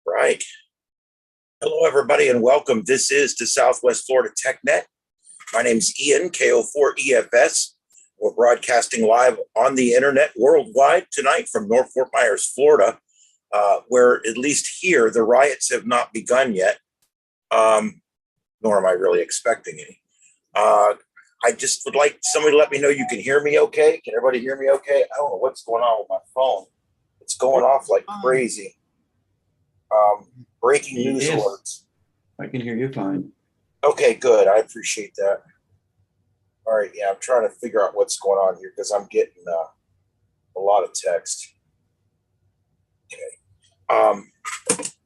Right. Hello, everybody, and welcome. This is the Southwest Florida TechNet. My name's Ian, KO4EFS. We're broadcasting live on the internet worldwide tonight from North Fort Myers, Florida, where at least here the riots have not begun yet, nor am I really expecting any. I just would like somebody to let me know you can hear me okay. Can everybody hear me okay? I don't know what's going on with my phone. It's going off like crazy. Breaking news alerts. I can hear you fine. Okay, good. I appreciate that. All right, yeah, I'm trying to figure out what's going on here because I'm getting a lot of text. Okay. It's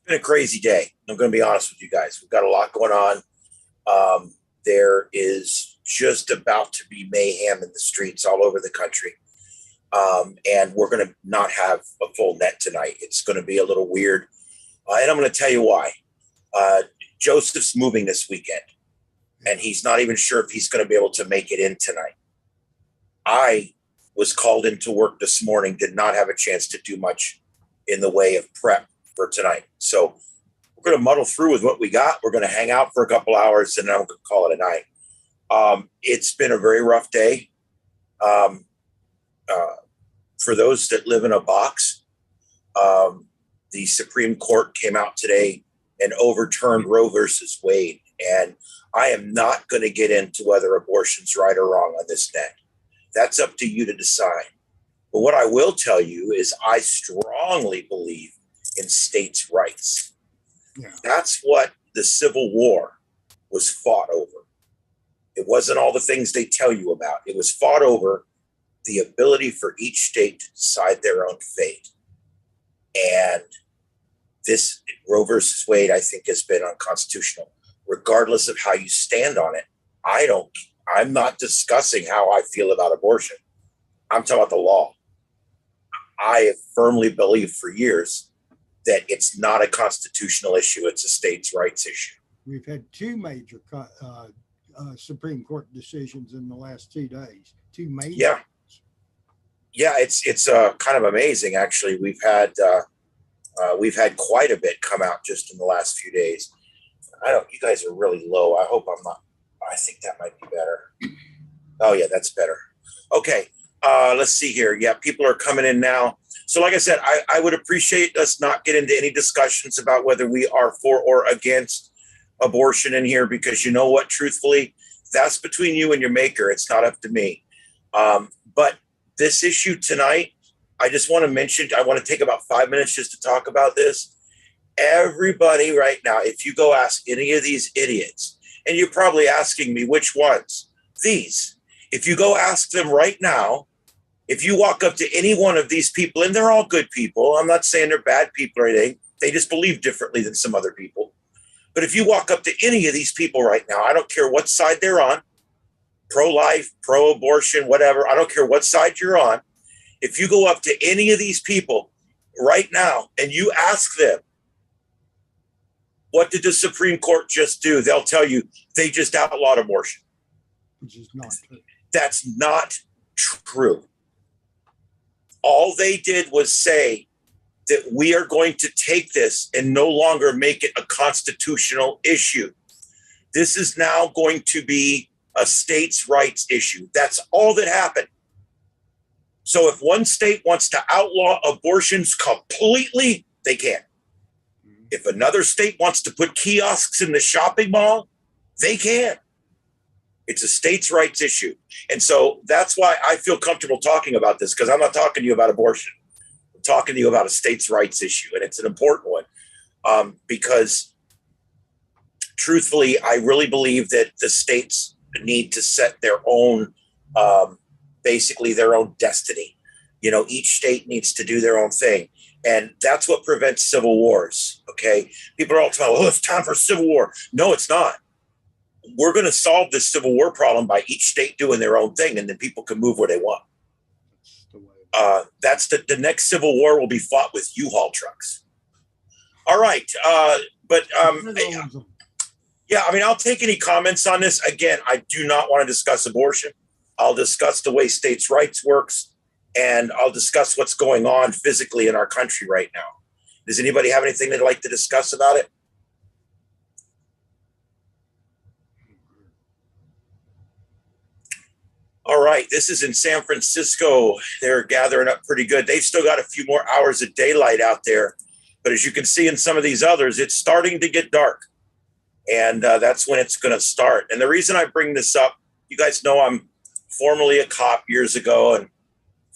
been a crazy day. I'm going to be honest with you guys. We've got a lot going on. There is just about to be mayhem in the streets all over the country. And we're going to not have a full net tonight. It's going to be a little weird. And I'm going to tell you why. Joseph's moving this weekend, and he's not even sure if he's going to be able to make it in tonight. I was called into work this morning, did not have a chance to do much in the way of prep for tonight. So we're going to muddle through with what we got. We're going to hang out for a couple hours, and then I'm going to call it a night. It's been a very rough day. For those that live in a box, the Supreme Court came out today and overturned Roe versus Wade. And I am not going to get into whether abortion's right or wrong on this net. That's up to you to decide. But what I will tell you is I strongly believe in states' rights. Yeah. That's what the Civil War was fought over. It wasn't all the things they tell you about. It was fought over the ability for each state to decide their own fate. And this Roe versus Wade, I think, has been unconstitutional, regardless of how you stand on it. I'm not discussing how I feel about abortion. I'm talking about the law. I have firmly believed for years that it's not a constitutional issue. It's a states' rights issue. We've had two major Supreme Court decisions in the last 2 days. Two major. Yeah. Yeah, it's kind of amazing, actually. We've had quite a bit come out just in the last few days. You guys are really low. I hope I'm not. I think that might be better. Oh yeah, that's better. Okay, let's see here. Yeah, people are coming in now. So like I said, I would appreciate us not get into any discussions about whether we are for or against abortion in here, because you know what, truthfully, that's between you and your maker. It's not up to me. But this issue tonight, I just want to mention, I want to take about 5 minutes just to talk about this. Everybody right now, if you go ask any of these idiots, and you're probably asking me which ones, these, if you go ask them right now, if you walk up to any one of these people, and they're all good people, I'm not saying they're bad people or anything, they just believe differently than some other people. But if you walk up to any of these people right now, I don't care what side they're on, pro-life, pro-abortion, whatever, I don't care what side you're on. If you go up to any of these people right now and you ask them, what did the Supreme Court just do? They'll tell you they just outlawed abortion. Which is not true. That's not true. All they did was say that we are going to take this and no longer make it a constitutional issue. This is now going to be a states' rights issue. That's all that happened. So if one state wants to outlaw abortions completely, they can. If another state wants to put kiosks in the shopping mall, they can. It's a states' rights issue. And so that's why I feel comfortable talking about this, because I'm not talking to you about abortion. I'm talking to you about a states' rights issue, and it's an important one, because truthfully, I really believe that the states need to set their own, basically their own destiny. You know, each state needs to do their own thing. And that's what prevents civil wars, okay? People are all talking, oh, it's time for civil war. No, it's not. We're going to solve this civil war problem by each state doing their own thing, and then people can move where they want. That's the next civil war will be fought with U-Haul trucks. All right. Yeah, I mean, I'll take any comments on this. Again, I do not want to discuss abortion. I'll discuss the way states' rights works, and I'll discuss what's going on physically in our country right now. Does anybody have anything they'd like to discuss about it? All right, this is in San Francisco. They're gathering up pretty good. They've still got a few more hours of daylight out there. But as you can see in some of these others, it's starting to get dark. And that's when it's going to start. And the reason I bring this up, you guys know I'm formerly a cop years ago, and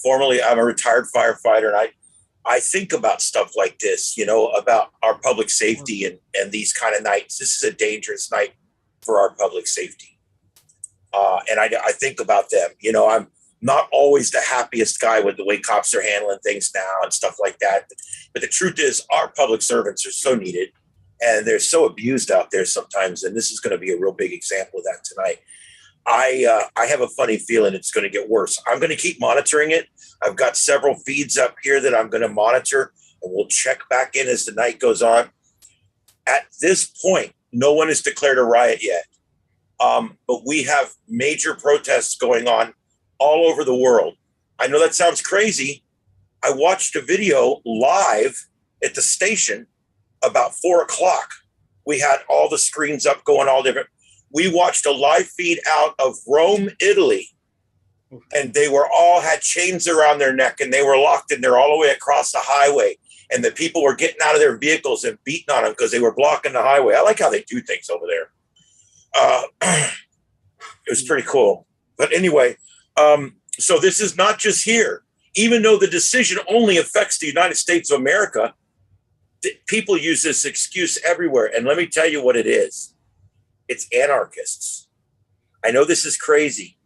formerly I'm a retired firefighter. And I think about stuff like this, you know, about our public safety and these kind of nights. This is a dangerous night for our public safety. And I think about them. You know, I'm not always the happiest guy with the way cops are handling things now and stuff like that. But the truth is, our public servants are so needed, and they're so abused out there sometimes. And this is going to be a real big example of that tonight. I have a funny feeling it's going to get worse. I'm going to keep monitoring it. I've got several feeds up here that I'm going to monitor, and we'll check back in as the night goes on. At this point, no one has declared a riot yet. But we have major protests going on all over the world. I know that sounds crazy. I watched a video live at the station about 4 o'clock. We had all the screens up going all different. We watched a live feed out of Rome, Italy, and they were all had chains around their neck, and they were locked in there all the way across the highway. And the people were getting out of their vehicles and beating on them because they were blocking the highway. I like how they do things over there. It was pretty cool. But anyway, so this is not just here. Even though the decision only affects the United States of America, people use this excuse everywhere. And let me tell you what it is. It's anarchists. I know this is crazy.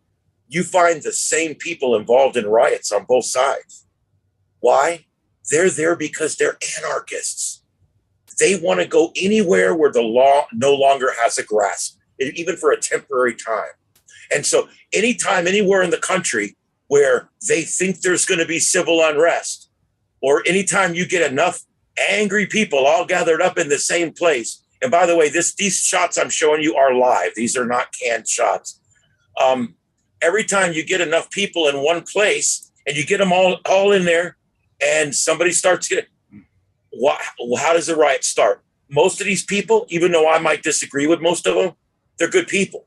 You find the same people involved in riots on both sides. Why? They're there because they're anarchists. They want to go anywhere where the law no longer has a grasp, even for a temporary time. And so anytime, anywhere in the country where they think there's going to be civil unrest, or anytime you get enough angry people all gathered up in the same place. And by the way, these shots I'm showing you are live. These are not canned shots. Every time you get enough people in one place and you get them all in there and somebody starts getting, how does the riot start? Most of these people, even though I might disagree with most of them, they're good people.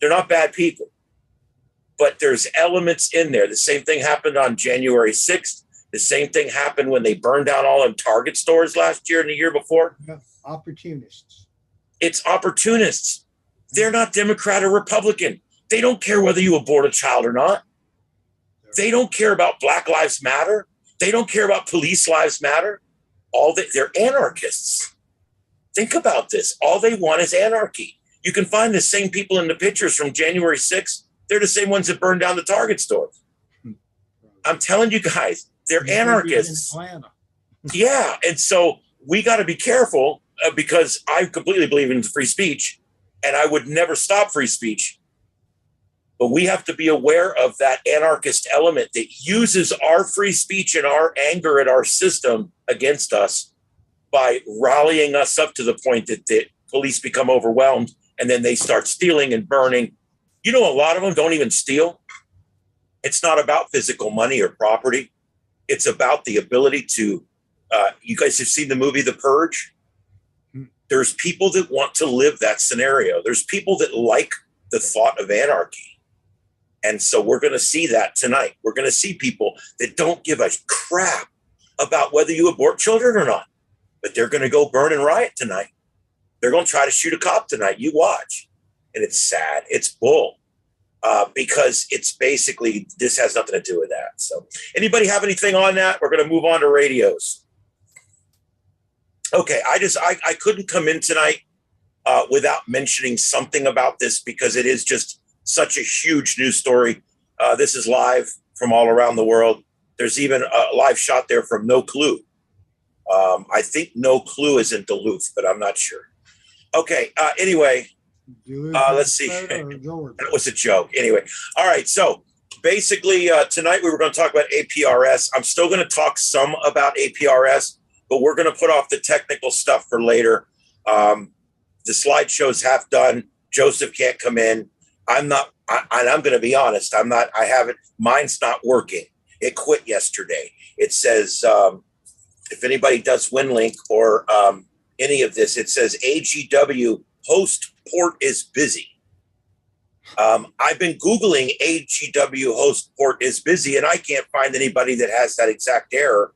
They're not bad people. But there's elements in there. The same thing happened on January 6th. The same thing happened when they burned down all them Target stores last year and the year before. Yeah, opportunists. It's opportunists. They're not Democrat or Republican. They don't care whether you abort a child or not. They don't care about Black Lives Matter. They don't care about police lives matter. They're anarchists. Think about this. All they want is anarchy. You can find the same people in the pictures from January 6th. They're the same ones that burned down the Target stores. I'm telling you guys, they're anarchists. In Atlanta. Yeah. And so we got to be careful because I completely believe in free speech and I would never stop free speech. But we have to be aware of that anarchist element that uses our free speech and our anger at our system against us by rallying us up to the point that the police become overwhelmed and then they start stealing and burning. You know, a lot of them don't even steal. It's not about physical money or property. It's about the ability to, you guys have seen the movie The Purge? There's people that want to live that scenario. There's people that like the thought of anarchy. And so we're going to see that tonight. We're going to see people that don't give a crap about whether you abort children or not, but they're going to go burn and riot tonight. They're going to try to shoot a cop tonight. You watch. And it's sad. It's bull. Because it's basically, this has nothing to do with that. So anybody have anything on that? We're going to move on to radios. Okay. I couldn't come in tonight without mentioning something about this because it is just such a huge news story. This is live from all around the world. There's even a live shot there from No Clue. I think No Clue is in Duluth, but I'm not sure. Okay. Anyway, let's see. That was a joke. Anyway. All right. So basically tonight we were going to talk about APRS. I'm still going to talk some about APRS, but we're going to put off the technical stuff for later. The slideshow's half done. Joseph can't come in. I'm going to be honest. Mine's not working. It quit yesterday. It says, if anybody does WinLink or any of this, it says AGW host port is busy. I've been Googling AGW host port is busy, and I can't find anybody that has that exact error.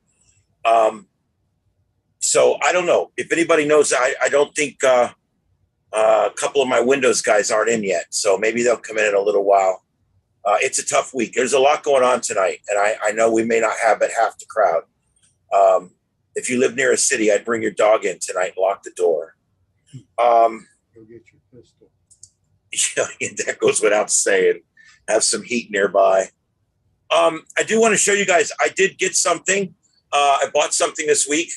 So I don't know if anybody knows. I don't think a couple of my Windows guys aren't in yet, so maybe they'll come in a little while. It's a tough week. There's a lot going on tonight, and I know we may not have but half the crowd. If you live near a city, I'd bring your dog in tonight and lock the door. Go get your pistol. Yeah, that goes without saying. Have some heat nearby. I do want to show you guys. I did get something. I bought something this week.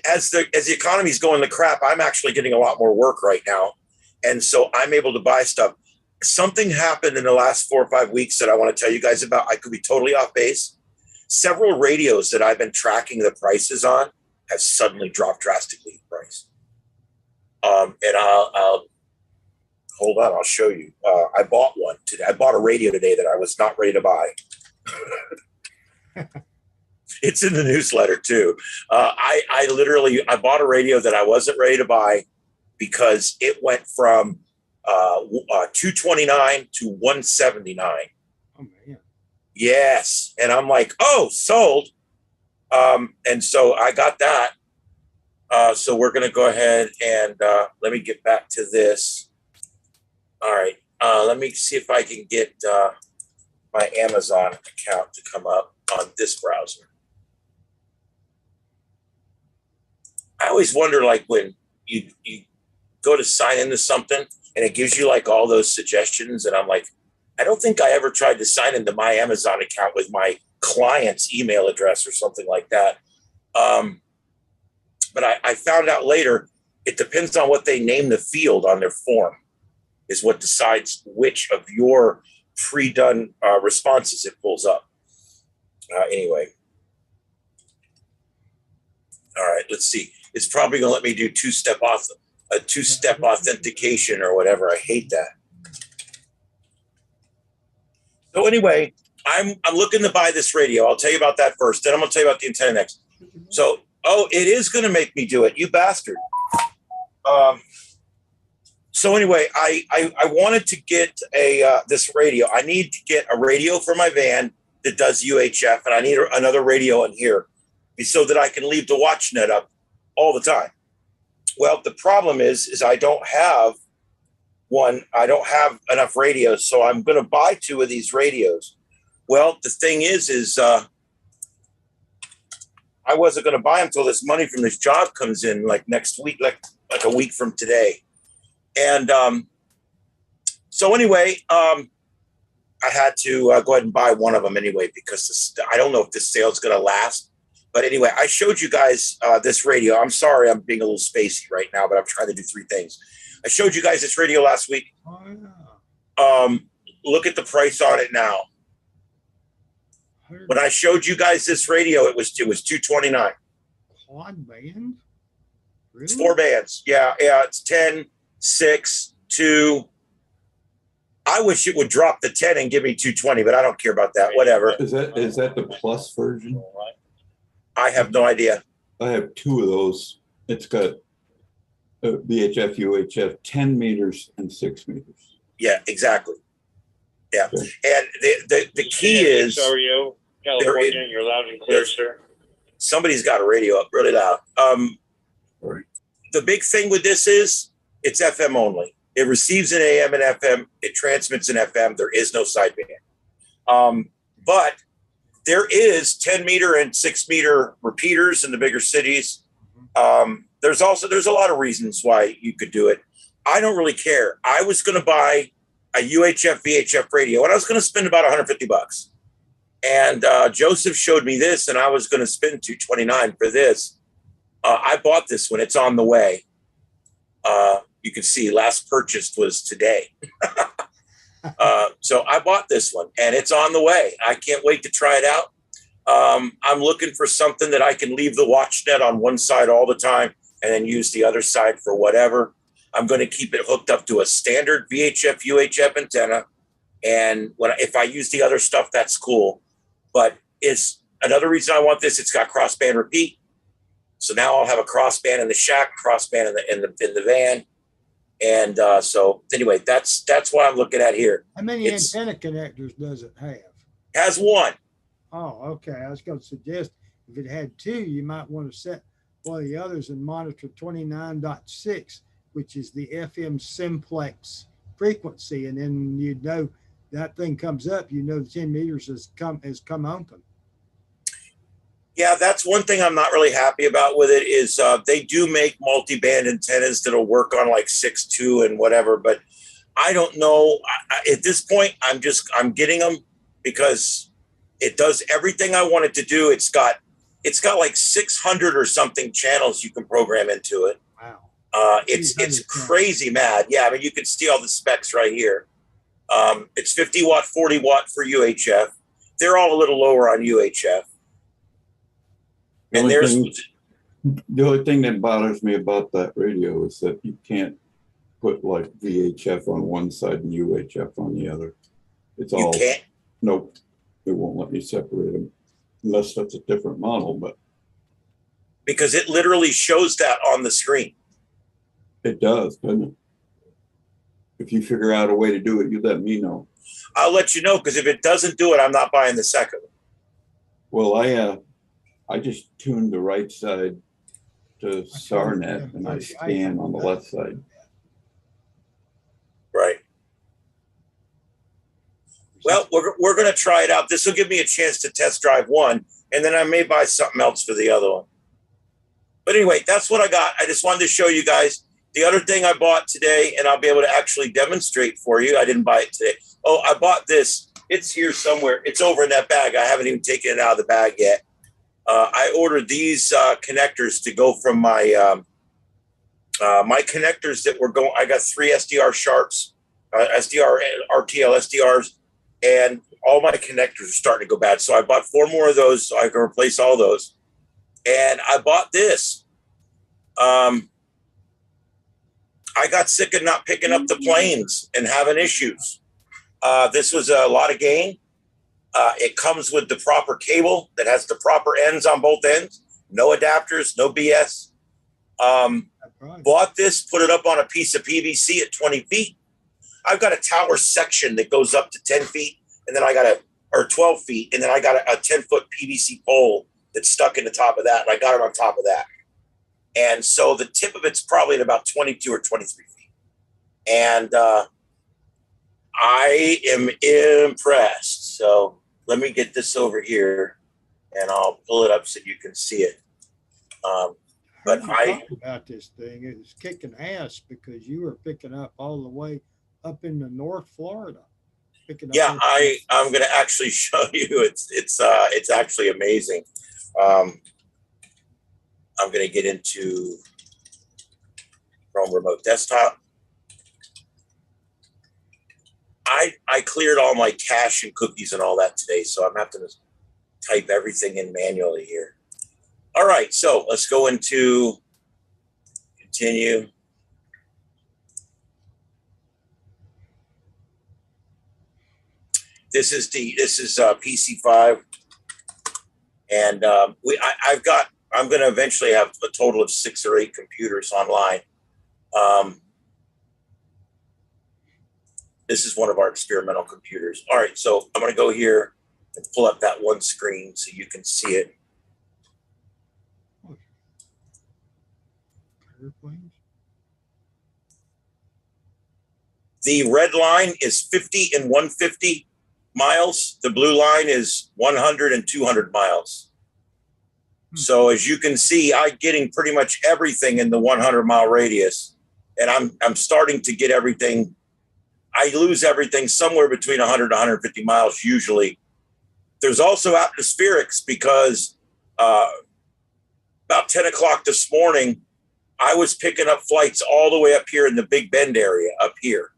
As the economy's going to crap, I'm actually getting a lot more work right now, and so I'm able to buy stuff. Something happened in the last 4 or 5 weeks that I want to tell you guys about. I could be totally off base. Several radios that I've been tracking the prices on have suddenly dropped drastically in price. And I'll hold on. I'll show you. I bought one today. I bought a radio today that I was not ready to buy. It's in the newsletter too. I bought a radio that I wasn't ready to buy because it went from $229 to $179. Oh man. Yes, and I'm like, oh, sold. And so I got that. So we're going to go ahead and let me get back to this. All right. Let me see if I can get my Amazon account to come up on this browser. I always wonder, like, when you go to sign into something and it gives you like all those suggestions, and I'm like, I don't think I ever tried to sign into my Amazon account with my client's email address or something like that. But I found out later, it depends on what they name the field on their form is what decides which of your pre-done responses it pulls up. Anyway. All right, let's see. It's probably going to let me do two-step authentication or whatever. I hate that. So anyway, I'm looking to buy this radio. I'll tell you about that first. Then I'm going to tell you about the antenna next. So, it is going to make me do it, you bastard. So anyway, I wanted to get this radio. I need to get a radio for my van that does UHF, and I need another radio in here so that I can leave the watch net up all the time. Well, the problem is I don't have one. I don't have enough radios, so I'm going to buy 2 of these radios. Well, the thing is I wasn't going to buy them until this money from this job comes in, like next week, like a week from today. And so anyway, I had to go ahead and buy one of them anyway, because I don't know if this sale is going to last. But anyway, I showed you guys this radio. I'm sorry, I'm being a little spacey right now, but I'm trying to do 3 things. I showed you guys this radio last week. Oh, yeah. Look at the price on it now. When I showed you guys this radio, it was $229. Quad band? Really? It's 4 bands. Yeah, it's 10, 6, 2. I wish it would drop the 10 and give me 220, but I don't care about that. Whatever. Is that the plus version? I have no idea. I have 2 of those. It's got VHF, UHF, 10 meters and 6 meters. Yeah, exactly. Yeah. Okay. And the key is California, you're loud and clear, sir. Somebody's got a radio up really loud. Right. The big thing with this is it's FM only. It receives in AM and FM. It transmits in FM. There is no sideband. But there is 10 meter and 6 meter repeaters in the bigger cities. There's a lot of reasons why you could do it. I don't really care. I was going to buy a UHF VHF radio, and I was going to spend about $150. And Joseph showed me this, and I was going to spend $229 for this. I bought this one. It's on the way. You can see last purchased was today. So I bought this one, and it's on the way. I can't wait to try it out. I'm looking for something that I can leave the watch net on one side all the time and then use the other side for whatever. I'm going to keep it hooked up to a standard VHF, UHF antenna. And if I use the other stuff, that's cool. But another reason I want this, it's got crossband repeat. So now I'll have a crossband in the shack, crossband in the van. And so anyway, that's what I'm looking at here. How many antenna connectors does it have? Has one. Oh, okay. I was going to suggest if it had two, you might want to set one of the others and monitor 29.6, which is the FM simplex frequency. And then you know that thing comes up, you know, the 10 meters has come open. Yeah, that's one thing I'm not really happy about with it is they do make multi-band antennas that'll work on like 6.2 and whatever, but I don't know. At this point, I'm getting them because it does everything I want it to do. It's got like 600 or something channels you can program into it. Wow. It's crazy mad. Yeah, I mean, you can see all the specs right here. It's 50 watt, 40 watt for UHF. They're all a little lower on UHF. And the only thing that bothers me about that radio is that you can't put like VHF on one side and UHF on the other. It's all, you can't? Nope, it won't let me separate them unless that's a different model. But because it literally shows that on the screen. It does, doesn't it? If you figure out a way to do it, you let me know. I'll let you know, because if it doesn't do it, I'm not buying the second one. Well, I just tuned the right side to SARnet and I scan on the left side. Right. Well, we're going to try it out. This will give me a chance to test drive one, and then I may buy something else for the other one. But anyway, that's what I got. I just wanted to show you guys. The other thing I bought today, and I'll be able to actually demonstrate for you. I didn't buy it today. Oh, I bought this. It's here somewhere. It's over in that bag. I haven't even taken it out of the bag yet. I ordered these connectors to go from my my connectors that were going. I got 3 SDR sharps, SDR, RTL SDRs, and all my connectors are starting to go bad. So I bought 4 more of those so I can replace all those. And I bought this. I got sick of not picking up the planes and having issues. This was a lot of gain. It comes with the proper cable that has the proper ends on both ends. No adapters, no BS. Bought this, put it up on a piece of PVC at 20 feet. I've got a tower section that goes up to 10 feet, and then I got or 12 feet, and then I got a 10-foot PVC pole that's stuck in the top of that, and I got it on top of that. And so the tip of it's probably at about 22 or 23 feet. And I am impressed. So let me get this over here, and I'll pull it up so you can see it. But I about this thing, it was kicking ass because you were picking up all the way up into North Florida. Yeah, I'm going to actually show you. It's actually amazing. I'm going to get into Chrome Remote Desktop. I cleared all my cache and cookies and all that today, so I'm having to type everything in manually here. All right, so let's go into continue. This is PC5, and I'm going to eventually have a total of 6 or 8 computers online. This is one of our experimental computers. All right, so I'm going to go here and pull up that one screen so you can see it. The red line is 50 and 150 miles. The blue line is 100 and 200 miles. So as you can see, I'm getting pretty much everything in the 100-mile radius, and I'm starting to get everything. I lose everything somewhere between 100 and 150 miles usually. There's also atmospherics because about 10 o'clock this morning, I was picking up flights all the way up here in the Big Bend area up here.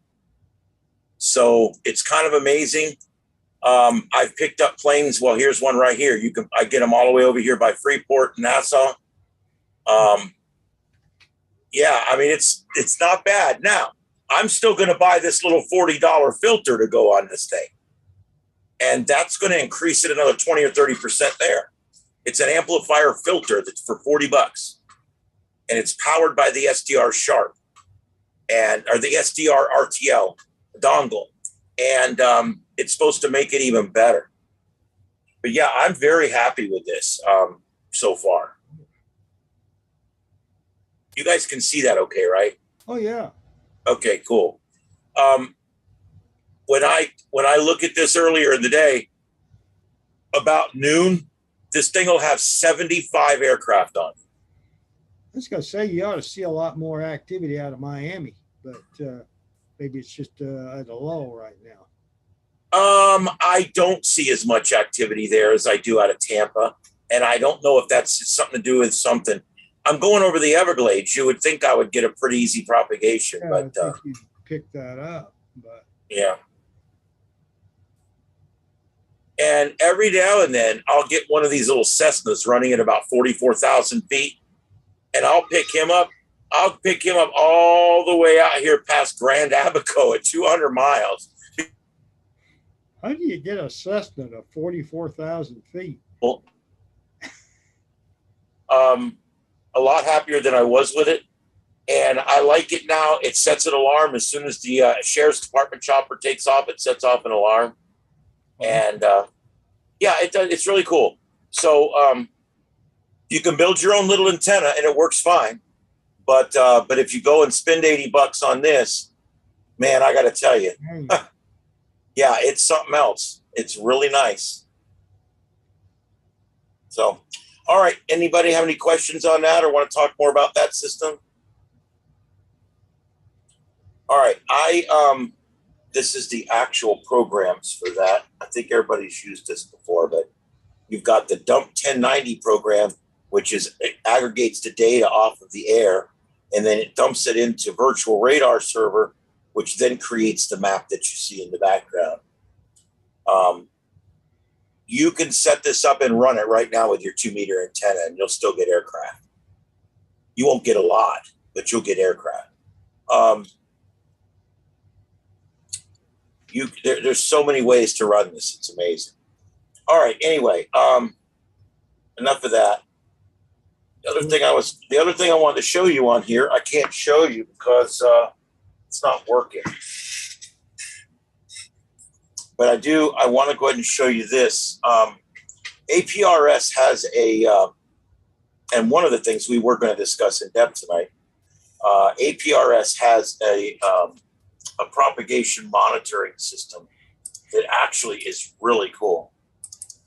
So it's kind of amazing. I've picked up planes. Well, here's one right here. I get them all the way over here by Freeport, Nassau. Yeah, I mean, it's not bad. Now, I'm still going to buy this little $40 filter to go on this thing. And that's going to increase it another 20 or 30% there. It's an amplifier filter that's for $40, and it's powered by the SDR Sharp or the SDR RTL dongle. And it's supposed to make it even better. But yeah, I'm very happy with this so far. You guys can see that okay, right? Oh yeah. Okay, cool. When I look at this earlier in the day, about noon, this thing will have 75 aircraft on it. I was gonna say you ought to see a lot more activity out of Miami, but maybe it's just at a lull right now. I don't see as much activity there as I do out of Tampa, and I don't know if that's something to do with something. I'm going over the Everglades. You would think I would get a pretty easy propagation, Yeah, but I think you'd pick that up. But yeah. And every now and then I'll get one of these little Cessnas running at about 44,000 feet, and I'll pick him up. I'll pick him up all the way out here past Grand Abaco at 200 miles. how do you get a Cessna to 44,000 feet? Well, a lot happier than I was with it. And I like it now. It sets an alarm as soon as the Sheriff's Department chopper takes off. It sets off an alarm. And yeah, it does. It's really cool. So you can build your own little antenna, and it works fine. But if you go and spend $80 on this, man, I got to tell you, yeah, it's something else. It's really nice. So, all right. Anybody have any questions on that or want to talk more about that system? All right. This is the actual programs for that. I think everybody's used this before, but you've got the dump 1090 program, which aggregates the data off of the air, and then it dumps it into virtual radar server, which then creates the map that you see in the background. You can set this up and run it right now with your 2-meter antenna, and you'll still get aircraft. You won't get a lot, but you'll get aircraft. There's so many ways to run this. It's amazing. All right. Anyway, enough of that. The other thing I wanted to show you on here, I can't show you because it's not working. But I want to go ahead and show you this. APRS has and one of the things we were going to discuss in depth tonight, APRS has a propagation monitoring system that actually is really cool.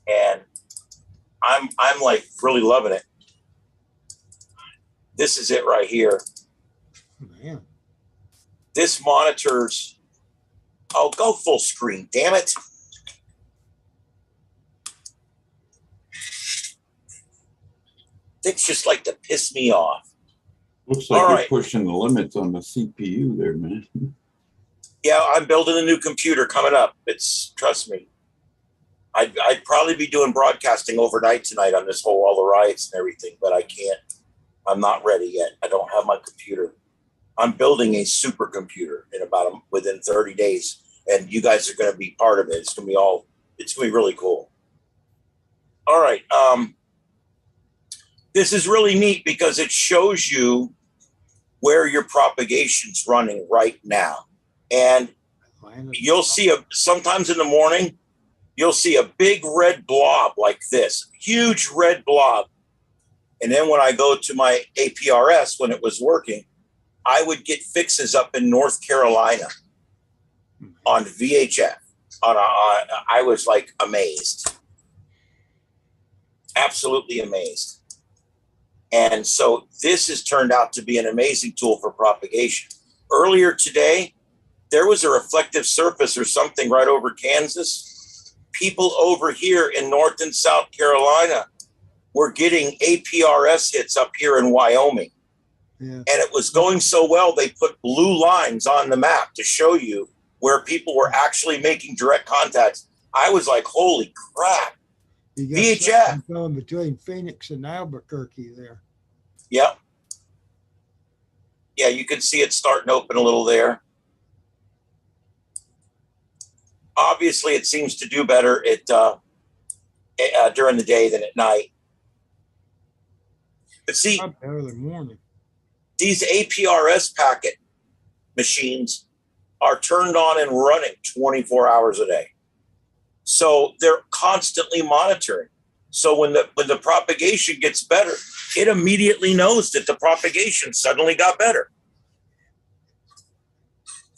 And I'm like really loving it. This is it right here. Man. This monitors. Oh, go full screen, damn it. Things just like to piss me off. Looks like you're pushing the limits on the CPU there, man. Yeah, I'm building a new computer coming up. Trust me. I'd probably be doing broadcasting overnight tonight on all the riots and everything, but I can't. I'm not ready yet. I don't have my computer. I'm building a supercomputer within 30 days, and you guys are going to be part of it. It's going to be really cool. All right. This is really neat because it shows you where your propagation's running right now. And you'll see sometimes in the morning, you'll see a big red blob like this, huge red blob. And then when I go to my APRS, when it was working, I would get fixes up in North Carolina on VHF. I was like amazed, absolutely amazed. And so this has turned out to be an amazing tool for propagation. Earlier today, there was a reflective surface or something right over Kansas. People over here in North and South Carolina were getting APRS hits up here in Wyoming. Yeah. And it was going so well, they put blue lines on the map to show you where people were actually making direct contacts. I was like, holy crap. You got VHF going between Phoenix and Albuquerque there. Yep. Yeah, you can see it starting to open a little there. Obviously, it seems to do better during the day than at night. But see, Early morning. these APRS packet machines are turned on and running 24 hours a day. So they're constantly monitoring. So when the propagation gets better, it immediately knows that the propagation suddenly got better.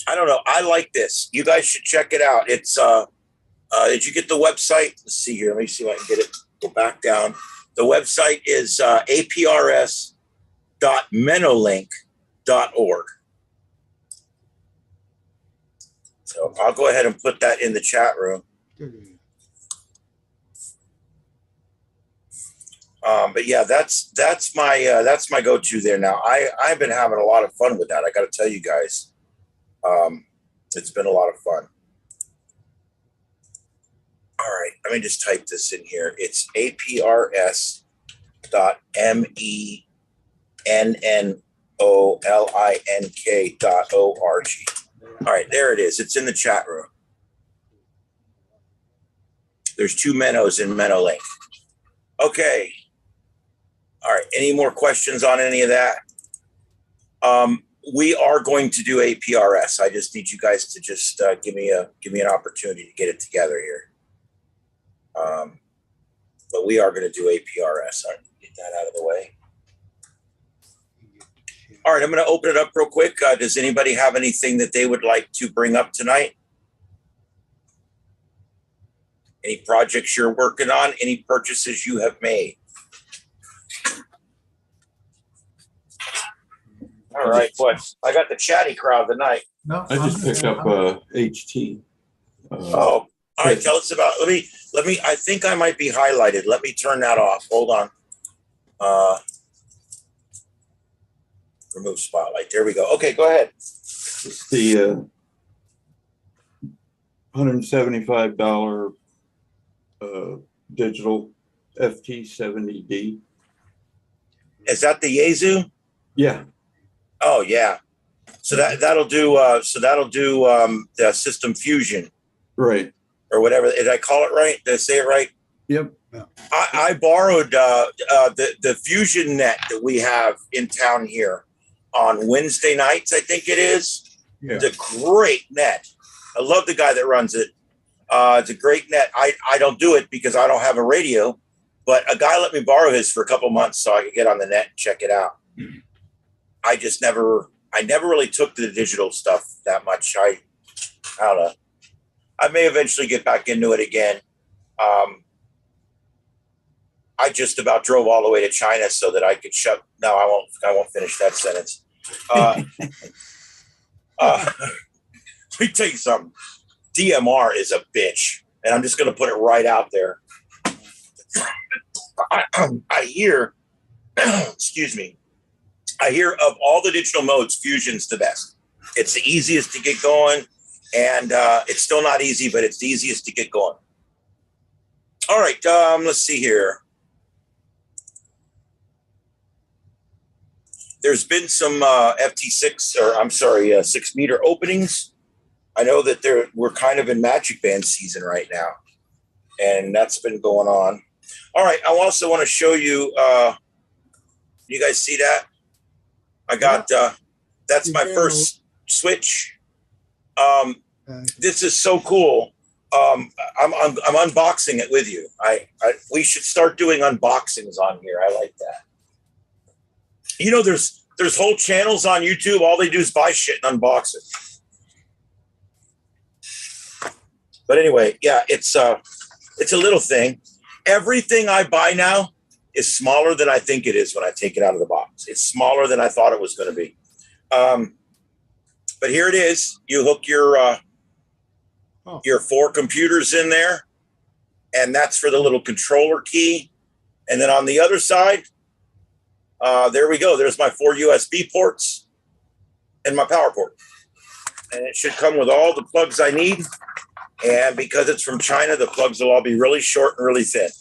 I don't know. I like this. You guys should check it out. It's did you get the website? Let's see here. Let me see if I can get it. Go back down. The website is aprs.menolink.org. So I'll go ahead and put that in the chat room. But yeah, that's my go-to there. Now I've been having a lot of fun with that. I got to tell you guys, it's been a lot of fun. All right, let me just type this in here. It's aprs.menolink.org. All right, there it is. It's in the chat room. There's 2 Mennos in Menolink. Okay. All right. Any more questions on any of that? We are going to do APRS. I just need you guys to just give me an opportunity to get it together here. But we are going to do APRS. All right, get that out of the way. All right, I'm going to open it up real quick. Does anybody have anything that they would like to bring up tonight? Any projects you're working on? Any purchases you have made? All right, what? I got the chatty crowd tonight. No, I just picked up HT. All right, tell us about. Let me. I think I might be highlighted. Let me turn that off. Hold on. Remove spotlight. There we go. Okay, go ahead. It's the $175 digital FT70D. Is that the Yaesu? Yeah. Oh yeah. So that'll do. The system fusion. Right. Or whatever. Did I call it right? Did I say it right? Yep. I borrowed the Fusion net that we have in town here on Wednesday nights, I think it is. Yeah. It's a great net. I love the guy that runs it. It's a great net. I don't do it because I don't have a radio, but a guy let me borrow his for a couple months so I could get on the net and check it out. I never really took to the digital stuff that much. I don't know. I may eventually get back into it again. I just about drove all the way to China so that I could shut. No, I won't finish that sentence. Let me tell you something. DMR is a bitch, and I'm just going to put it right out there. I hear, excuse me, I hear of all the digital modes, Fusion's the best. It's the easiest to get going, and it's still not easy, but it's the easiest to get going. All right, let's see here. There's been some FT6, 6 meter openings. I know that we're kind of in Magic Band season right now, and that's been going on. All right, I also want to show you. You guys see that? I got that's my first switch. This is so cool. I'm unboxing it with you. We should start doing unboxings on here. I like that. You know, there's whole channels on YouTube. All they do is buy shit and unbox it. But anyway, yeah, it's a little thing. Everything I buy now is smaller than I think it is when I take it out of the box. It's smaller than I thought it was going to be. But here it is. You hook your 4 computers in there, and that's for the little controller key. And then on the other side, there we go. There's my 4 USB ports and my power port. And it should come with all the plugs I need. And because it's from China, the plugs will all be really short and really thin.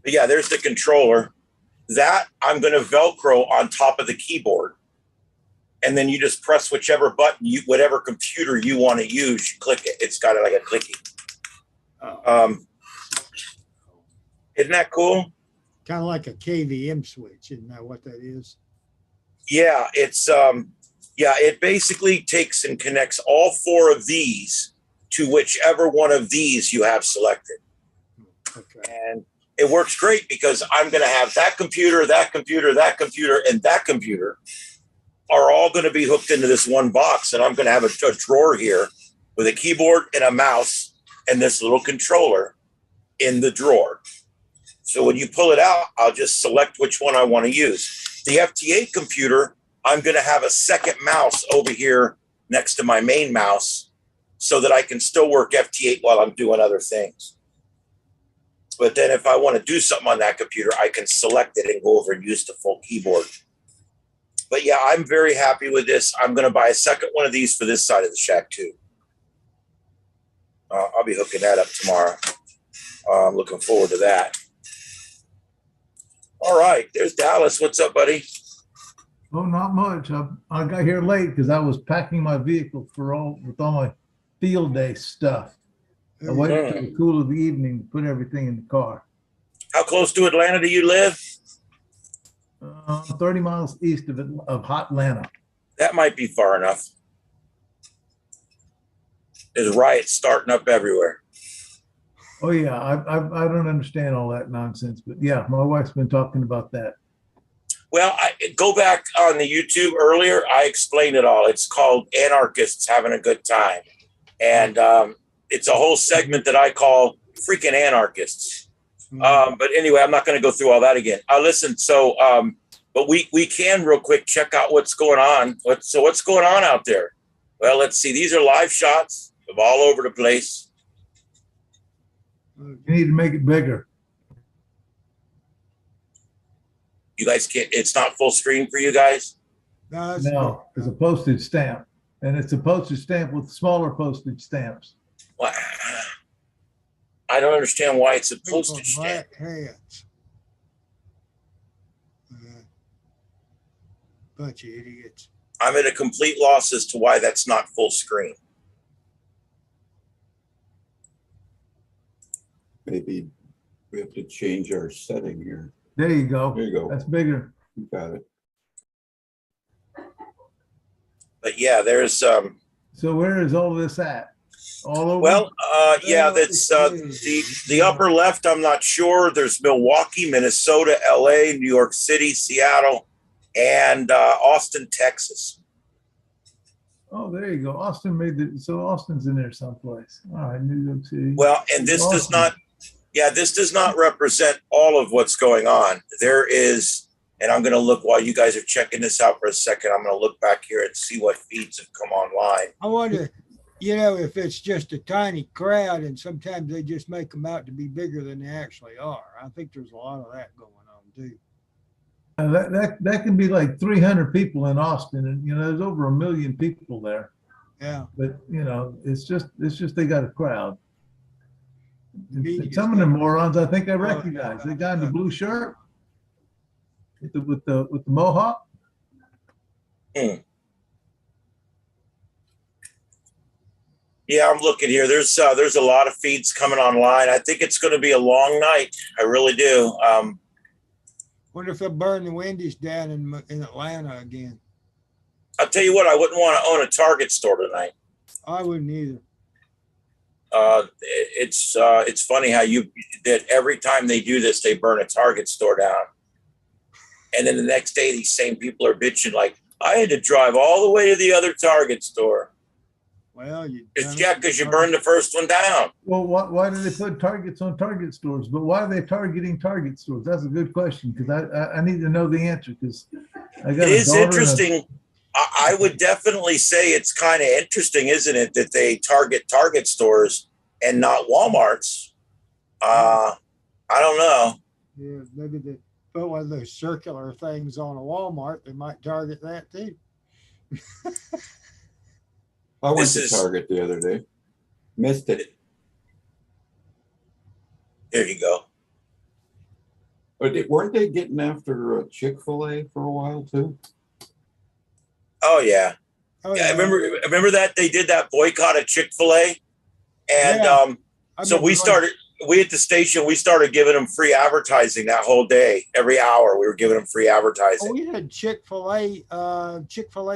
But yeah, there's the controller. That I'm going to Velcro on top of the keyboard. and then you just press whichever button, whatever computer you want to use, you click it. It's got like a clicky. Isn't that cool? Kind of like a KVM switch, isn't that what that is? Yeah, it's it basically takes and connects all 4 of these to whichever one of these you have selected. Okay. And it works great because I'm going to have that computer, that computer, that computer, and that computer are all going to be hooked into this one box. And I'm going to have a drawer here with a keyboard and a mouse and this little controller in the drawer. So when you pull it out, I'll just select which one I want to use. The FT8 computer, I'm going to have a second mouse over here next to my main mouse so that I can still work FT8 while I'm doing other things. But then if I want to do something on that computer, I can select it and go over and use the full keyboard. But yeah, I'm very happy with this. I'm going to buy a second one of these for this side of the shack too. I'll be hooking that up tomorrow. I'm looking forward to that. All right, there's Dallas. What's up, buddy? Oh, not much. I got here late because I was packing my vehicle with all my field day stuff. I waited till the cool of the evening to put everything in the car. How close to Atlanta do you live? 30 miles east of hot Atlanta. That might be far enough. There's riots starting up everywhere. Oh yeah, I don't understand all that nonsense, but yeah, my wife's been talking about that. Well, go back on the YouTube earlier. I explained it all. It's called Anarchists Having a Good Time. And it's a whole segment that I call Freaking Anarchists. But anyway, I'm not going to go through all that again. Listen, so, but we can real quick check out what's going on. What's going on out there? Well, let's see. These are live shots of all over the place. You need to make it bigger. You guys can't, it's not full screen for you guys? No, it's a postage stamp. And it's a postage stamp with smaller postage stamps. Well, I don't understand why it's a postage stamp. Bunch of idiots. I'm at a complete loss as to why that's not full screen. Maybe we have to change our setting here. There you go. There you go. That's bigger. You got it. But yeah, there's So where is all this at? All over? well, yeah, that's the upper left. I'm not sure. There's Milwaukee, Minnesota, LA, New York City, Seattle, and Austin, Texas. Oh, there you go. Austin made the, so Austin's in there someplace. All right, New York City. Well, and this does not, yeah, this does not represent all of what's going on. There is, and I'm going to look while you guys are checking this out for a second. I'm going to look back here and see what feeds have come online. I wonder, you know, if it's just a tiny crowd and sometimes they just make them out to be bigger than they actually are. I think there's a lot of that going on too. That can be like 300 people in Austin, and you know there's over 1 million people there. Yeah, but you know it's just they got a crowd. Media's Some of the morons I think I recognize. The guy in the blue shirt with the mohawk. Yeah, I'm looking here. There's a lot of feeds coming online. I think it's going to be a long night. I really do. wonder if they'll burn the Wendy's down in Atlanta again. I'll tell you what, I wouldn't want to own a Target store tonight. I wouldn't either. It's funny how that every time they do this, they burn a Target store down. And then the next day, these same people are bitching like, I had to drive all the way to the other Target store. Well, it's because you burned the first one down. Well, why do they put targets on Target stores? But why are they targeting Target stores? That's a good question because I need to know the answer because I got. It is interesting. I would definitely say it's kind of interesting, isn't it, that they target Target stores and not Walmarts? I don't know. Yeah, maybe they put one of those circular things on a Walmart. They might target that too. I went to Target the other day. Missed it. There you go. But weren't they getting after Chick-fil-A for a while too? Oh yeah. Oh, Yeah, I yeah. remember that they did that boycott at Chick-fil-A, and Yeah, I so remember we at the station we started giving them free advertising that whole day. Every hour we were giving them free Oh, advertising. we had Chick-fil-A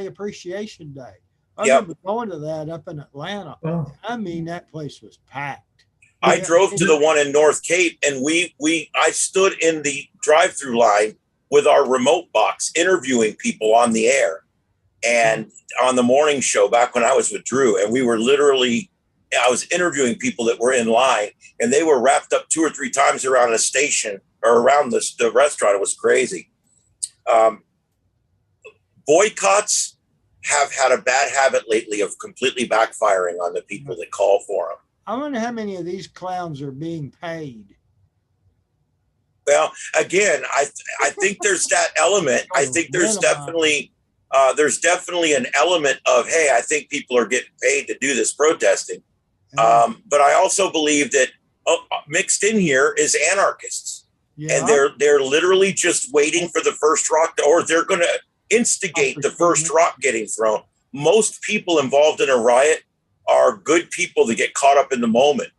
Appreciation Day. I Yep. remember going to that up in Atlanta. Well, I mean, that place was packed. I Yeah. drove to the one in North Cape, and I stood in the drive-through line with our remote box interviewing people on the air and on the morning show back when I was with Drew, and I was interviewing people that were in line, and they were wrapped up 2 or 3 times around a station or around the restaurant. It was crazy. Boycotts have had a bad habit lately of completely backfiring on the people that call for them. I wonder how many of these clowns are being paid. Well, again, I think there's that element. I think there's definitely an element of, hey, I think people are getting paid to do this protesting. But I also believe that mixed in here is anarchists, and they're literally just waiting for the first rock, or they're going to instigate the first rock getting thrown. Most people involved in a riot are good people that get caught up in the moment.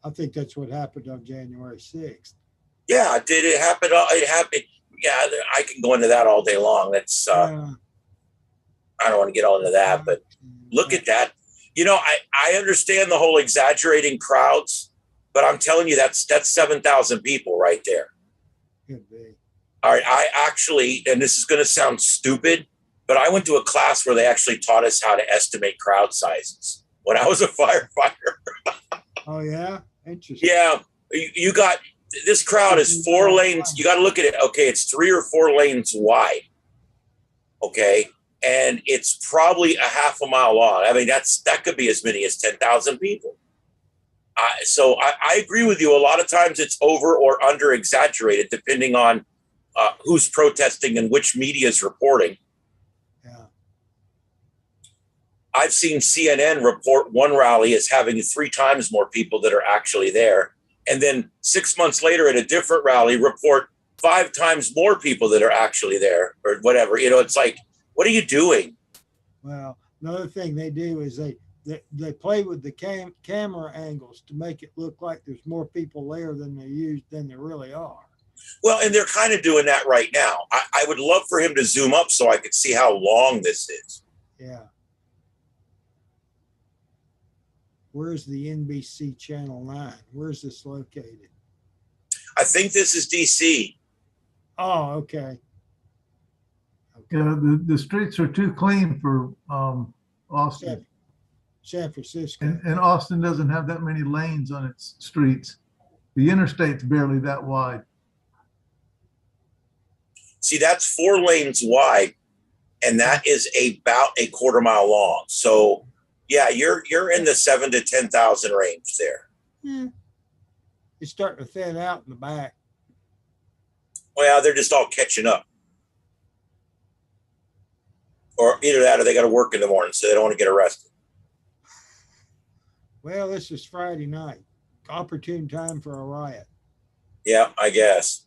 I think that's what happened on January 6th. Yeah, did it happen? It happened. Yeah, I can go into that all day long. That's I don't want to get all into that, but look at that. You know, I understand the whole exaggerating crowds, but I'm telling you, that's 7,000 people right there. Could be. All right, I actually, and this is going to sound stupid, but I went to a class where they actually taught us how to estimate crowd sizes when I was a firefighter. Oh yeah, interesting. Yeah, you got this crowd is 4 lanes. You got to look at it. Okay, it's 3 or 4 lanes wide. Okay. And it's probably a half a mile long. I mean, that could be as many as 10,000 people. So I agree with you. A lot of times it's over or under exaggerated, depending on who's protesting and which media is reporting. Yeah. I've seen CNN report one rally as having 3 times more people that are actually there. And then 6 months later at a different rally report 5 times more people that are actually there or whatever. You know, it's like, what are you doing? Well, another thing they do is they play with the camera angles to make it look like there's more people there than there really are. Well, and they're kind of doing that right now. I would love for him to zoom up so I could see how long this is. Yeah. Where's the NBC Channel 9? Where's this located? I think this is DC. Oh, okay. Yeah, the streets are too clean for Austin. San Francisco. And Austin doesn't have that many lanes on its streets. The interstate's barely that wide. See, that's 4 lanes wide, and that is about a quarter mile long. So, yeah, you're in the 7,000 to 10,000 range there. Yeah. It's starting to thin out in the back. Well, they're just all catching up. Or either that or they got to work in the morning, so they don't want to get arrested. Well, this is Friday night. Opportune time for a riot. Yeah, I guess.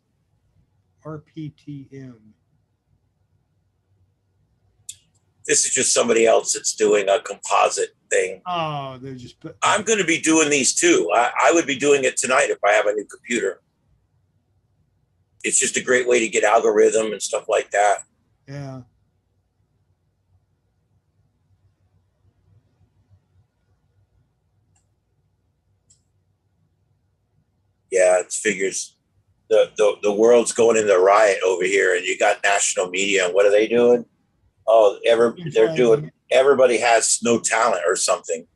RPTM. This is just somebody else that's doing a composite thing. Oh, they're just putting. I'm going to be doing these too. I would be doing it tonight if I have a new computer. It's just a great way to get algorithm and stuff like that. Yeah. Yeah, it figures the world's going into riot over here, and you got national media, and what are they doing? Oh, they're doing. Everybody has no talent or something.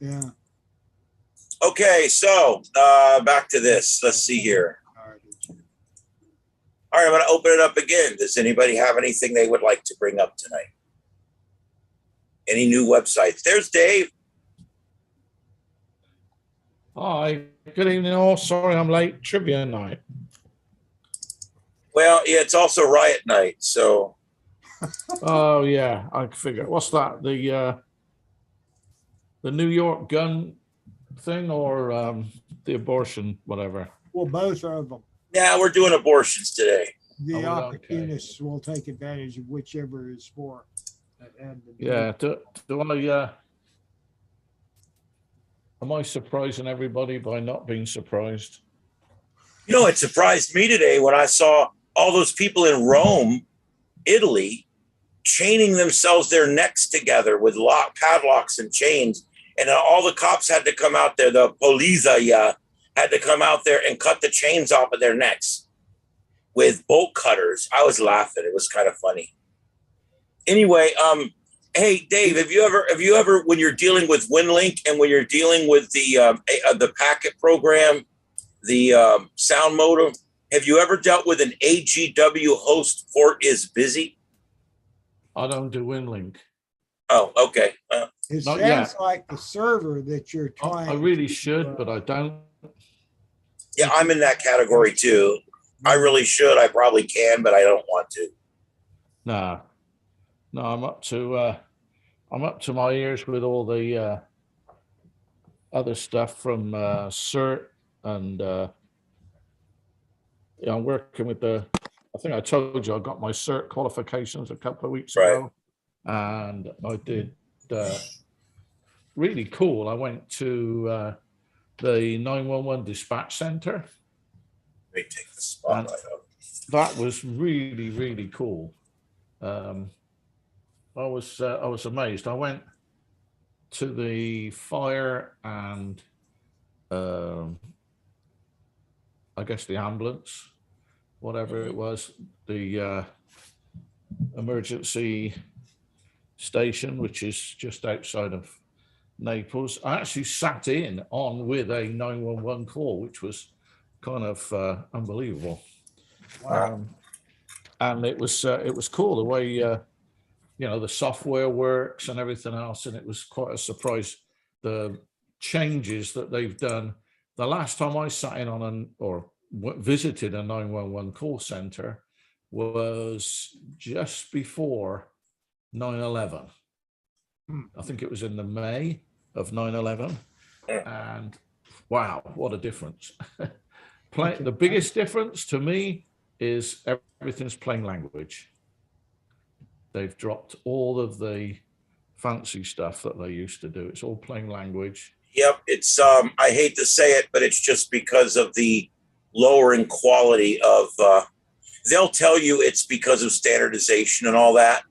Yeah. Okay, so back to this. Let's see here. All right, I'm going to open it up again. Does anybody have anything they would like to bring up tonight? Any new websites? There's Dave. Hi, good evening all. Sorry I'm late. Trivia night. Well, yeah, it's also riot night, so. Oh yeah, I figure. What's that? The New York gun thing or the abortion, whatever? Well, both of them. Yeah, we're doing abortions today. The Oh, opportunists will take advantage of whichever is for. And Yeah. Am I surprising everybody by not being surprised? You know, it surprised me today when I saw all those people in Rome, Italy, chaining themselves their necks together with padlocks and chains. And all the cops had to come out there. The polizia had to come out there and cut the chains off of their necks with bolt cutters. I was laughing. It was kind of funny. Anyway, hey Dave, have you ever when you're dealing with WinLink and when you're dealing with the packet program, the sound modem, have you ever dealt with an AGW host port is busy? I don't do WinLink. Oh, okay. it Not sounds yet. like the server that you're trying. I really should, but I don't. Yeah, I'm in that category too. I really should. I probably can, but I don't want to. Nah. No, I'm up to my ears with all the other stuff from CERT and I'm working with I think I told you I got my CERT qualifications a couple of weeks ago, and I did really cool. I went to the 911 dispatch center. Let me take the spotlight off. That was really, really cool. I was amazed. I went to the fire and I guess the ambulance, whatever it was, the emergency station, which is just outside of Naples. I actually sat in on with a 911 call, which was kind of unbelievable. Wow. And it was cool the way the software works and everything else, and it was quite a surprise the changes that they've done. The last time I sat in on visited a 911 call center was just before 9/11. I think it was in the May of 9/11, and wow, what a difference. The biggest difference to me is everything's plain language. They've dropped all of the fancy stuff that they used to do. It's all plain language. Yep, it's I hate to say it, but it's just because of the lowering quality of they'll tell you it's because of standardization and all that,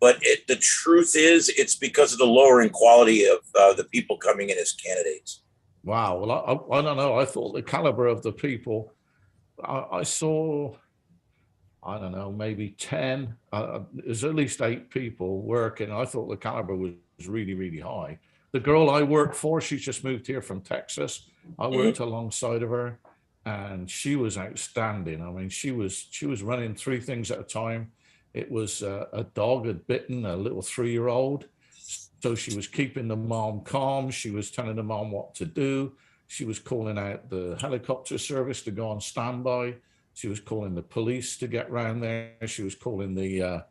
but the truth is it's because of the lowering quality of the people coming in as candidates. Wow. Well, I don't know. I thought the caliber of the people, I saw, I don't know, maybe 10. There's at least 8 people working. I thought the caliber was really, really high. The girl I work for, she's just moved here from Texas. I worked alongside of her, and she was outstanding. I mean, she was running 3 things at a time. It was a dog had bitten a little 3-year-old. So she was keeping the mom calm. She was telling the mom what to do. She was calling out the helicopter service to go on standby. She was calling the police to get round there. She was calling the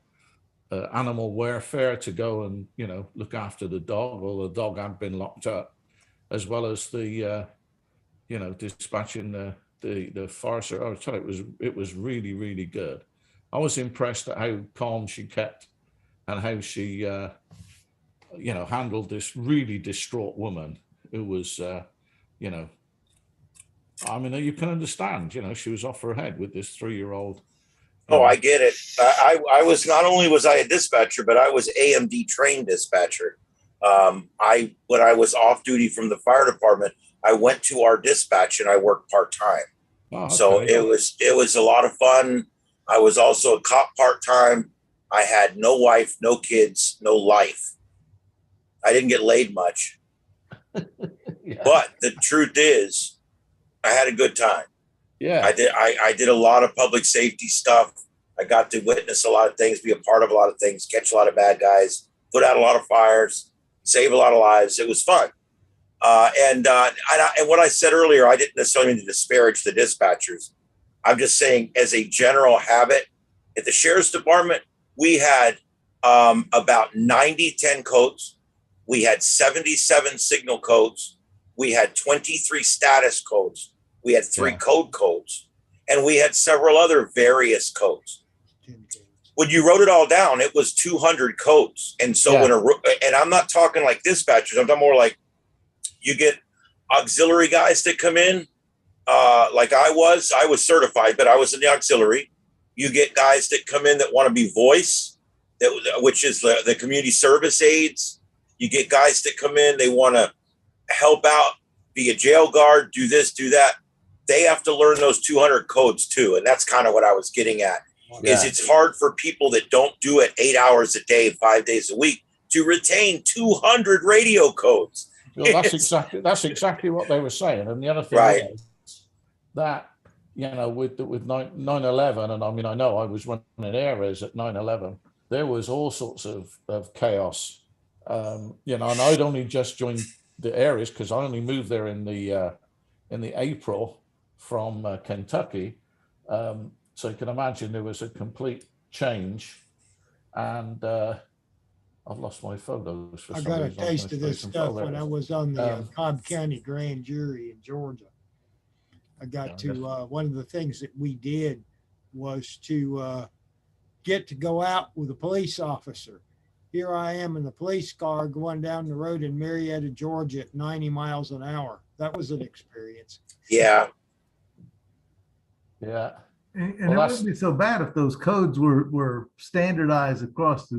animal welfare to go and, look after the dog. Well, the dog had been locked up, as well as the, dispatching the fire service. I was telling you, it was really, really good. I was impressed at how calm she kept and how she, handled this really distraught woman who was, I mean, you can understand, she was off her head with this 3-year-old. Oh, I get it. I was, not only was I a dispatcher, but I was AMD trained dispatcher. When I was off duty from the fire department, I went to our dispatch and I worked part-time. Oh, okay. So it was a lot of fun. I was also a cop part-time. I had no wife, no kids, no life. I didn't get laid much. Yeah. But the truth is, I had a good time. Yeah, I did a lot of public safety stuff. I got to witness a lot of things, be a part of a lot of things, catch a lot of bad guys, put out a lot of fires, save a lot of lives. It was fun. And what I said earlier, I didn't necessarily mean to disparage the dispatchers. I'm just saying, as a general habit, at the sheriff's department, we had about 90-10 codes. We had 77 signal codes. We had 23 status codes. We had 3 code codes, and we had several other various codes. when you wrote it all down, it was 200 codes. And so and I'm not talking like dispatchers, I'm talking more like you get auxiliary guys that come in. Like I was certified, but I was in the auxiliary. You get guys that come in that want to be voice, which is the community service aides. You get guys that come in, they want to help out, be a jail guard, do this, do that. They have to learn those 200 codes too. And that's kind of what I was getting at. Is it's hard for people that don't do it 8 hours a day, 5 days a week to retain 200 radio codes. Well, that's exactly what they were saying. And the other thing is that, you know, with 9/11, and I mean, I know I was running APRS at 9/11, there was all sorts of chaos. You know, and I'd only just joined the areas because I only moved there in the April from Kentucky. So you can imagine there was a complete change, and I've lost my photos for some reason. I got a taste of this stuff when I was on the Cobb County grand jury in Georgia. I got to, one of the things that we did was to get to go out with a police officer. Here I am in the police car going down the road in Marietta, Georgia at 90 miles an hour. That was an experience. Yeah. And it wouldn't be so bad if those codes were standardized across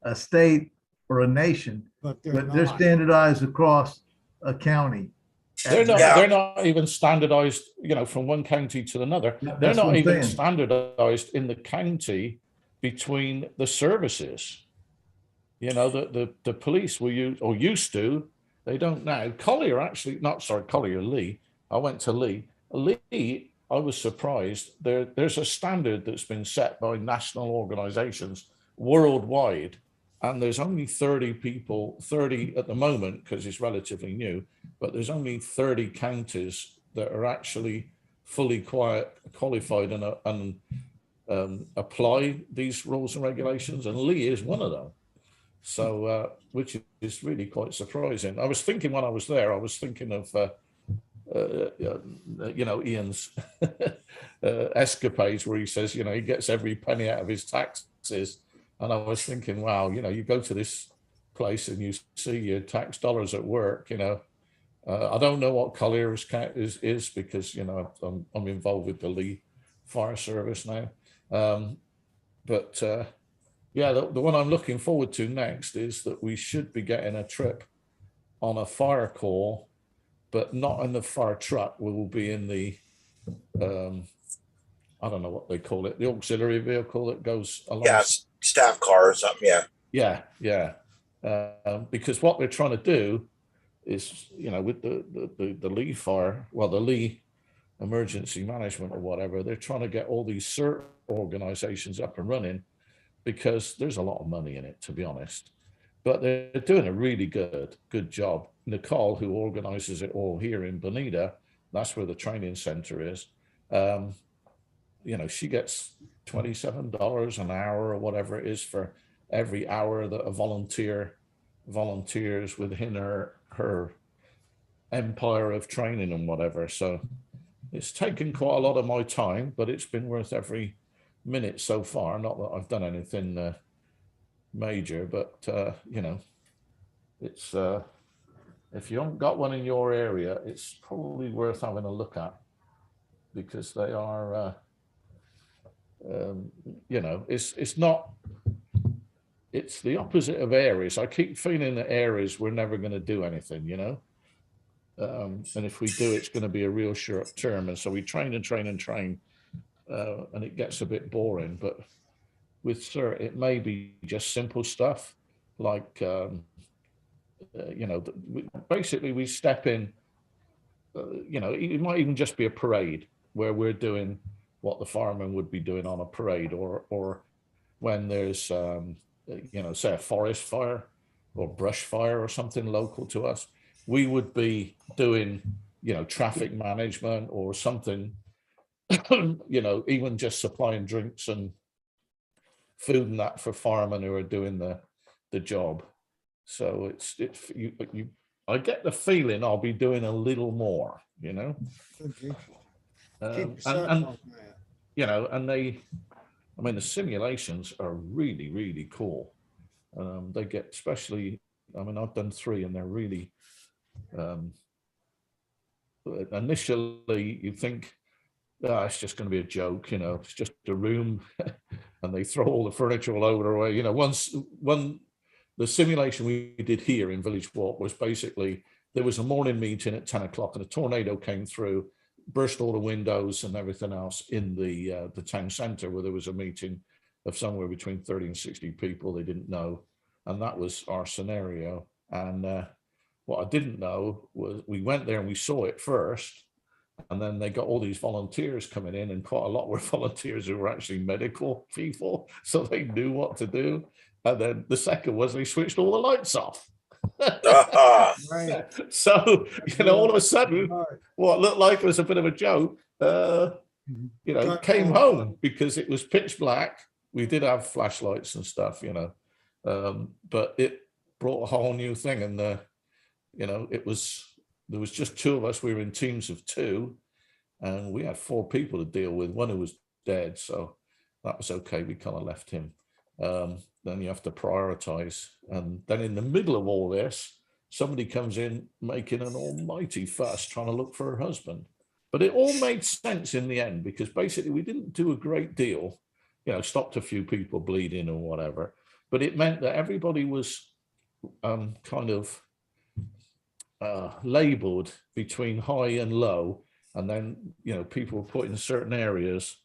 a state or a nation, but they're standardized across a county. They're not even standardized, you know, from one county to another. They're not even standardized in the county between the services. You know, the police will use, or used to, they don't now. Lee. I went to Lee. Lee, I was surprised. There's a standard that's been set by national organizations worldwide, and there's only 30 people, 30 at the moment, because it's relatively new, but there's only 30 counties that are actually fully qualified and apply these rules and regulations, and Lee is one of them. So, which is really quite surprising. I was thinking when I was there, I was thinking of, you know, Ian's escapades where he says, you know, he gets every penny out of his taxes. And I was thinking, wow, you know, you go to this place and you see your tax dollars at work, you know. I don't know what Collier's is because, you know, I'm involved with the Lee Fire Service now. But yeah, the one I'm looking forward to next is that we should be getting a trip on a fire call, but not in the fire truck. We will be in the, I don't know what they call it, the auxiliary vehicle that goes along. Yeah, staff car or something, yeah. Yeah. Because what they're trying to do is, you know, with the Lee fire, well, the Lee emergency management or whatever, they're trying to get all these CERT organizations up and running, because there's a lot of money in it, to be honest. But they're doing a really good job. Nicole, who organizes it all here in Bonita, that's where the training center is. You know, she gets $27 an hour or whatever it is for every hour that a volunteer volunteers within her empire of training and whatever. So it's taken quite a lot of my time, but it's been worth every minute so far. Not that I've done anything major, but you know, it's if you haven't got one in your area, it's probably worth having a look at, because they are you know, it's not, it's the opposite of areas. I keep feeling that areas we're never going to do anything, you know, and if we do, it's going to be a real short term, and so we train and train and train, and it gets a bit boring. But with CERT, it may be just simple stuff like you know, basically we step in, you know, it might even just be a parade where we're doing what the firemen would be doing on a parade, or when there's you know, say a forest fire or brush fire or something local to us, we would be doing, you know, traffic management or something, you know, even just supplying drinks and food and that for firemen who are doing the job. So it's I get the feeling I'll be doing a little more, you know. Okay. And you know, and I mean, the simulations are really, really cool. They get, especially, I mean, I've done 3 and they're really, initially you think, oh, it's just going to be a joke, you know, it's just a room and they throw all the furniture all over the way. You know, when the simulation we did here in Village Walk was basically, there was a morning meeting at 10 o'clock and a tornado came through, burst all the windows and everything else in the town center, where there was a meeting of somewhere between 30 and 60 people they didn't know. And that was our scenario. And what I didn't know was we went there and we saw it first. And then they got all these volunteers coming in, and quite a lot were volunteers who were actually medical people. So they knew what to do. And then the second was they switched all the lights off. Right. So, you know, all of a sudden, what looked like was a bit of a joke, you know, came home because it was pitch black. We did have flashlights and stuff, you know, but it brought a whole new thing. And, you know, there was just 2 of us. We were in teams of 2 and we had 4 people to deal with, one who was dead. So that was okay. We kind of left him. Then you have to prioritize. And then in the middle of all this, somebody comes in making an almighty fuss trying to look for her husband. But it all made sense in the end, because basically we didn't do a great deal, you know, stopped a few people bleeding or whatever. But it meant that everybody was kind of labeled between high and low. And then, you know, people were put in certain areas.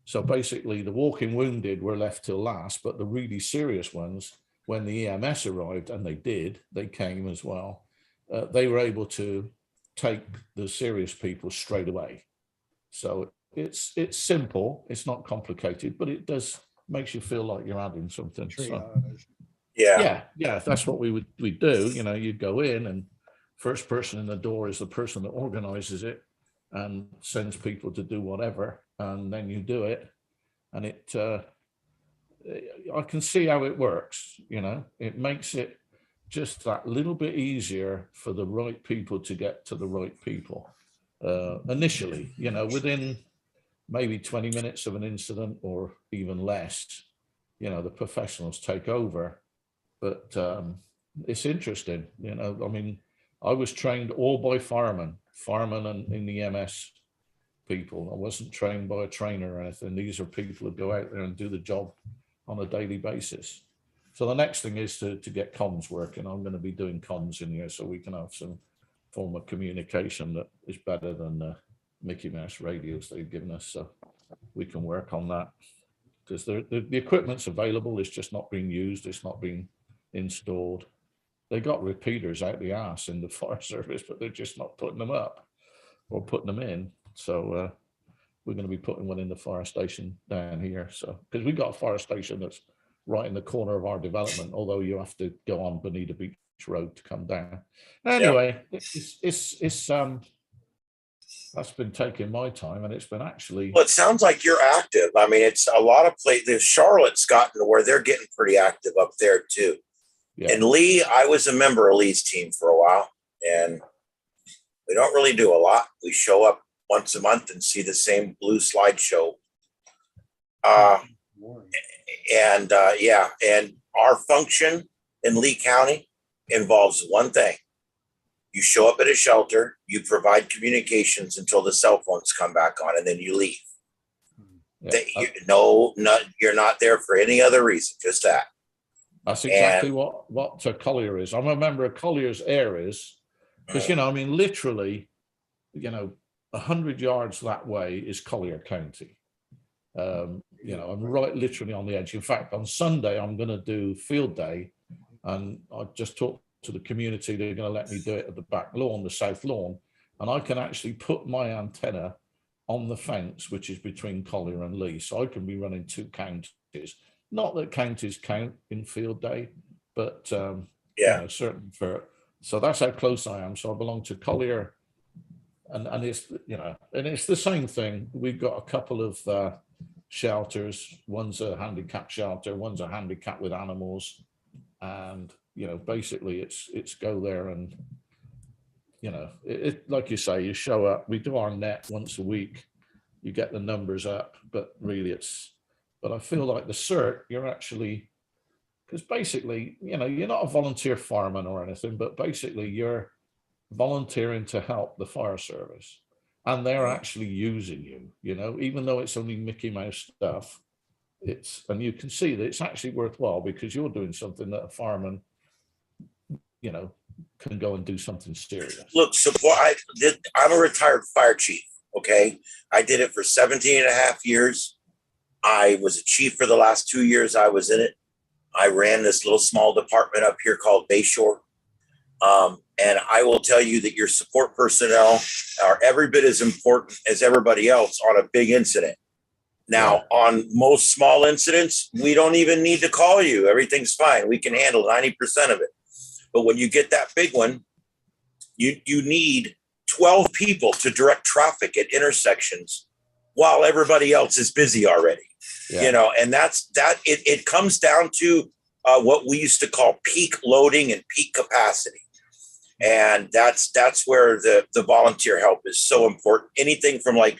So basically the walking wounded were left till last, but the really serious ones, when the EMS arrived, and they came as well, they were able to take the serious people straight away. So it's simple, it's not complicated, but it does makes you feel like you're adding something. So, yeah, that's what we do. You know, you go in and first person in the door is the person that organizes it and sends people to do whatever, and then you do it, and it I can see how it works. You know, it makes it just that little bit easier for the right people to get to the right people initially. You know, within maybe 20 minutes of an incident or even less, you know, the professionals take over. But it's interesting. You know, I mean, I was trained all by firemen and in the EMS people. I wasn't trained by a trainer or anything. These are people who go out there and do the job on a daily basis. So the next thing is to get comms working. I'm going to be doing comms in here so we can have some form of communication that is better than the Mickey Mouse radios they've given us. So we can work on that, because the equipment's available. It's just not being used. It's not being installed. They got repeaters out the ass in the fire service, but they're just not putting them up or putting them in. So we're going to be putting one in the fire station down here. So, because we got a fire station that's right in the corner of our development, although you have to go on Bonita Beach Road to come down. Anyway, it's that's been taking my time, and it's been actually. Well, it sounds like you're active. I mean, it's a lot of places. Charlotte's gotten to where they're getting pretty active up there too. Yeah. And Lee, I was a member of Lee's team for a while, and we don't really do a lot. We show up once a month and see the same blue slideshow. And our function in Lee County involves one thing. You show up at a shelter, you provide communications until the cell phones come back on, and then you leave. Yeah. You're not there for any other reason, just that. That's exactly what Collier is. I'm a member of Collier's Areas, because, you know, I mean, literally, you know, 100 yards that way is Collier County. You know, I'm right literally on the edge. In fact, on Sunday, I'm going to do field day, and I just talked to the community. They're going to let me do it at the back lawn, the south lawn, and I can actually put my antenna on the fence, which is between Collier and Lee. So I can be running 2 counties. Not that counties count in field day, but you know, certainly for, so that's how close I am. So I belong to Collier, and it's, you know, and it's the same thing. We've got a couple of shelters. One's a handicap shelter, one's a handicap with animals, and you know, basically it's go there and, you know, it like you say, you show up. We do our net once a week. You get the numbers up, but really it's But I feel like the cert, you're actually, because basically, you know, you're not a volunteer fireman or anything, but basically you're volunteering to help the fire service. And they're actually using you, you know, even though it's only Mickey Mouse stuff. And you can see that it's actually worthwhile because you're doing something that a fireman, you know, can go and do something serious. Look, I'm a retired fire chief. Okay. I did it for 17 and a half years. I was a chief for the last 2 years I was in it. I ran this little small department up here called Bayshore. And I will tell you that your support personnel are every bit as important as everybody else on a big incident. Now, on most small incidents, we don't even need to call you. Everything's fine. We can handle 90% of it. But when you get that big one, you need 12 people to direct traffic at intersections while everybody else is busy already. Yeah. You know, and it comes down to what we used to call peak loading and peak capacity. And that's where the volunteer help is so important. Anything from like,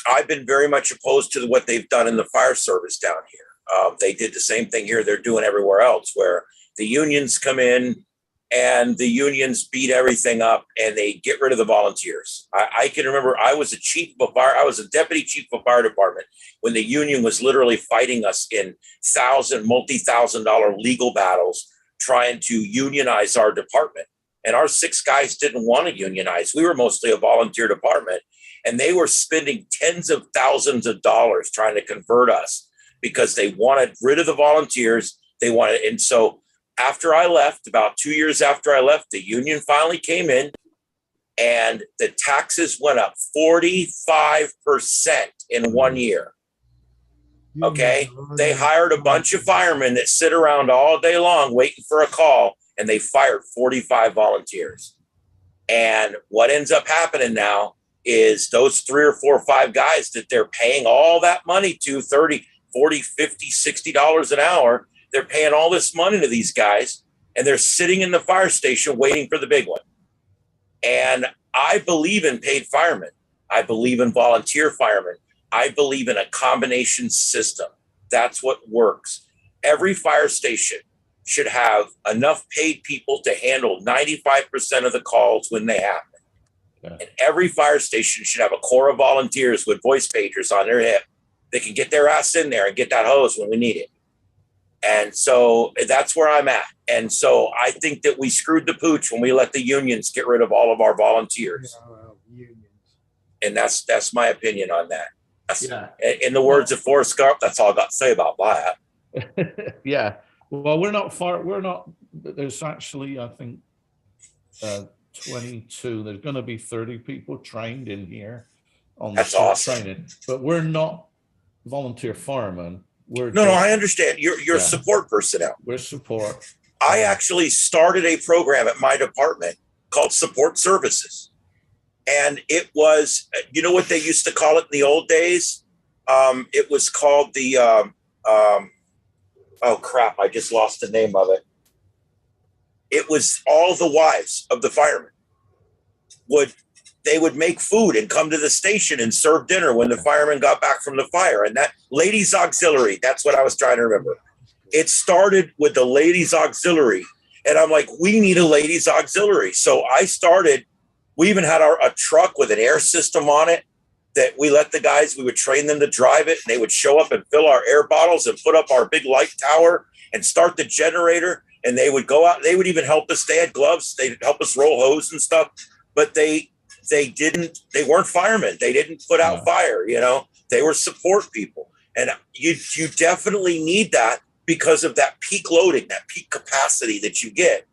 I've been very much opposed to what they've done in the fire service down here. They did the same thing here they're doing everywhere else, where the unions come in and the unions beat everything up and they get rid of the volunteers. I can remember I was I was a deputy chief of fire department when the union was literally fighting us in multi-$1,000 legal battles trying to unionize our department. And our 6 guys didn't want to unionize. We were mostly a volunteer department. And they were spending tens of thousands of dollars trying to convert us because they wanted rid of the volunteers. And so after I left, about 2 years after I left, the union finally came in and the taxes went up 45% in 1 year. Okay. They hired a bunch of firemen that sit around all day long waiting for a call, and they fired 45 volunteers. And what ends up happening now is those 3 or 4 or 5 guys that they're paying all that money to, $30, $40, $50, $60 an hour, they're paying all this money to these guys, and they're sitting in the fire station waiting for the big one. And I believe in paid firemen. I believe in volunteer firemen. I believe in a combination system. That's what works. Every fire station should have enough paid people to handle 95% of the calls when they happen. Yeah. And every fire station should have a corps of volunteers with voice pagers on their hip. They can get their ass in there and get that hose when we need it. And so that's where I'm at. And so I think that we screwed the pooch when we let the unions get rid of all of our volunteers. And that's my opinion on that. In the words of Forrest Gump, that's all I got to say about that. Yeah. Well, we're not far. We're not. There's actually, I think, 22. There's going to be 30 people trained in here on that's awesome. Training, but we're not volunteer firemen. No, I understand. You're support personnel. We're support. I actually started a program at my department called Support Services. And it was, you know what they used to call it in the old days? It was called the, oh crap, I just lost the name of it. It was all the wives of the firemen they would make food and come to the station and serve dinner when the firemen got back from the fire. And that ladies auxiliary, that's what I was trying to remember. It started with the ladies auxiliary. And I'm like, we need a ladies auxiliary. So we even had a truck with an air system on it that we let the guys, we would train them to drive it. And they would show up and fill our air bottles and put up our big light tower and start the generator. And they would go out. They would even help us. They had gloves. They'd help us roll hose and stuff. But they weren't firemen. They didn't put out fire, you know, they were support people. And you definitely need that because of that peak loading, that peak capacity that you get.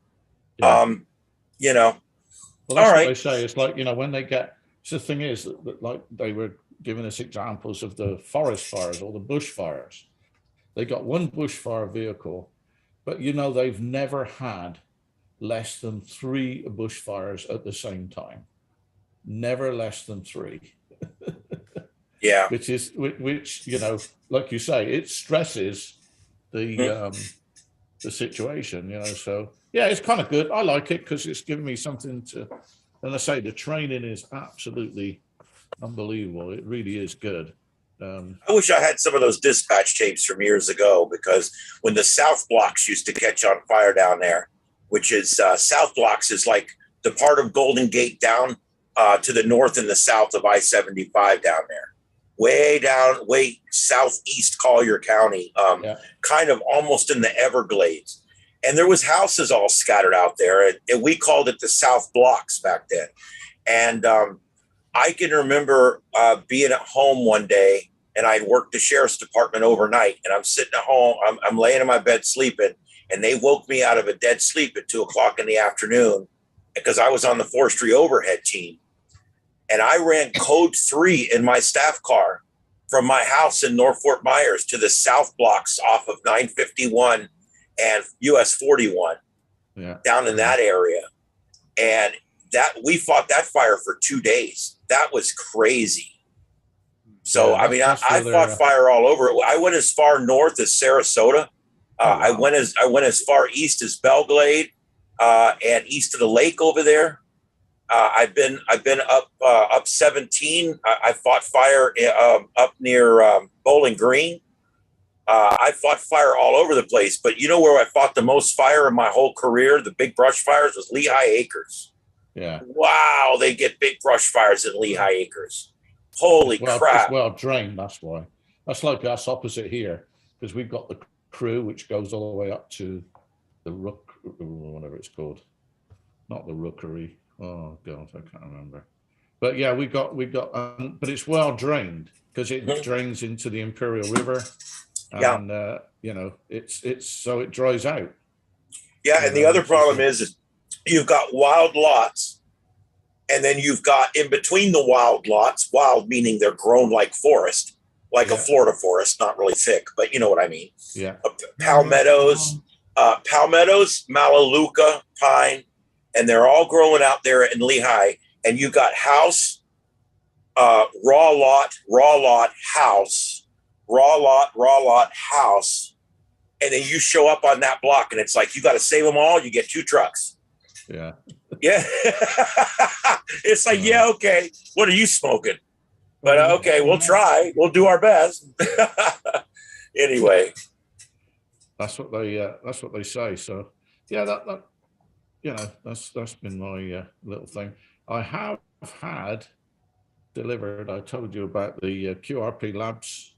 You know, well, that's what they say. It's like, you know, when they get, so the thing is that like they were giving us examples of the forest fires or the bush fires. They got one bush fire vehicle, but you know, they've never had less than 3 bushfires at the same time. Never less than 3. Yeah. Which you know, like you say, it stresses the situation, you know. So yeah, it's kind of good. I like it because it's given me something to, and I say the training is absolutely unbelievable. It really is good. I wish I had some of those dispatch tapes from years ago, because when the South Blocks used to catch on fire down there, which is South Blocks is like the part of Golden Gate down to the north and the south of I-75 down there, way southeast Collier County, kind of almost in the Everglades. And there was houses all scattered out there, and we called it the South Blocks back then. And I can remember being at home one day, and I'd worked the sheriff's department overnight, and I'm sitting at home, I'm laying in my bed sleeping, and they woke me out of a dead sleep at 2:00 in the afternoon because I was on the forestry overhead team. And I ran code 3 in my staff car from my house in North Fort Myers to the South Blocks off of 951 and US 41 down in that area. And that we fought that fire for 2 days. That was crazy. So, I mean, I fought fire all over. I went as far north as Sarasota. I went as far east as Belglade, and east of the lake over there. I've been up 17. I fought fire up near Bowling Green. I fought fire all over the place, but you know where I fought the most fire in my whole career, the big brush fires, was Lehigh Acres. Yeah. Wow, they get big brush fires in Lehigh Acres. Holy crap. It's well drained, that's why. That's like us opposite here, because we've got the crew, which goes all the way up to the Rook, whatever it's called. Not the Rookery. Oh, God, I can't remember. But yeah, we got, but it's well drained because it drains into the Imperial River. And, you know, it's so it dries out. Yeah, and the other problem is you've got wild lots, and then you've got in between the wild lots, wild meaning they're grown like forest, like a Florida forest, not really thick, but you know what I mean. Yeah. Palmettos, Melaleuca, pine, and they're all growing out there in Lehigh. And you got house, raw lot, house, raw lot, house. And then you show up on that block and it's like, you got to save them all. You get 2 trucks. Yeah. Yeah. It's like, yeah, okay. What are you smoking? But okay, we'll try. We'll do our best. Anyway. That's what they say. So yeah, that you know, that's been my little thing. I have had delivered. I told you about the QRP Labs.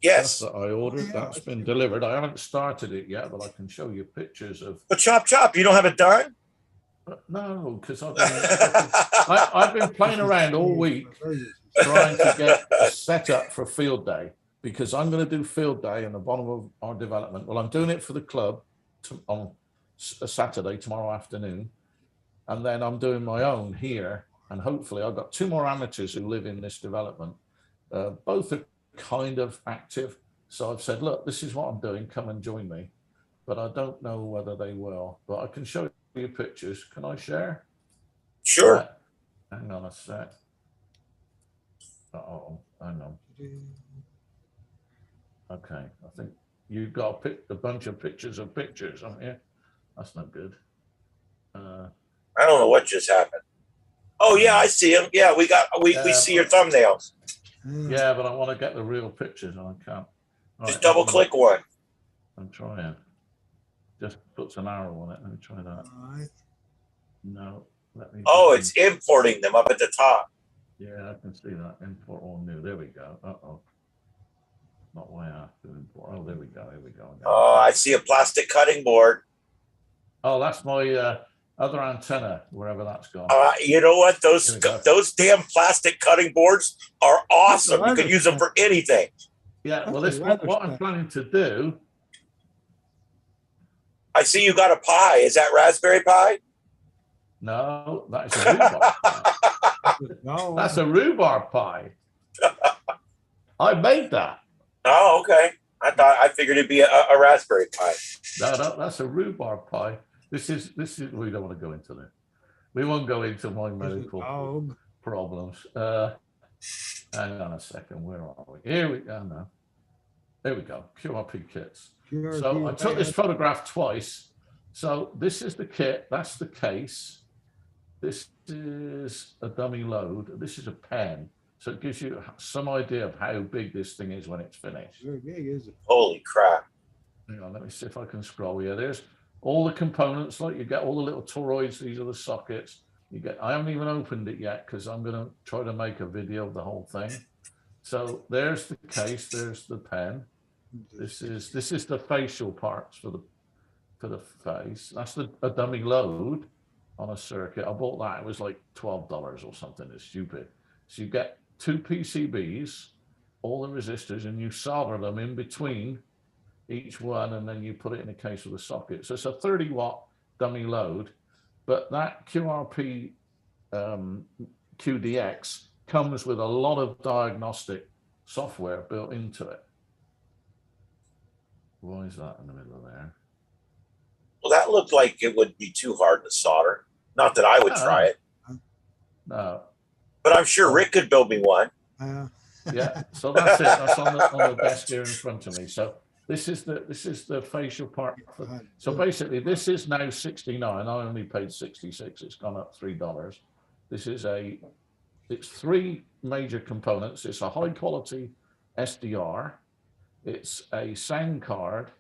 Yes. That I ordered. That's been delivered. I haven't started it yet, but I can show you pictures of. But chop, you don't have it done? No, because I've been playing around all week trying to get a setup for field day, because I'm going to do field day in the bottom of our development. Well, I'm doing it for the club on a Saturday, tomorrow afternoon. And then I'm doing my own here. And hopefully I've got 2 more amateurs who live in this development. Both are kind of active. So I've said, look, this is what I'm doing. Come and join me. But I don't know whether they will. But I can show you pictures. Can I share? Sure. Hang on a sec. Uh-oh, hang on. Okay, I think you've got a bunch of pictures, haven't you? That's not good. I don't know what just happened. Oh yeah, I see them. Yeah, we see your thumbnails. Yeah, but I want to get the real pictures and I can't. Just double click one. I'm trying. Just puts an arrow on it. Let me try that. All right. No, let me. Oh, it's importing them up at the top. Yeah, I can see that. Import all new. There we go. Uh-oh. Not why I have to import. Oh, there we go. Here we go. Oh, I see a plastic cutting board. Oh, that's my other antenna, wherever that's gone. You know what? Those damn plastic cutting boards are awesome. You can use them for anything. Yeah, well, this what I'm planning to do. I see you got a pie. Is that Raspberry Pi? No, that's a rhubarb pie. That's a rhubarb pie. I made that. Oh, okay. I figured it'd be a Raspberry Pi. No, that's a rhubarb pie. This is. We don't want to go into that. We won't go into my medical problems. Hang on a second. Where are we? Here we go. No. There we go. QRP kits. So I took this photograph twice. So this is the kit. That's the case. This is a dummy load. This is a pen. So it gives you some idea of how big this thing is when it's finished. Very big, is it? Holy crap. Hang on, let me see if I can scroll. Yeah, there's all the components, like you get all the little toroids. These are the sockets. You get, I haven't even opened it yet because I'm going to try to make a video of the whole thing. So there's the case, there's the pen. This is the facial parts for the face. That's a dummy load on a circuit. I bought that. It was like $12 or something. It's stupid. So you get 2 PCBs, all the resistors, and you solder them in between each one, and then you put it in a case with a socket. So it's a 30-watt dummy load, but that QRP QDX comes with a lot of diagnostic software built into it. Why is that in the middle of there? Well, that looked like it would be too hard to solder. Not that I would try it. No. But I'm sure Rick could build me one. Yeah, so that's it. That's on the desk here in front of me. So this is the facial part. So basically, this is now 69. I only paid 66. It's gone up $3. This is it's 3 major components. It's a high quality SDR. It's a sound card,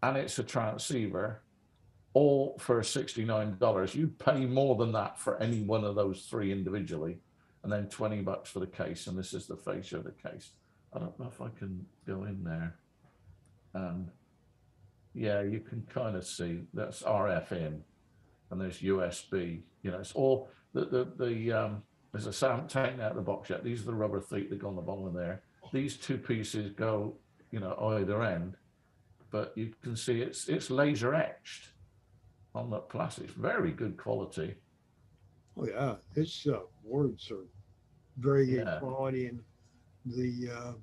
and it's a transceiver, all for $69. You pay more than that for any one of those 3 individually, and then $20 for the case. And this is the fascia of the case. I don't know if I can go in there. Yeah, you can kind of see that's RF in, and there's USB. You know, it's all there's a sound taken out of the box yet. These are the rubber feet that go on the bottom of there. These 2 pieces go, you know, either end, but you can see it's laser etched on the plastic. It's very good quality. Oh yeah, its words are very good quality, and the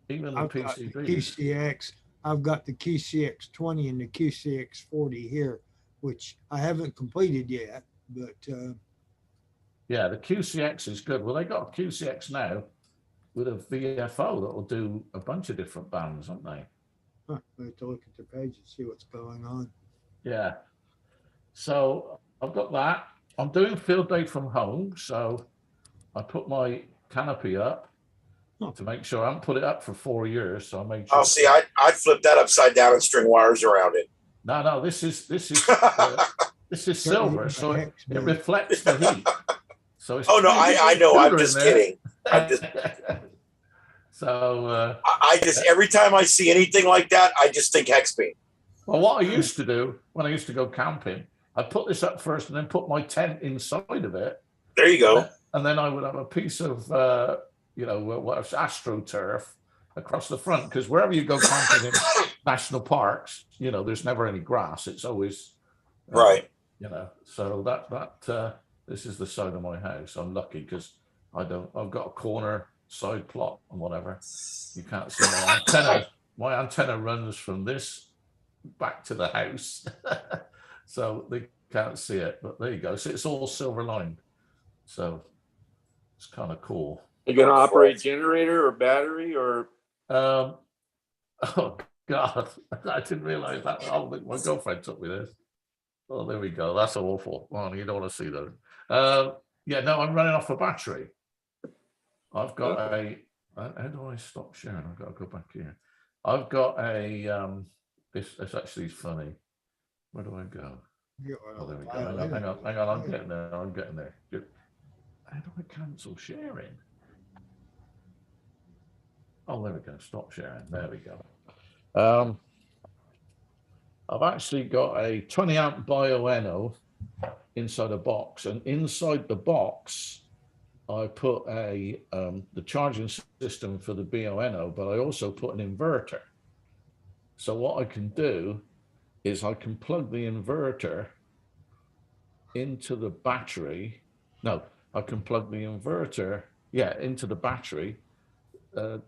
even the PCB. QCX. I've got the QCX 20 and the QCX 40 here, which I haven't completed yet, but yeah, the QCX is good. Well, they got a QCX now with a VFO that will do a bunch of different bands, aren't they? I have to look at the page and see what's going on. Yeah. So I've got that. I'm doing field day from home, so I put my canopy up to make sure. I haven't put it up for 4 years, so I made sure. Oh, see, I'd flip that upside down and string wires around it. No, this is this is silver, so it reflects the heat. So it's oh no, I know. I'm just kidding. I'm just. So I just every time I see anything like that, I just think hex beam. Well, what I used to do when I used to go camping, I'd put this up first and then put my tent inside of it. There you go. And then I would have a piece of, you know, what's AstroTurf across the front, because wherever you go camping in national parks, you know, there's never any grass. It's always right. You know, so that this is the side of my house. I'm lucky because I've got a corner side plot and whatever. You can't see my antenna. My antenna runs from this back to the house, so they can't see it. But there you go. So it's all silver lined. So it's kind of cool. You're gonna operate generator or battery or? Oh God, I didn't realize that. Oh, my girlfriend took me this. Oh, there we go. That's awful. Well, you don't want to see those. Yeah, no, I'm running off a battery. I've got a. How do I stop sharing? I've got to go back here. I've got a. It's actually funny. Where do I go? Oh, there we go. Hang on. I'm getting there. How do I cancel sharing? Oh, there we go. Stop sharing. There we go. I've actually got a 20 amp Bioenno inside a box, and inside the box, I put the charging system for the Bioenno, but I also put an inverter. So what I can do is I can plug the inverter into the battery. No, I can plug the inverter, into the battery, and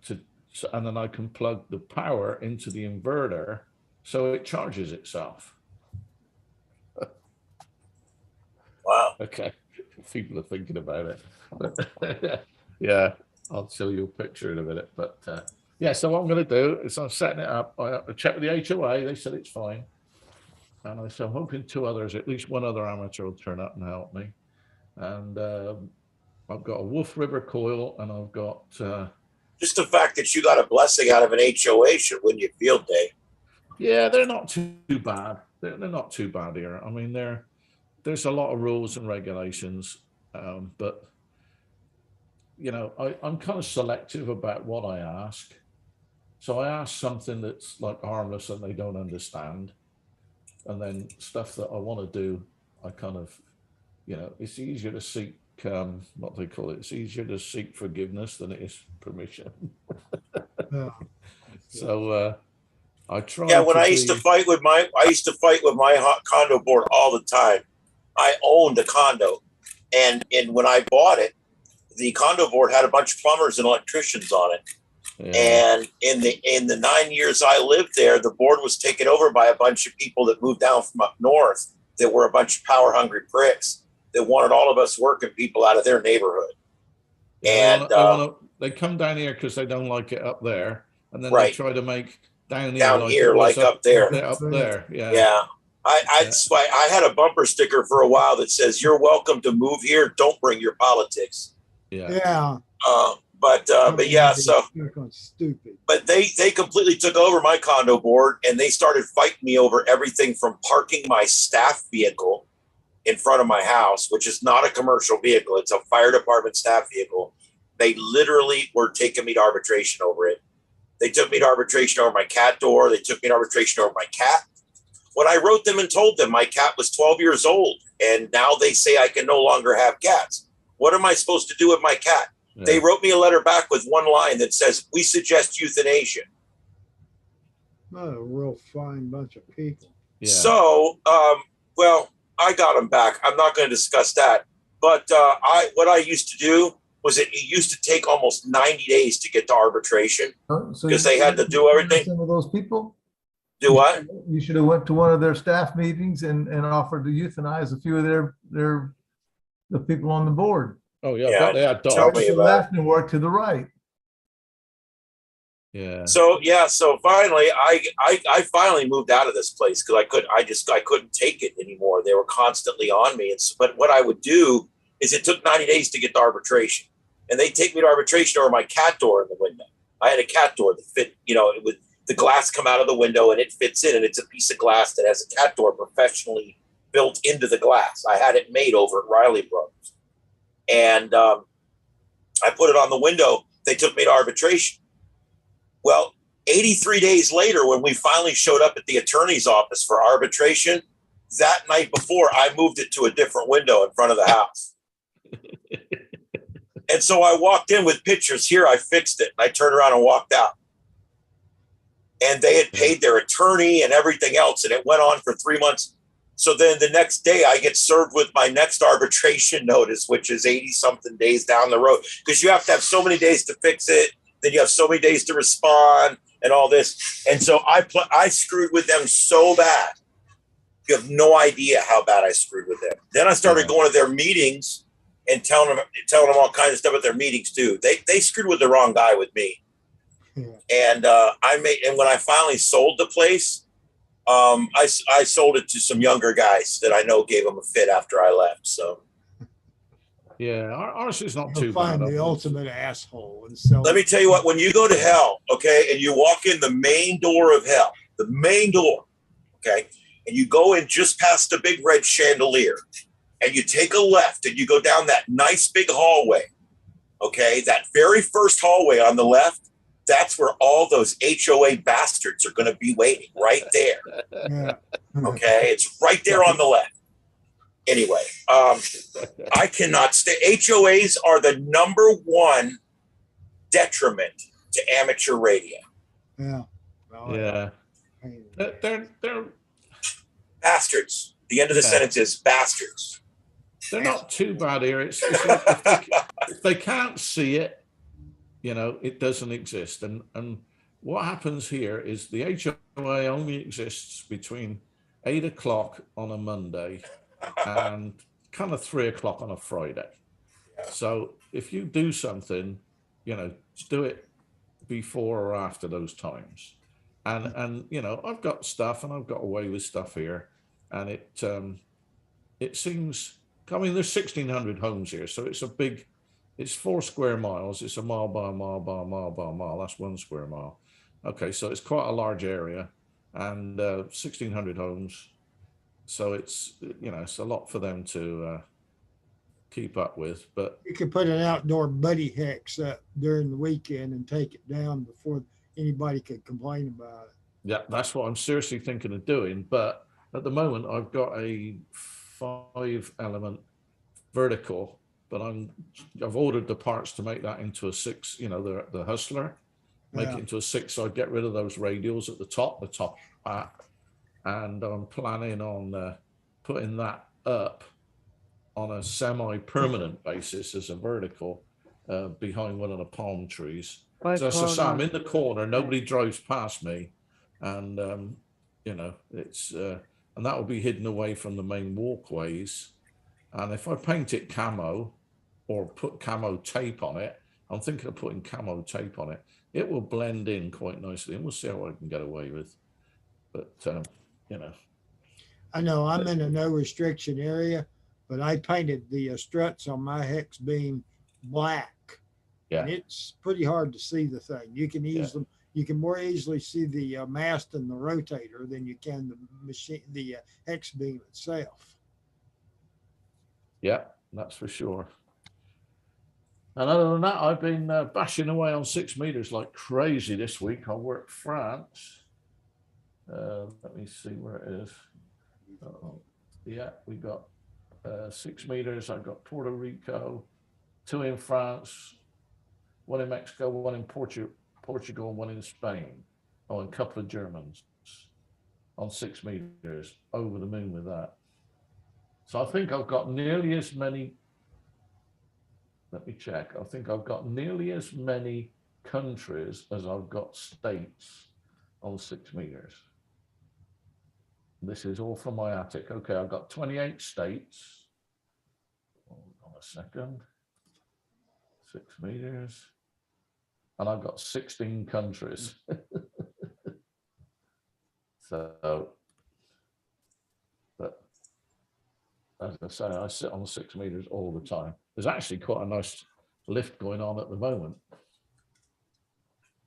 then I can plug the power into the inverter so it charges itself. Wow. Okay, people are thinking about it. Yeah, I'll show you a picture in a minute. But yeah, so what I'm going to do is I'm setting it up. I checked with the HOA. They said it's fine. And so I'm hoping 2 others, at least one other amateur will turn up and help me. And I've got a Wolf River coil, and I've got Just the fact that you got a blessing out of an HOA should win you field day. yeah, they're not too bad. They're not too bad here. I mean, there's a lot of rules and regulations, but you know, I'm kind of selective about what I ask. So I ask something that's like harmless and they don't understand, and then stuff that I want to do, I kind of, you know, it's easier to seek what they call it. It's easier to seek forgiveness than it is permission. Yeah. So I try. Yeah, when to I used to be- fight with my condo board all the time. I owned a condo, and when I bought it, the condo board had a bunch of plumbers and electricians on it. Yeah. And in the 9 years I lived there, the board was taken over by a bunch of people that moved down from up north that were a bunch of power hungry pricks that wanted all of us working people out of their neighborhood. Yeah, And they come down here because they don't like it up there, and then right. they try to make down Down here here, like up there. Up there, yeah. Yeah. Yeah. I had a bumper sticker for a while that says, "You're welcome to move here. Don't bring your politics." Yeah. Yeah. But yeah, so stupid. but they completely took over my condo board, and they started fighting me over everything from parking my staff vehicle in front of my house, which is not a commercial vehicle. It's a fire department staff vehicle. They literally were taking me to arbitration over it. They took me to arbitration over my cat door. They took me to arbitration over my cat. When I wrote them and told them my cat was 12 years old, and now they say I can no longer have cats. What am I supposed to do with my cat? Yeah. They wrote me a letter back with one line that says, "We suggest euthanasia." Not a real fine bunch of people. Yeah. So, well, I got them back. I'm not going to discuss that. But what I used to do was it used to take almost 90 days to get to arbitration because they had to do everything. Some of those people? Do what? You should have went to one of their staff meetings and offered to euthanize a few of the people on the board. Oh yeah, but they had dogs. Tell me about left and work to the right. Yeah. So finally, I finally moved out of this place because I couldn't take it anymore. They were constantly on me. But what I would do is it took 90 days to get to arbitration, and they take me to arbitration over my cat door in the window. I had a cat door that fit, it would the glass come out of the window and it fits in, and it's a piece of glass that has a cat door professionally built into the glass. I had it made over at Riley Brothers. And I put it on the window. They took me to arbitration. Well, 83 days later, when we finally showed up at the attorney's office for arbitration, that night before, I moved it to a different window in front of the house. And so I walked in with pictures. Here, I fixed it. I turned around and walked out. And they had paid their attorney and everything else, and it went on for 3 months. So then the next day I get served with my next arbitration notice, which is 80-something days down the road, because you have to have so many days to fix it. Then you have so many days to respond and all this. And so I screwed with them so bad. You have no idea how bad I screwed with them. Then I started going to their meetings and telling them all kinds of stuff at their meetings too. They screwed with the wrong guy with me. And when I finally sold the place, I sold it to some younger guys that I know gave them a fit after I left. So, yeah, ours is not too bad. Find the ultimate asshole and sell. Let me tell you what: when you go to hell, okay, and you walk in the main door of hell, the main door, okay, and you go in just past the big red chandelier, and you take a left, and you go down that nice big hallway, okay, that very first hallway on the left. That's where all those HOA bastards are going to be waiting, right there. Yeah. Okay, it's right there on the left. Anyway, I cannot stay. HOAs are the #1 detriment to amateur radio. Yeah. Well, yeah. They're bastards. The end of the sentence is bastards. They're not too bad here. It's like if they can't see it, it doesn't exist. And what happens here is the HOA only exists between 8 o'clock on a Monday and kind of 3 o'clock on a Friday. So if you do something, do it before or after those times. And I've got stuff and I've got away with stuff here. And it seems, there's 1,600 homes here. So it's a big It's 4 square miles. It's a mile by a mile by a mile by a mile. That's 1 square mile. Okay, so it's quite a large area, and 1,600 homes. So it's, you know, it's a lot for them to keep up with. But You could put an outdoor buddy hex up during the weekend and take it down before anybody could complain about it. yeah, that's what I'm seriously thinking of doing. But at the moment, I've got a 5-element vertical, but I've ordered the parts to make that into a 6. You know, the Hustler, make Yeah. it into a 6. So I get rid of those radials at the top hat, and I'm planning on putting that up on a semi-permanent basis as a vertical behind one of the palm trees. So as I say, I'm in the corner, nobody drives past me, and you know, it's and that will be hidden away from the main walkways. And if I paint it camo or put camo tape on it, I'm thinking of putting camo tape on it. It will blend in quite nicely, and we'll see how I can get away with. But you know, I know I'm in a no restriction area, but I painted the struts on my hex beam black. yeah, And it's pretty hard to see the thing. You can easily, you can more easily see the mast and the rotator than you can the machine, the hex beam itself. yeah, that's for sure. And other than that, I've been bashing away on 6 meters like crazy this week. I worked France. Let me see where it is. Yeah, we got 6 meters. I've got Puerto Rico, 2 in France, 1 in Mexico, 1 in Portugal, and 1 in Spain. Oh, and a couple of Germans on 6 meters. Over the moon with that. So I think I've got nearly as many. Let me check. I think I've got nearly as many countries as I've got states on 6 meters. This is all from my attic. Okay, I've got 28 states. Hold on a second. 6 meters. And I've got 16 countries. So, but as I say, I sit on 6 meters all the time. There's actually quite a nice lift going on at the moment.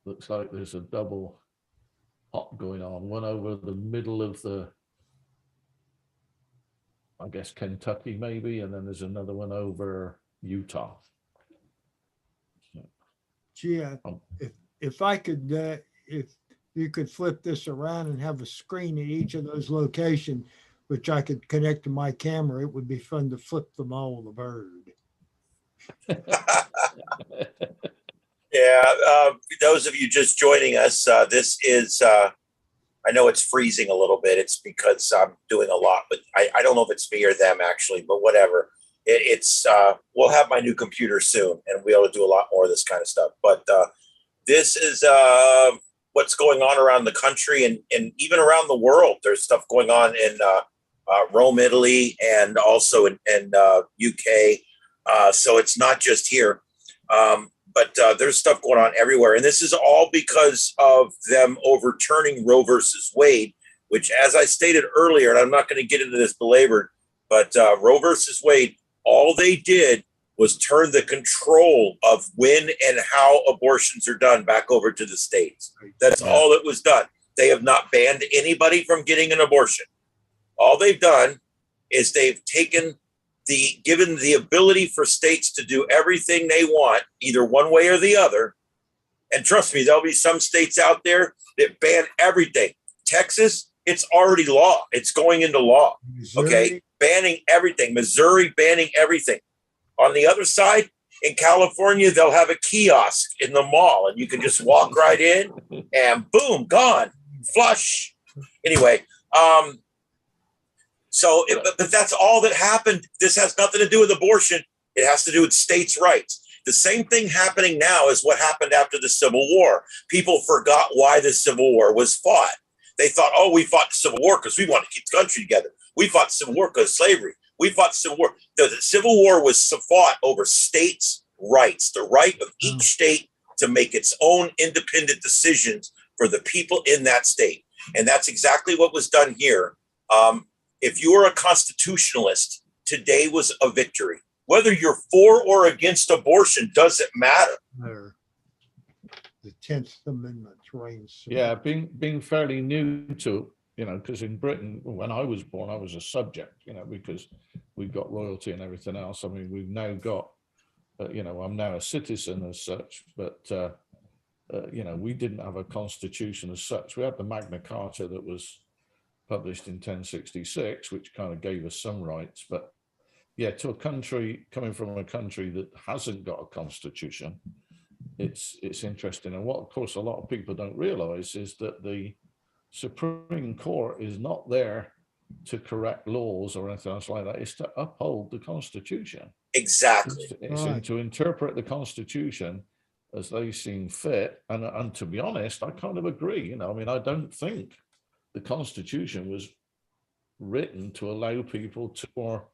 Looks like there's a double hop going on, one over the middle of the, I guess, Kentucky maybe, and then there's another one over Utah. Gee, if I could, if you could flip this around and have a screen at each of those locations, which I could connect to my camera, it would be fun to flip them all the bird. Yeah, those of you just joining us, this is, I know it's freezing a little bit. It's because I'm doing a lot, but I don't know if it's me or them actually, but whatever. We'll have my new computer soon and we'll be able to do a lot more of this kind of stuff. But this is what's going on around the country and even around the world. There's stuff going on in Rome, Italy, and also in UK. So it's not just here. But there's stuff going on everywhere. And this is all because of them overturning Roe versus Wade, which, as I stated earlier, and I'm not going to get into this belabored, but Roe versus Wade, all they did was turn the control of when and how abortions are done back over to the states. That's all that was done. They have not banned anybody from getting an abortion. All they've done is they've given the ability for states to do everything they want, either one way or the other. And trust me, there'll be some states out there that ban everything. Texas, it's already law. It's going into law. Missouri. Okay, banning everything. Missouri banning everything. On the other side, in California, they'll have a kiosk in the mall, and you can just walk right in, and boom, gone, flush. Anyway, but that's all that happened. This has nothing to do with abortion. It has to do with states' rights. The same thing happening now is what happened after the Civil War. People forgot why the Civil War was fought. They thought, oh, we fought the Civil War because we want to keep the country together. We fought the Civil War because of slavery. We fought the Civil War. The Civil War was fought over states' rights, the right of each state to make its own independent decisions for the people in that state. And that's exactly what was done here. If you were a constitutionalist, today was a victory. whether you're for or against abortion doesn't matter. There. The 10th Amendment reigns. Yeah, being fairly new to, because in Britain, when I was born, I was a subject, because we've got royalty and everything else. I mean, we've now got, I'm now a citizen as such, but, we didn't have a constitution as such. We had the Magna Carta that was published in 1066, which kind of gave us some rights. But yeah, to a country, coming from a country that hasn't got a constitution, it's interesting. And what, of course, a lot of people don't realize is that the Supreme Court is not there to correct laws or anything else like that. It's to uphold the Constitution. Exactly. It's to interpret the Constitution as they seem fit. And to be honest, I kind of agree. I mean, I don't think the Constitution was written to allow people to, or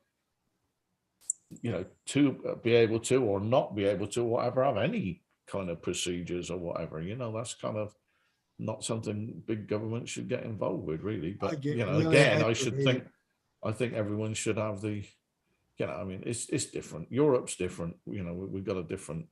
to be able to or not be able to, whatever, have any kind of procedures or whatever. That's kind of not something big government should get involved with, really. But again, I think everyone should have the, I mean, it's different. Europe's different. We've got a different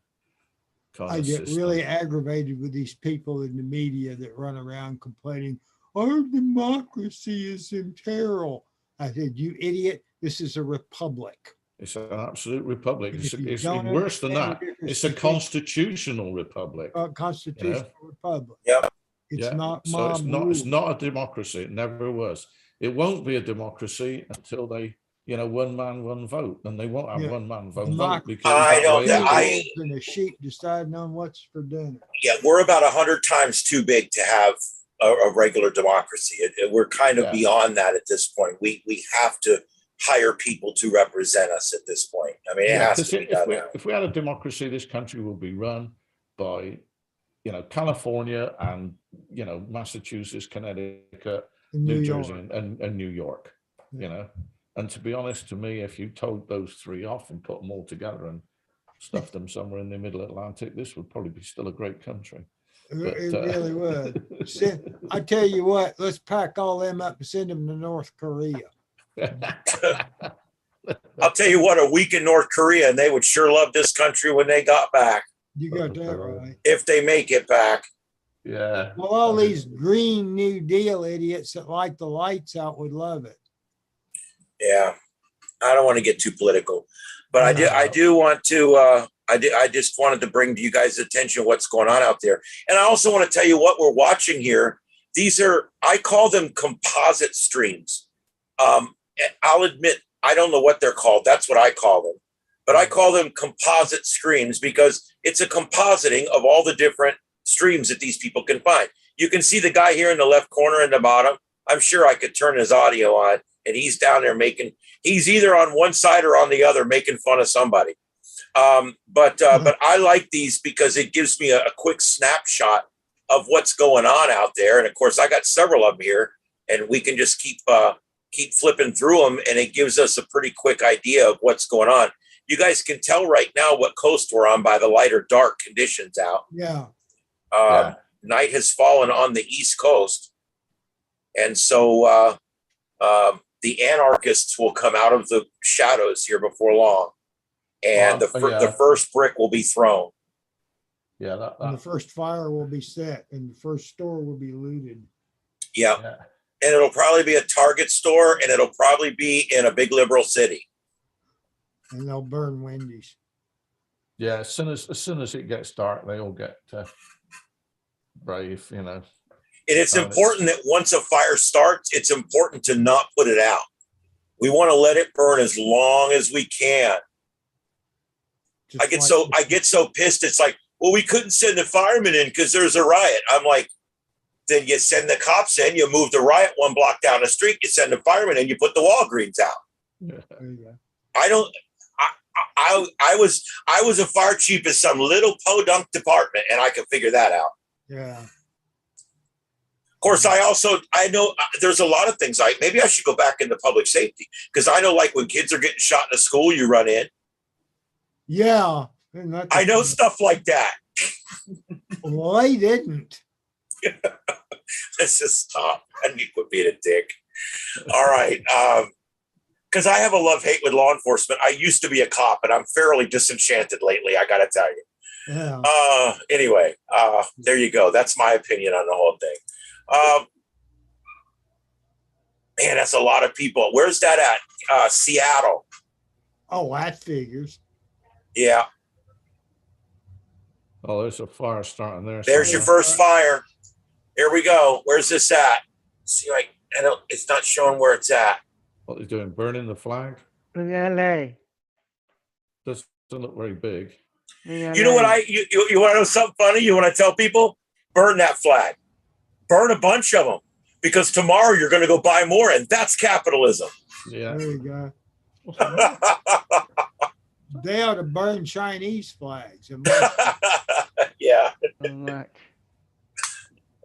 kind of system. I get really aggravated with these people in the media that run around complaining, our democracy is in peril. I said, you idiot, this is a republic. It's an absolute republic. It's worse than that. It's a constitutional republic. Constitutional republic. Yeah. It's not so it's not a democracy. It never was. It won't be a democracy until they, one man, one vote. And they won't have one man, one vote because and the sheep deciding on what's for dinner. Yeah, we're about 100 times too big to have a regular democracy. We're kind of beyond that at this point. We have to hire people to represent us at this point. I mean, it has to be done now. If we had a democracy, this country will be run by, California and, Massachusetts, Connecticut, New Jersey, and New York, And to be honest, to me, if you told those three off and put them all together and stuffed them somewhere in the middle Atlantic, this would probably be still a great country. It really would. I tell you what, let's pack all them up and send them to North Korea. I'll tell you what, a week in North Korea and they would sure love this country when they got back. You got that right. If they make it back. Yeah. Well, all these Green New Deal idiots that like the lights out would love it. Yeah. I don't want to get too political, but I do want to, I just wanted to bring to you guys' attention what's going on out there. And I also want to tell you what we're watching here. These are, I call them composite streams. I'll admit, I don't know what they're called. That's what I call them. But I call them composite streams because it's a compositing of all the different streams that these people can find. You can see the guy here in the left corner in the bottom. I'm sure I could turn his audio on and he's down there he's either on one side or on the other making fun of somebody. But I like these because it gives me a quick snapshot of what's going on out there. And of course, I got several of them here and we can just keep flipping through them and it gives us a pretty quick idea of what's going on. You guys can tell right now what coast we're on by the light or dark conditions out. Yeah. Night has fallen on the East Coast. And so the anarchists will come out of the shadows here before long. And the first brick will be thrown. Yeah. And the first fire will be set and the first store will be looted. Yeah. And it'll probably be a Target store and it'll probably be in a big liberal city. And they'll burn Wendy's. Yeah, as soon as it gets dark, they all get brave, And it's important that once a fire starts, it's important to not put it out. We want to let it burn as long as we can. I get so pissed. It's like, well, we couldn't send the firemen in because there's a riot. I'm like, then you send the cops in, you move the riot one block down the street, you send the firemen in, you put the Walgreens out. Yeah. I was a fire chief in some little podunk department and I could figure that out. Yeah. Of course, I know there's a lot of things maybe I should go back into public safety because I know like when kids are getting shot in a school, you run in. Yeah. I know stuff like that. Well, they didn't. Let's just stop. I need to quit being a dick. All right. because I have a love-hate with law enforcement. I used to be a cop, and I'm fairly disenchanted lately, I got to tell you. Yeah. Anyway, there you go. That's my opinion on the whole thing. Man, that's a lot of people. Where's that at? Seattle. Oh, that figures. Yeah. Oh, there's a fire starting there. There's your first fire. Here we go. Where's this at? See, like, it's not showing where it's at. What they're doing, burning the flag? In LA. Doesn't look very big. You know what you want to know something funny? You want to tell people? Burn that flag. Burn a bunch of them. Because tomorrow you're going to go buy more, and that's capitalism. Yeah. There you go. They ought to burn Chinese flags. Yeah.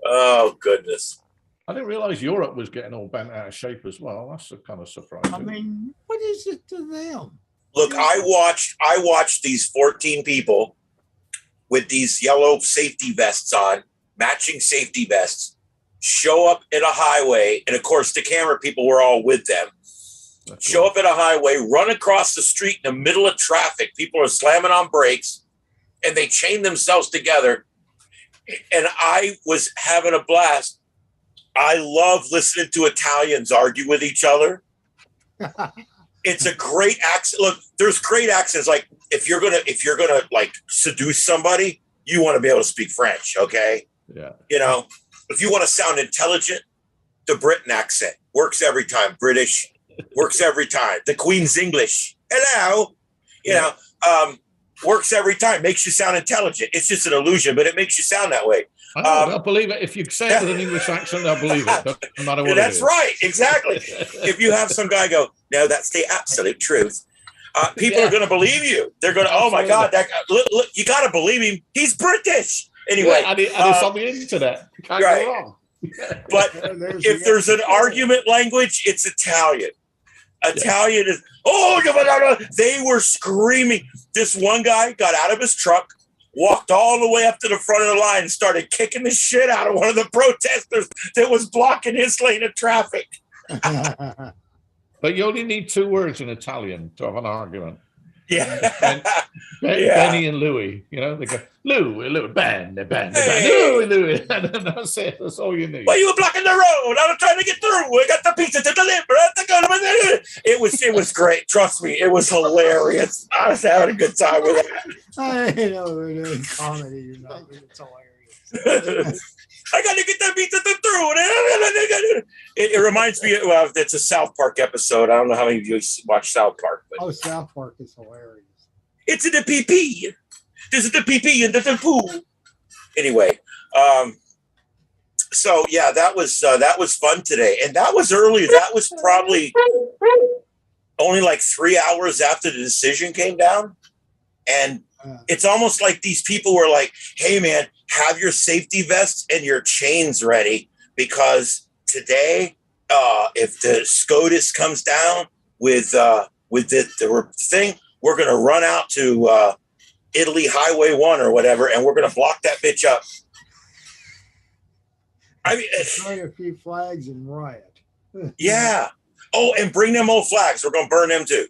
Oh, goodness. I didn't realize Europe was getting all bent out of shape as well. That's kind of surprising. I mean, what is it to them? Look, I watched these 14 people with these yellow safety vests on, matching safety vests, show up at a highway. And of course, the camera people were all with them. Show up at a highway, run across the street in the middle of traffic. People are slamming on brakes, and they chain themselves together. And I was having a blast. I love listening to Italians argue with each other. It's a great accent. Look, there's great accents. Like if you're gonna like seduce somebody, you want to be able to speak French, okay? Yeah. You know, if you want to sound intelligent, the Britain accent works every time. British works every time. The Queen's English, hello, you know, works every time. Makes you sound intelligent. It's just an illusion, but it makes you sound that way. I know, they'll believe it. If you say it with an English accent, they'll believe it. No matter what That's it is. right. Exactly. If you have some guy go, no, that's the absolute truth. People are going to believe you. They're going to, oh my God, that guy, look, you got to believe him. He's British. Anyway. Yeah, and it's on the internet. You can't go wrong. But if there's an argument language, it's Italian. Italian is, they were screaming. This one guy got out of his truck, walked all the way up to the front of the line and started kicking the shit out of one of the protesters that was blocking his lane of traffic. But you only need 2 words in Italian to have an argument. Yeah. Benny and Louie, you know, they go, Louie, Ben, Louie. And that's it. That's all you need. Well, you were blocking the road. I was trying to get through. I got the pizza to deliver. It was great. Trust me, it was hilarious. I was having a good time with it. I know we're doing comedy. You're not. It's hilarious. I got to get that pizza through. It reminds me of it's a South Park episode. I don't know how many of you watch South Park. But South Park is hilarious. It's in the PP. This is the PP and the pool. Anyway, so yeah, that was fun today, and that was early. That was probably only like 3 hours after the decision came down, and it's almost like these people were like, "Hey, man, have your safety vests and your chains ready because today, if the SCOTUS comes down with the thing, we're going to run out to Italy Highway 1 or whatever, and we're going to block that bitch up." I mean, burn a few flags and riot. Yeah. Oh, and bring them old flags. We're going to burn them too.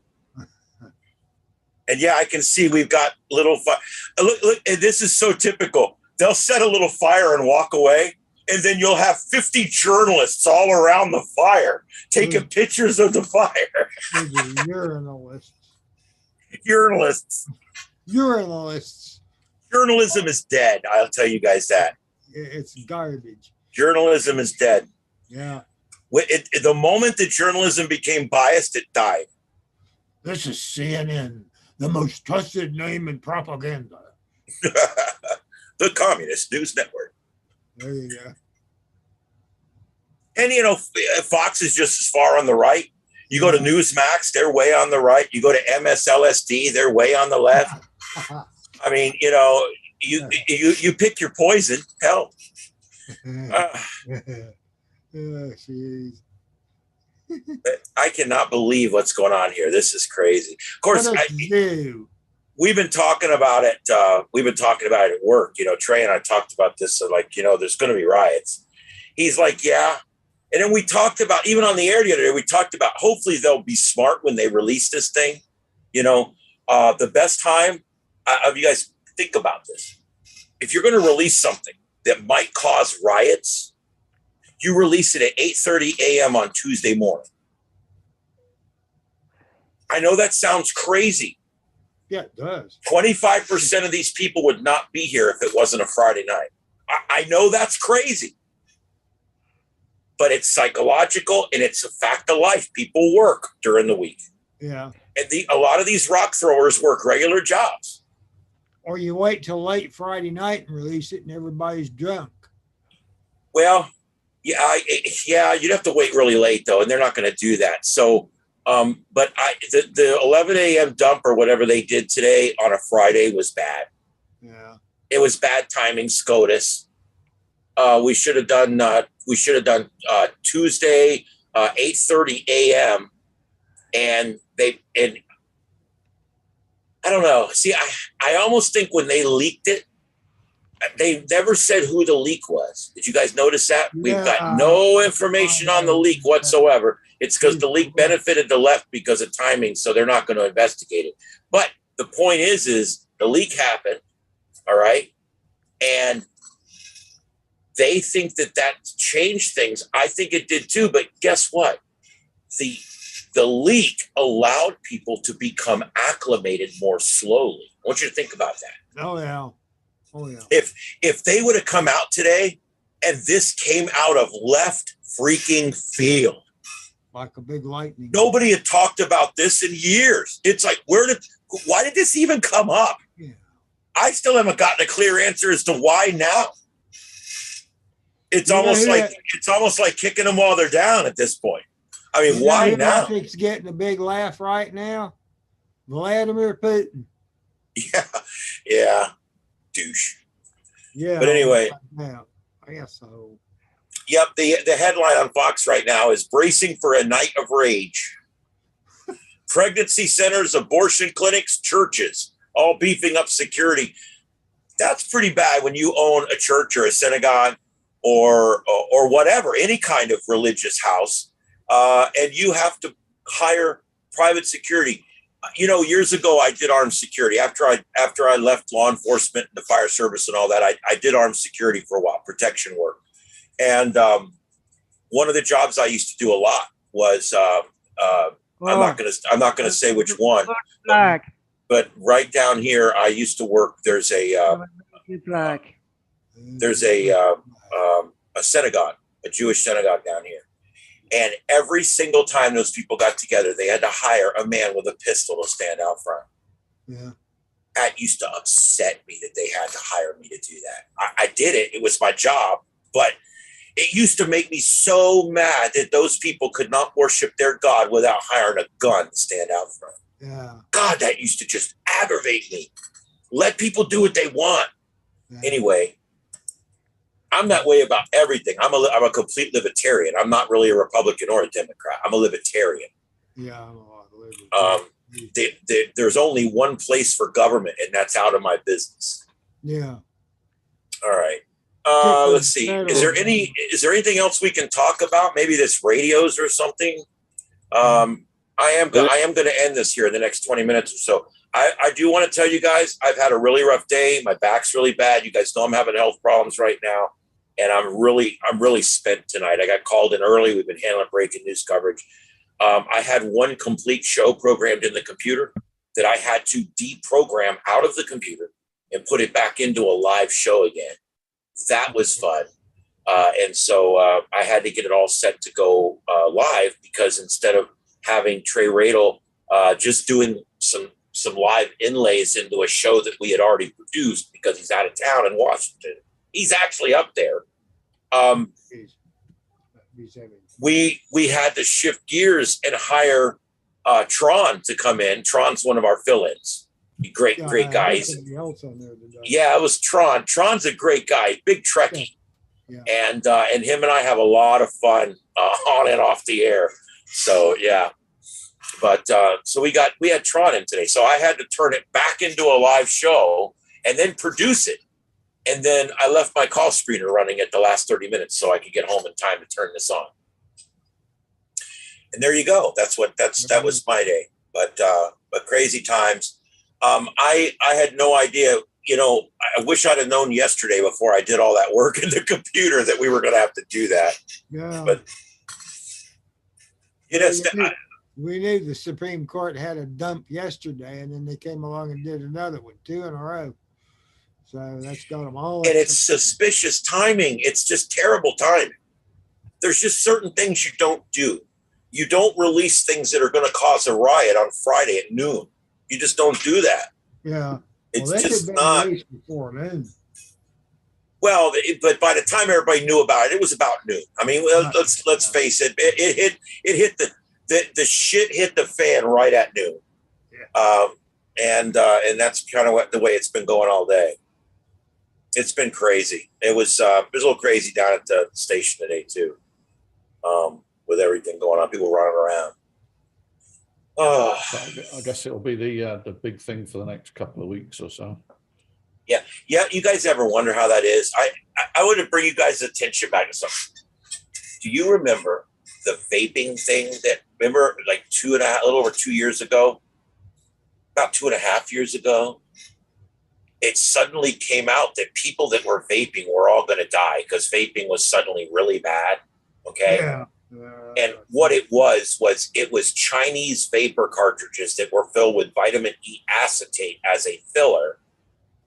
And yeah, I can see we've got little fire. Look, this is so typical. They'll set a little fire and walk away, and then you'll have 50 journalists all around the fire taking pictures of the fire. Urinalists. Journalists. Journalists. Journalism is dead. I'll tell you guys that. It's garbage. Journalism is dead. Yeah. The moment that journalism became biased, it died. This is CNN, the most trusted name in propaganda. The Communist News Network. There you go. And, you know, Fox is just as far on the right. You go to Newsmax, they're way on the right. You go to MSLSD, they're way on the left. I mean, you know, you pick your poison. Hell. Geez. I cannot believe what's going on here. This is crazy. Of course, we've been talking about it. We've been talking about it at work. You know, Trey and I talked about this. So like, you know, there's going to be riots. He's like, yeah, And then we talked about, even on the air the other day, we talked about hopefully they'll be smart when they release this thing. You know, the best time, you guys think about this. If you're going to release something that might cause riots, you release it at 8:30 a.m. on Tuesday morning. I know that sounds crazy. Yeah, it does. 25% of these people would not be here if it wasn't a Friday night. I know that's crazy, but it's psychological and it's a fact of life. People work during the week. Yeah. And a lot of these rock throwers work regular jobs. Or you wait till late Friday night and release it and everybody's drunk. Well, yeah, you'd have to wait really late though, and they're not going to do that. So, but the 11 a.m. dump or whatever they did today on a Friday was bad. Yeah. It was bad timing, SCOTUS. We should have done Tuesday, 8:30 a.m. And I don't know. See, I almost think when they leaked it, they never said who the leak was. Did you guys notice that? Yeah. We've got no information on the leak whatsoever. It's because the leak benefited the left because of timing, so they're not going to investigate it. But the point is the leak happened, all right? And they think that changed things. I think it did too, but guess what? The leak allowed people to become acclimated more slowly. I want you to think about that. Oh, yeah. Oh, yeah. If they would have come out today and this came out of left freaking field, Like a big lightning. nobody had talked about this in years. It's like, why did this even come up? Yeah. I still haven't gotten a clear answer as to why now. It's almost like kicking them while they're down at this point. I mean, why now? It's getting a big laugh right now. Vladimir Putin. Yeah, douche. Yeah. But anyway. Yeah, I guess so. Yep, the headline on Fox right now is bracing for a night of rage. Pregnancy centers, abortion clinics, churches, all beefing up security. That's pretty bad when you own a church or a synagogue or whatever, any kind of religious house, and you have to hire private security. You know, years ago I did armed security. After I left law enforcement and the fire service and all that, I did armed security for a while, protection work. And one of the jobs I used to do a lot was I'm not gonna say which one, but right down here I used to work. There's a synagogue, a Jewish synagogue down here, and every single time those people got together, they had to hire a man with a pistol to stand out front. Yeah. That used to upset me that they had to hire me to do that. I did it; it was my job, but it used to make me so mad that those people could not worship their God without hiring a gun to stand out front. Yeah. God, that used to just aggravate me. Let people do what they want. Yeah. Anyway, I'm that way about everything. I'm a complete libertarian. I'm not really a Republican or a Democrat. I'm a libertarian. Yeah, I'm a libertarian. There's only one place for government, and that's out of my business. Yeah. All right. Let's see. Is there anything else we can talk about? Maybe this radios or something. I am going to end this here in the next 20 minutes or so. I do want to tell you guys, I've had a really rough day. My back's really bad. You guys know I'm having health problems right now, and I'm really spent tonight. I got called in early. We've been handling breaking news coverage. I had one complete show programmed in the computer that I had to deprogram out of the computer and put it back into a live show again. That was fun. And so I had to get it all set to go live, because instead of having Trey Radel just doing some live inlays into a show that we had already produced because he's out of town in Washington, he's actually up there. We had to shift gears and hire Tron to come in. Tron's one of our fill-ins. Great guy. Yeah, it was Tron. Tron's a great guy, big Trekkie. Yeah. And him and I have a lot of fun on and off the air. So yeah. But so we had Tron in today. So I had to turn it back into a live show and then produce it. And then I left my call screener running at the last 30 minutes so I could get home in time to turn this on. And there you go. That was my day. But crazy times. I had no idea. You know, I wish I'd have known yesterday before I did all that work in the computer that we were going to have to do that. Yeah. But you know, we knew the Supreme Court had a dump yesterday, and then they came along and did another one, 2 in a row. So that's got them all. And it's suspicious timing. It's just terrible timing. There's just certain things you don't do. You don't release things that are going to cause a riot on Friday at noon. You just don't do that. Yeah. It's well, just not. Before noon. Well, but by the time everybody knew about it, it was about noon. I mean, let's face it. It hit the shit hit the fan right at noon. Yeah. And that's kind of the way it's been going all day. It's been crazy. It was a little crazy down at the station today too, with everything going on, people running around. Oh, I guess it'll be the big thing for the next couple of weeks or so. Yeah. You guys ever wonder how that is? I want to bring you guys' attention back to something. Do you remember the vaping thing remember like a little over 2 years ago, about 2.5 years ago? It suddenly came out that people that were vaping were all going to die because vaping was suddenly really bad. Okay. Yeah. And what it was Chinese vapor cartridges that were filled with vitamin E acetate as a filler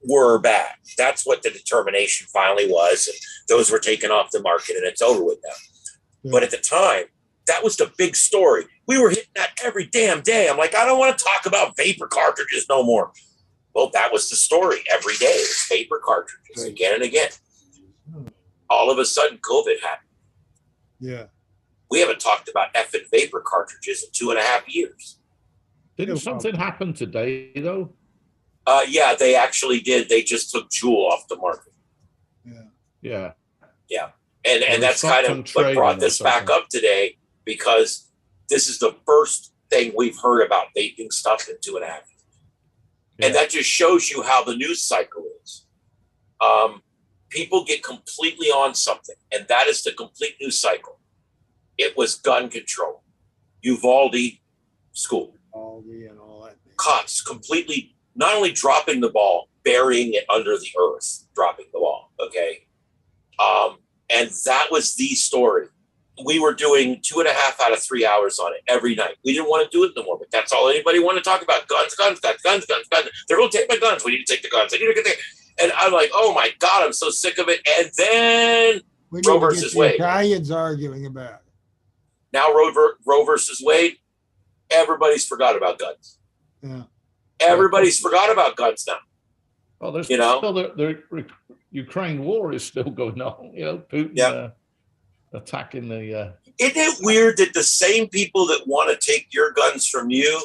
were bad. That's what the determination finally was. And those were taken off the market and it's over with now. Yeah. But at the time, that was the big story. We were hitting that every damn day. I'm like, I don't want to talk about vapor cartridges no more. Well, that was the story every day. It was vapor cartridges again and again. All of a sudden, COVID happened. Yeah. We haven't talked about effing vapor cartridges in 2.5 years. Didn't something happen today, though? Yeah, they actually did. They just took Juul off the market. Yeah. And that's kind of what brought this back up today, because this is the first thing we've heard about vaping stuff in 2.5 years. Yeah. And that just shows you how the news cycle is. People get completely on something, and that is the complete news cycle. It was gun control, Uvalde school, and all that. cops completely not only dropping the ball, burying it under the earth, dropping the ball. Okay. And that was the story. We were doing 2.5 out of 3 hours on it every night. We didn't want to do it no more, but that's all anybody wanted to talk about. Guns. They're going to take my guns. We need to take the guns. I need to get there. And I'm like, oh my God, I'm so sick of it. And then Roe versus Wade. Italians arguing about it. Now Roe versus Wade, everybody's forgot about guns. Yeah. Everybody's forgot about guns now. Well, there's still the Ukraine war is still going on. You know, Putin attacking the. Isn't it weird that the same people that want to take your guns from you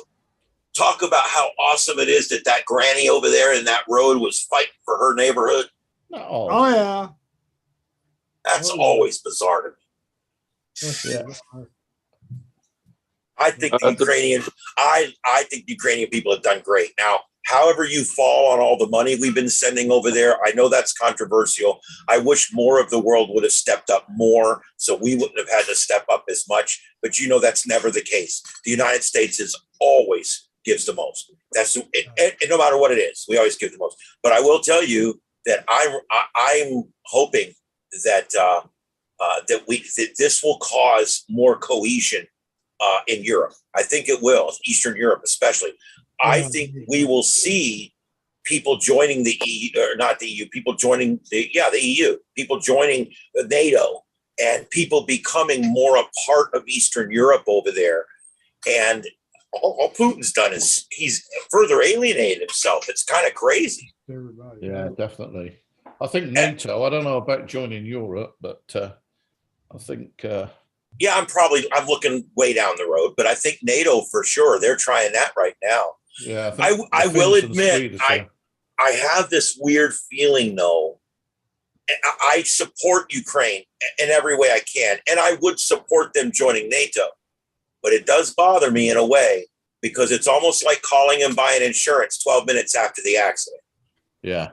talk about how awesome it is that granny over there in that road was fighting for her neighborhood? No. Oh yeah. That's always bizarre to me. Yeah. I think I think Ukrainian people have done great. Now, however you fall on all the money we've been sending over there, I know that's controversial. I wish more of the world would have stepped up more, so we wouldn't have had to step up as much. But you know that's never the case. The United States always gives the most. That's and no matter what it is, we always give the most. But I will tell you that I'm hoping that that this will cause more cohesion in Europe. I think it will, Eastern Europe especially. I think we will see people joining the EU, or not the EU, people joining the EU, people joining NATO, and people becoming more a part of Eastern Europe over there. And all Putin's done is he's further alienated himself. It's kind of crazy. Yeah, definitely. I think NATO, I don't know about joining Europe, but I think... yeah, I'm looking way down the road, but I think NATO for sure. They're trying that right now. Yeah, I will admit, I have this weird feeling though. I support Ukraine in every way I can, and I would support them joining NATO. But it does bother me in a way, because it's almost like calling and buying insurance 12 minutes after the accident. Yeah.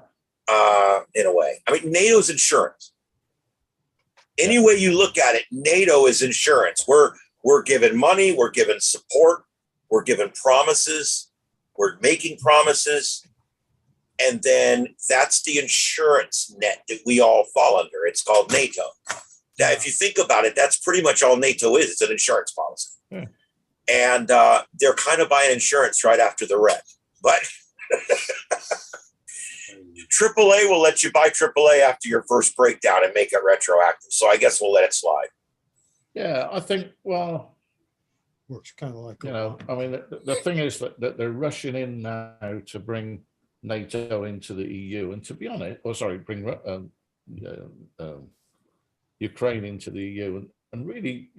In a way. I mean, NATO's insurance. Any way you look at it, NATO is insurance. We're We're given money, we're given support, we're given promises, we're making promises. And then that's the insurance net that we all fall under. It's called NATO. Now, if you think about it, that's pretty much all NATO is. It's an insurance policy. Yeah. And they're kind of buying insurance right after the wreck. But AAA will let you buy AAA after your first breakdown and make it retroactive. So I guess we'll let it slide. Yeah, I think, well, Works kind of like, I mean, the thing is that they're rushing in now to bring NATO into the EU, and to be honest, bring Ukraine into the EU, and really,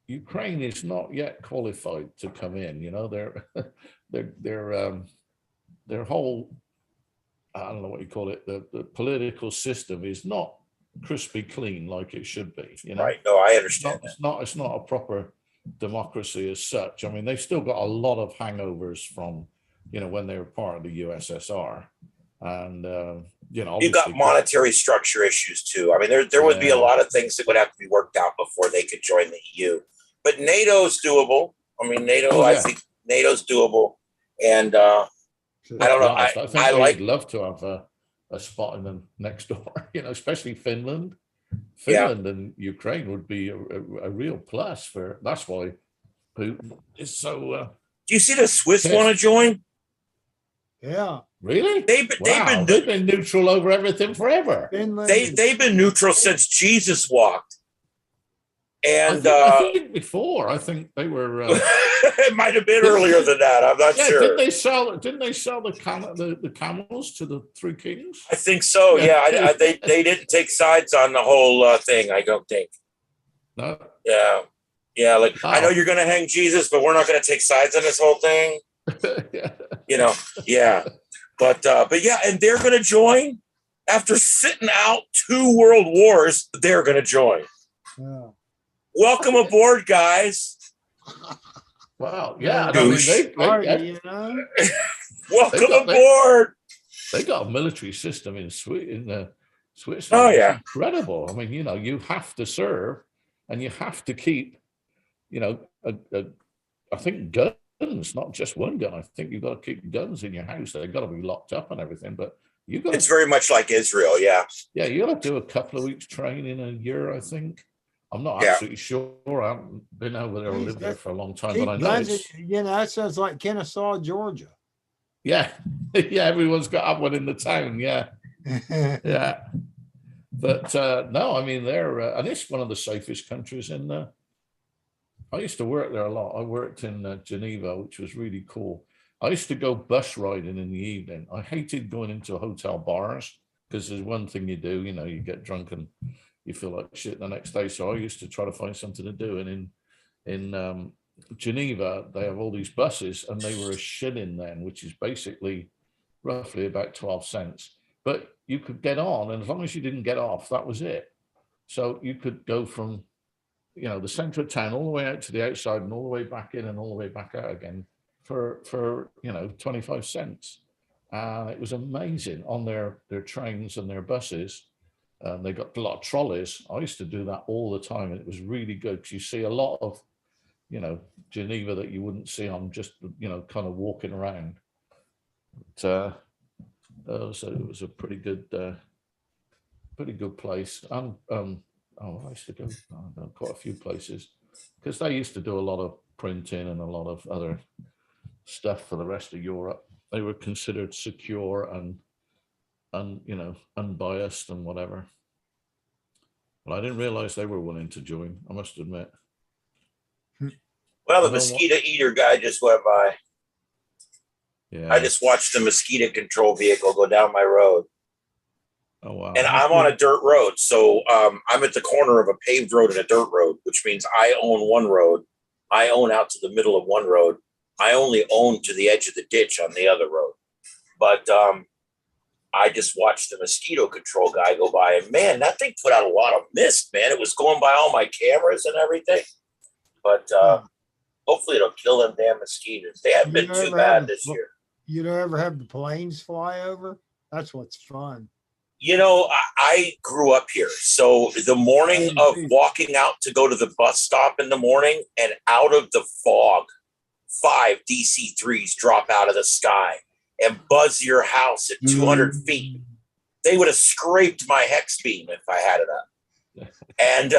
Ukraine is not yet qualified to come in. Their whole, I don't know what you call it, the political system is not crispy clean like it should be. Right? No, I understand. It's not a proper democracy as such. I mean, they've still got a lot of hangovers from when they were part of the USSR, and you got monetary structure issues too. I mean, there would be a lot of things that would have to be worked out before they could join the EU. But NATO's doable. I mean, I think NATO's doable, and I don't know. I think I'd love to have a spot in the next door. Especially Finland. Finland and Ukraine would be a real plus for. That's why Putin is so. Do you see the Swiss want to join? Yeah. Really? They've been neutral over everything forever. They've been neutral since Jesus walked. And I think before, I think they were. It might have been earlier than that. I'm not sure. Didn't they sell the camels to the three kings? I think so. Yeah, they didn't take sides on the whole thing. I don't think. No. Yeah. Like I know you're going to hang Jesus, but we're not going to take sides on this whole thing. Yeah. But yeah, and they're going to join after sitting out 2 world wars. They're going to join. Yeah. Welcome aboard, guys. Wow. Yeah. Welcome aboard. They got a military system in Switzerland. Oh, yeah. It's incredible. I mean, you have to serve and you have to keep, I think guns, not just one gun. I think you've got to keep guns in your house. They've got to be locked up and everything. But it's very much like Israel. Yeah. Yeah. You got to do a couple of weeks training a year, I think. I'm not absolutely sure. I haven't been over there or lived there for a long time, but I know that sounds like Kennesaw, Georgia. Yeah. Yeah. Everyone's got one in the town. Yeah. Yeah. But no, I mean, and it's one of the safest countries in I used to work there a lot. I worked in Geneva, which was really cool. I used to go bus riding in the evening. I hated going into hotel bars because there's one thing you do, you get drunk and you feel like shit the next day. So I used to try to find something to do. And in Geneva, they have all these buses, and they were a shilling then, which is basically roughly about 12 cents. But you could get on, and as long as you didn't get off, that was it. So you could go from, the center of town all the way out to the outside and all the way back in and all the way back out again for 25 cents. It was amazing on their trains and their buses. They got a lot of trolleys. I used to do that all the time, and it was really good because you see a lot of, Geneva that you wouldn't see on just, kind of walking around. But, so it was a pretty good place. And I used to go quite a few places because they used to do a lot of printing and a lot of other stuff for the rest of Europe. They were considered secure and unbiased and whatever. But I didn't realize they were willing to join, I must admit. Well, the mosquito eater guy just went by. Yeah. I just watched the mosquito control vehicle go down my road. Oh, wow. And I'm on a dirt road. So I'm at the corner of a paved road and a dirt road, which means I own one road. I own out to the middle of one road. I only own to the edge of the ditch on the other road. But I just watched the mosquito control guy go by, and man, that thing put out a lot of mist, man. It was going by all my cameras and everything. But hopefully it'll kill them damn mosquitoes. They haven't been too bad this year. You don't ever have the planes fly over? That's what's fun. You know, I grew up here. So the morning of walking out to go to the bus stop in the morning, and out of the fog, 5 DC-3s drop out of the sky and buzz your house at 200 feet. They would have scraped my hex beam if I had it up. And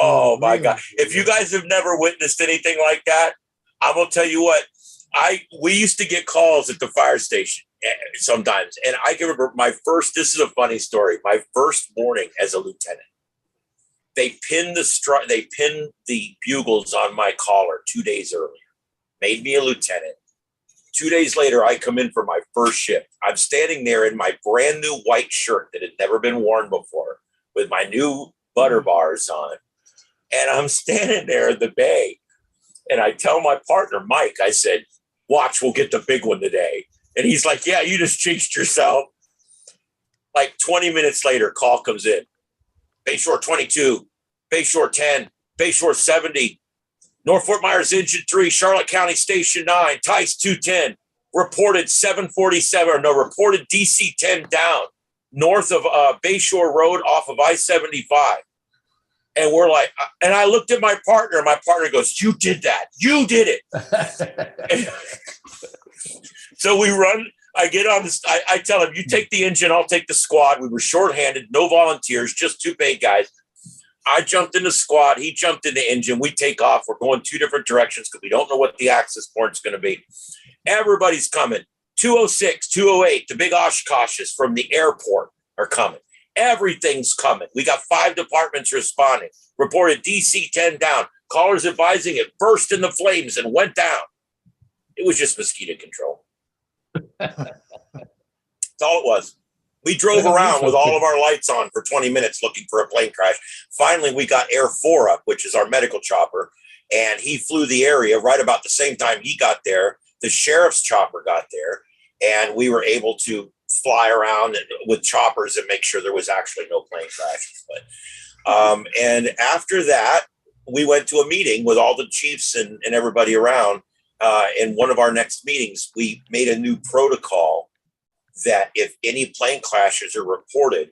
oh my God, if you guys have never witnessed anything like that, I'm gonna tell you what, we used to get calls at the fire station sometimes, and I can remember this is a funny story, my first morning as a lieutenant. They pinned the bugles on my collar 2 days earlier, made me a lieutenant. 2 days later, I come in for my first shift. I'm standing there in my brand new white shirt that had never been worn before, with my new butter bars on. And I'm standing there in the bay. And I tell my partner, Mike, I said, watch, we'll get the big one today. And he's like, yeah, you just jinxed yourself. Like 20 minutes later, call comes in. Bayshore 22, Bayshore 10, Bayshore 70, North Fort Myers Engine 3, Charlotte County Station 9, Tice 210, reported 747, reported DC 10 down, north of Bayshore Road off of I-75. And we're like, and I looked at my partner, and my partner goes, you did that. You did it. So we run, I get on this, I tell him, you take the engine, I'll take the squad. We were shorthanded, no volunteers, just 2 paid guys. I jumped in the squad. He jumped in the engine. We take off. We're going 2 different directions because we don't know what the access point's going to be. Everybody's coming. 206, 208, the big Oshkoshes from the airport are coming. Everything's coming. We got 5 departments responding. Reported DC 10 down. Callers advising it burst into flames and went down. It was just mosquito control. That's all it was. We drove around with all of our lights on for 20 minutes looking for a plane crash. Finally, we got Air 4 up, which is our medical chopper, and he flew the area right about the same time he got there. The sheriff's chopper got there, and we were able to fly around with choppers and make sure there was actually no plane crashes. But and after that, we went to a meeting with all the chiefs and everybody around. In one of our next meetings, we made a new protocol that if any plane crashes are reported,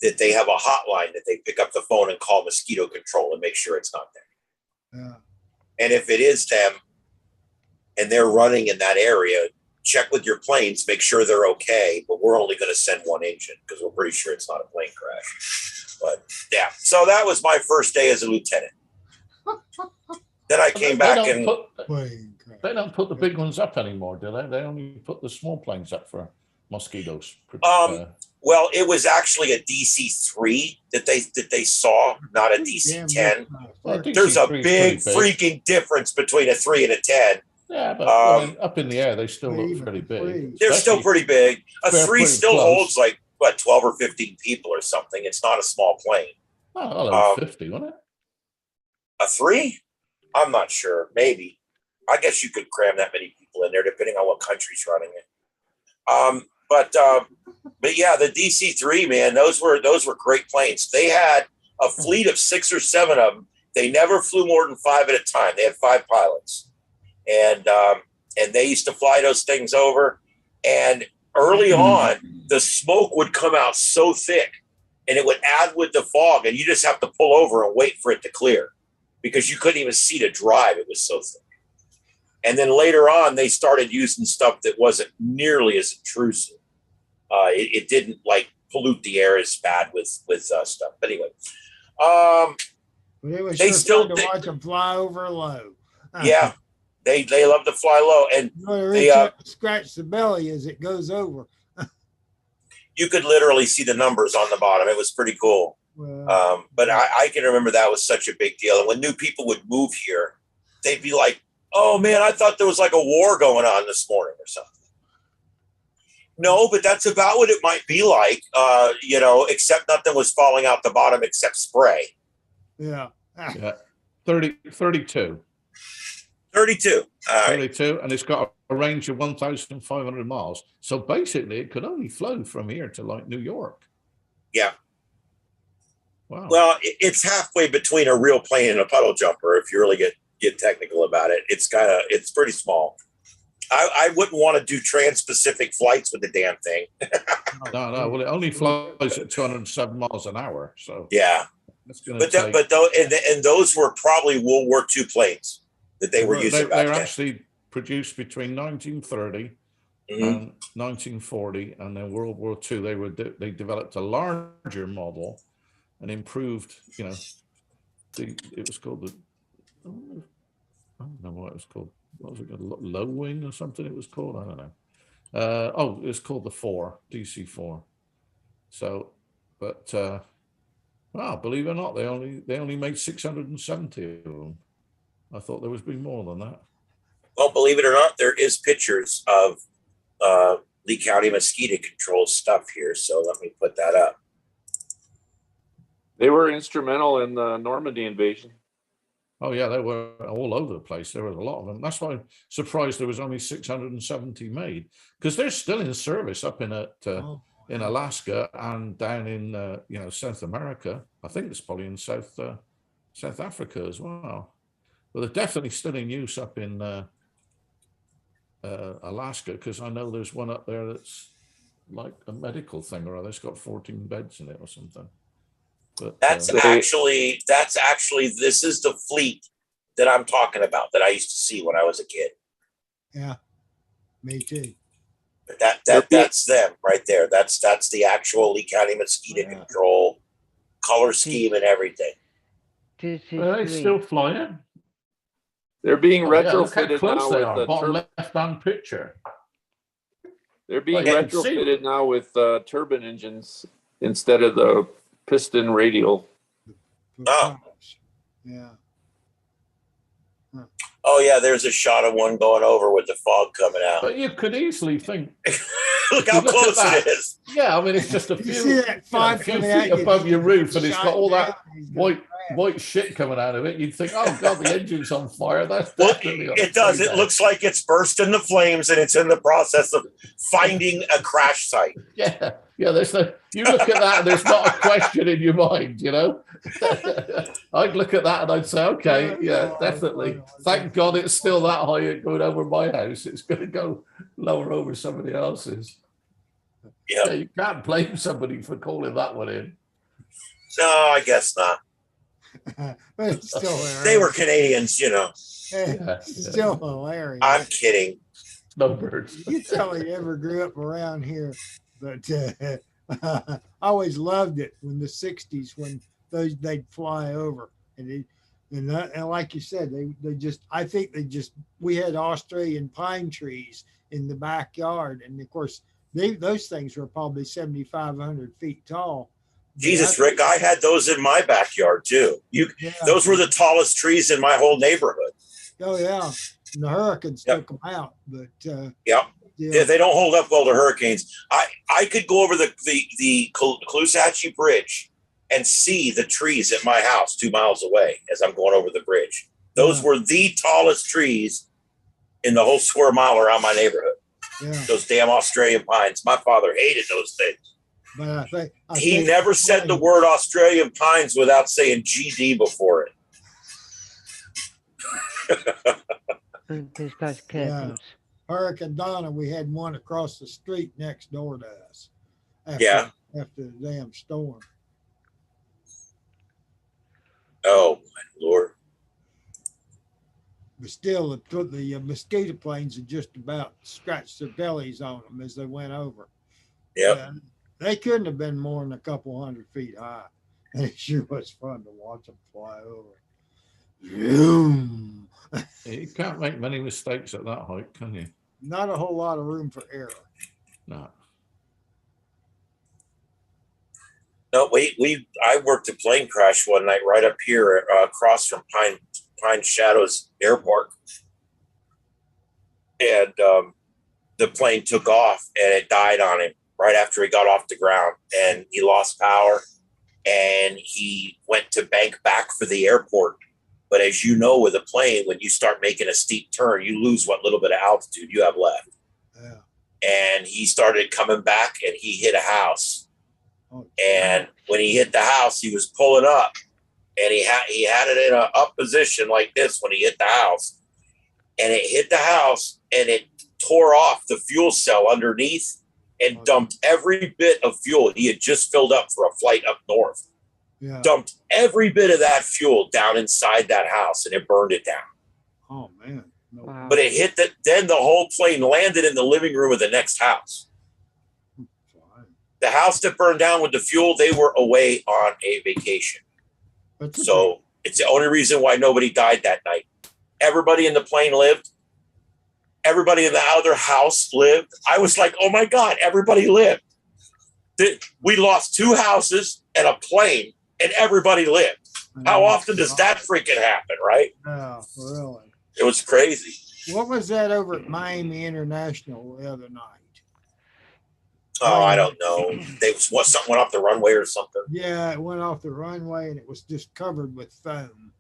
that they have a hotline that they pick up the phone and call mosquito control and make sure it's not them. Yeah. And if it is them and they're running in that area, check with your planes, make sure they're okay, but we're only going to send 1 engine because we're pretty sure it's not a plane crash. But yeah, so that was my first day as a lieutenant. Then I came back and they don't put the big ones up anymore, do they? They only put the small planes up for mosquitoes. Well, it was actually a DC-3 that they saw, not a DC-10. Well, there's a big freaking difference between a 3 and a 10. Yeah, but up in the air, they still look pretty big. They're still pretty big. A 3 still holds like, 12 or 15 people or something. It's not a small plane. Oh, 50, wasn't it? A 3? I'm not sure. Maybe. I guess you could cram that many people in there, depending on what country's running it. But yeah, the DC-3, man, those were great planes. They had a fleet of 6 or 7 of them. They never flew more than 5 at a time. They had 5 pilots, and they used to fly those things over. And early on, the smoke would come out so thick, and it would add with the fog, and you just have to pull over and wait for it to clear because you couldn't even see to drive. It was so thick. And then later on, they started using stuff that wasn't nearly as intrusive. It didn't pollute the air as bad with stuff. But anyway, they still watch them fly over low. Yeah, they love to fly low, and they scratch the belly as it goes over. You could literally see the numbers on the bottom. It was pretty cool. Well, but I can remember that was such a big deal. And when new people would move here, they'd be like, oh man, I thought there was like a war going on this morning or something. No, but that's about what it might be like, except nothing was falling out the bottom except spray. Yeah. Yeah. 32. 32. All right. 32, and it's got a range of 1,500 miles. So basically, it could only flow from here to like New York. Yeah. Wow. Well, it's halfway between a real plane and a puddle jumper, if you really get technical about it. It's pretty small. I wouldn't want to do trans-Pacific flights with the damn thing. No. Well, it only flies at 207 miles an hour. So Yeah. It's going to take. And those were probably World War II planes that they were using back then. They were actually produced between 1930 and 1940, and then World War II. They developed a larger model and improved. You know, it was called the. I don't know what it was called. What was it called? Low wing or something? It was called. I don't know. It was called the DC-4. So, but. Well, believe it or not, they only made 670 of them. I thought there was been more than that. Well, believe it or not, there is pictures of Lee County mosquito control stuff here. So let me put that up. They were instrumental in the Normandy invasion. Oh yeah, they were all over the place. There was a lot of them. That's why I'm surprised there was only 670 made, because they're still in service up in Alaska and down in South America. I think it's probably in South Africa as well. But they're definitely still in use up in Alaska, because I know there's one up there that's like a medical thing or other. It's got 14 beds in it or something. But that's actually this is the fleet that I'm talking about that I used to see when I was a kid. Yeah, me too. That's them right there. That's the actual Lee County mosquito control color scheme and everything. Are they still flying? They're being retrofitted now with the bottom left-hand picture. They're being retrofitted now with turbine engines instead of the piston radial. Oh. Yeah. Oh yeah, there's a shot of one going over with the fog coming out. But you could easily think. Look how close it is. Yeah, I mean it's just a few feet above above your roof, and it's got all that white shit coming out of it. You'd think, oh god, the engine's on fire. That's definitely it does. It looks like it's burst into flames, and it's in the process of finding a crash site. Yeah. There's you look at that, and there's not a question in your mind, you know. I'd look at that and I'd say, okay, yeah, definitely. Thank God it's still that high going over my house. It's going to go lower over somebody else's. Yep. Yeah, you can't blame somebody for calling that one in. No, I guess not. But it's still hilarious. They were Canadians, you know. Still hilarious. I'm kidding. Snowbirds. You probably never grew up around here, but I always loved it when the 60s when they'd fly over and like you said, we had Australian pine trees in the backyard, and of course those things were probably 7,500 feet tall. Jesus, Rick, I had those in my backyard too. Those were the tallest trees in my whole neighborhood. Oh yeah, and the hurricanes took them out, but yeah, they don't hold up well to hurricanes. I could go over the Caloosahatchee Bridge and see the trees at my house 2 miles away as I'm going over the bridge. Those were the tallest trees in the whole square mile around my neighborhood. Yeah. Those damn Australian pines. My father hated those things. But he never said the word Australian pines without saying GD before it. Yeah. Hurricane Donna, we had one across the street next door to us. After the damn storm. Oh my Lord! But still, the mosquito planes had just about scratched their bellies on them as they went over. Yep. They couldn't have been more than a couple 100 feet high. And it sure was fun to watch them fly over. You can't make many mistakes at that height, can you? Not a whole lot of room for error. No. No, I worked a plane crash one night right up here across from Pine Shadows Airport. And the plane took off and it died on him right after he got off the ground, and he lost power and he went to bank back for the airport. But as you know, with a plane, when you start making a steep turn, you lose what little bit of altitude you have left. Yeah. And he started coming back and he hit a house. And when he hit the house, he was pulling up, and he had it in a up position like this when he hit the house, and it hit the house, and it tore off the fuel cell underneath and dumped every bit of fuel he had just filled up for a flight up north. Yeah. Dumped every bit of that fuel down inside that house, and it burned it down. Oh man. No. Wow. But it hit then the whole plane landed in the living room of the next house. The house that burned down with the fuel, they were away on a vacation. So it's the only reason why nobody died that night. Everybody in the plane lived. Everybody in the other house lived. I was like, oh my God, everybody lived. We lost 2 houses and a plane, and everybody lived. How often does that freaking happen, right? No, really. It was crazy. What was that over at Miami International the other night? Oh, I don't know. Something went off the runway or something. Yeah, it went off the runway and it was just covered with foam.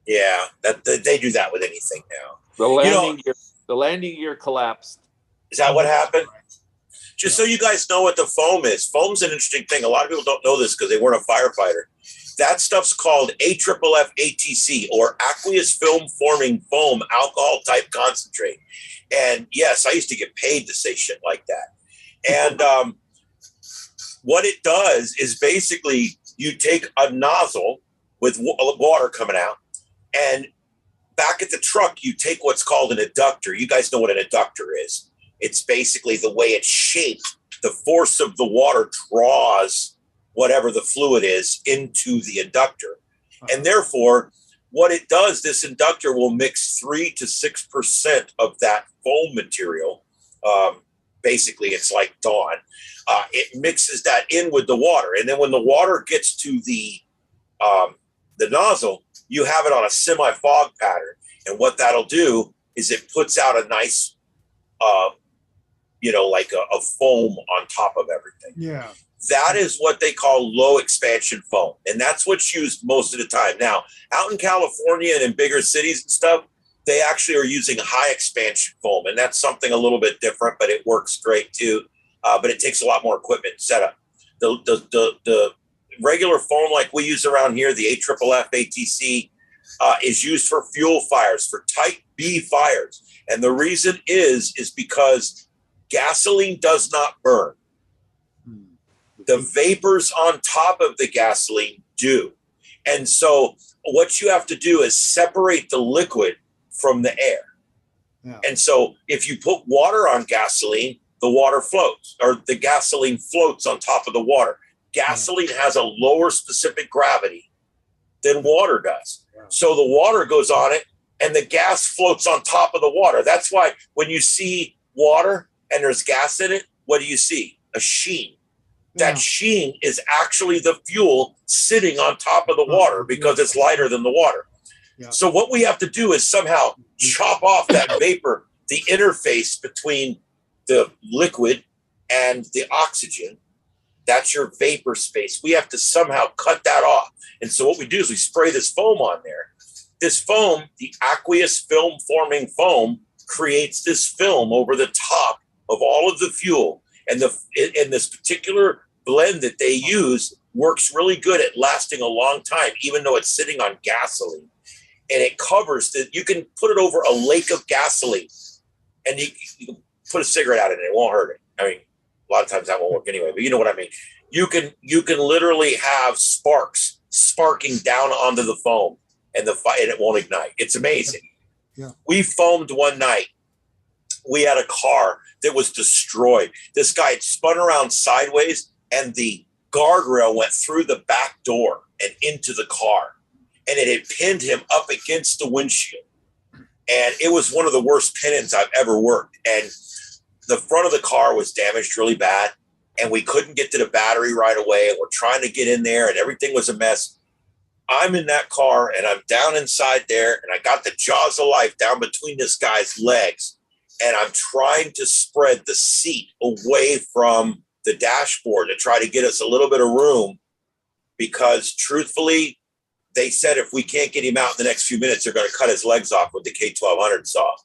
Yeah, they do that with anything now. The landing gear collapsed. Is that what happened? Just so you guys know what the foam is. Foam's an interesting thing. A lot of people don't know this because they weren't a firefighter. That stuff's called AFFF ATC, or aqueous film forming foam alcohol type concentrate. And yes, I used to get paid to say shit like that. And what it does is basically you take a nozzle with water coming out, and back at the truck, you take what's called an adductor. You guys know what an adductor is. It's basically the way it's shaped. The force of the water draws whatever the fluid is into the inductor. And therefore, what it does, this inductor will mix 3 to 6% of that foam material. Basically, it's like Dawn. It mixes that in with the water. And then when the water gets to the nozzle, you have it on a semi-fog pattern. And what that'll do is it puts out a nice, like a foam on top of everything. Yeah. That is what they call low expansion foam. And that's what's used most of the time. Now, out in California and in bigger cities and stuff, they actually are using high expansion foam. And that's something a little bit different, but it works great too. But it takes a lot more equipment setup. The regular foam like we use around here, the AFFF ATC, is used for fuel fires, for type B fires. And the reason is because gasoline does not burn. The vapors on top of the gasoline do. And so what you have to do is separate the liquid from the air. Yeah. And so if you put water on gasoline, the water floats, or the gasoline floats on top of the water. Gasoline has a lower specific gravity than water does. Yeah. So the water goes on it and the gas floats on top of the water. That's why when you see water and there's gas in it, what do you see? A sheen. That sheen is actually the fuel sitting on top of the water because it's lighter than the water. Yeah. So what we have to do is somehow chop off that vapor, the interface between the liquid and the oxygen. That's your vapor space. We have to somehow cut that off. And so what we do is we spray this foam on there. This foam, the aqueous film forming foam, creates this film over the top of all of the fuel. And this particular blend that they use works really good at lasting a long time, even though it's sitting on gasoline. And it covers that. You can put it over a lake of gasoline, and you can put a cigarette out in it. It won't hurt it. I mean, a lot of times that won't work anyway, but you know what I mean. You can literally have sparks sparking down onto the foam, and it won't ignite. It's amazing. Yeah. We foamed one night. We had a car that was destroyed. This guy had spun around sideways, and the guardrail went through the back door and into the car. And it had pinned him up against the windshield. And it was one of the worst pin-ins I've ever worked. And the front of the car was damaged really bad. And we couldn't get to the battery right away. And we're trying to get in there, and everything was a mess. I'm in that car, and I'm down inside there, and I got the jaws of life down between this guy's legs. And I'm trying to spread the seat away from the dashboard to try to get us a little bit of room, because truthfully, they said if we can't get him out in the next few minutes, they're going to cut his legs off with the K1200 saw.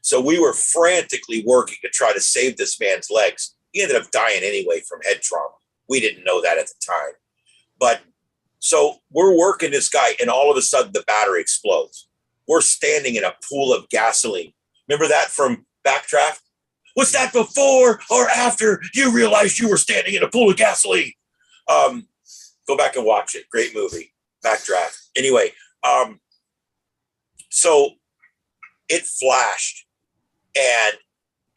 So we were frantically working to try to save this man's legs. He ended up dying anyway from head trauma. We didn't know that at the time. But so we're working this guy, and all of a sudden the battery explodes. We're standing in a pool of gasoline. Remember that from Backdraft? Was that before or after you realized you were standing in a pool of gasoline? Go back and watch it. Great movie. Backdraft. Anyway, so it flashed and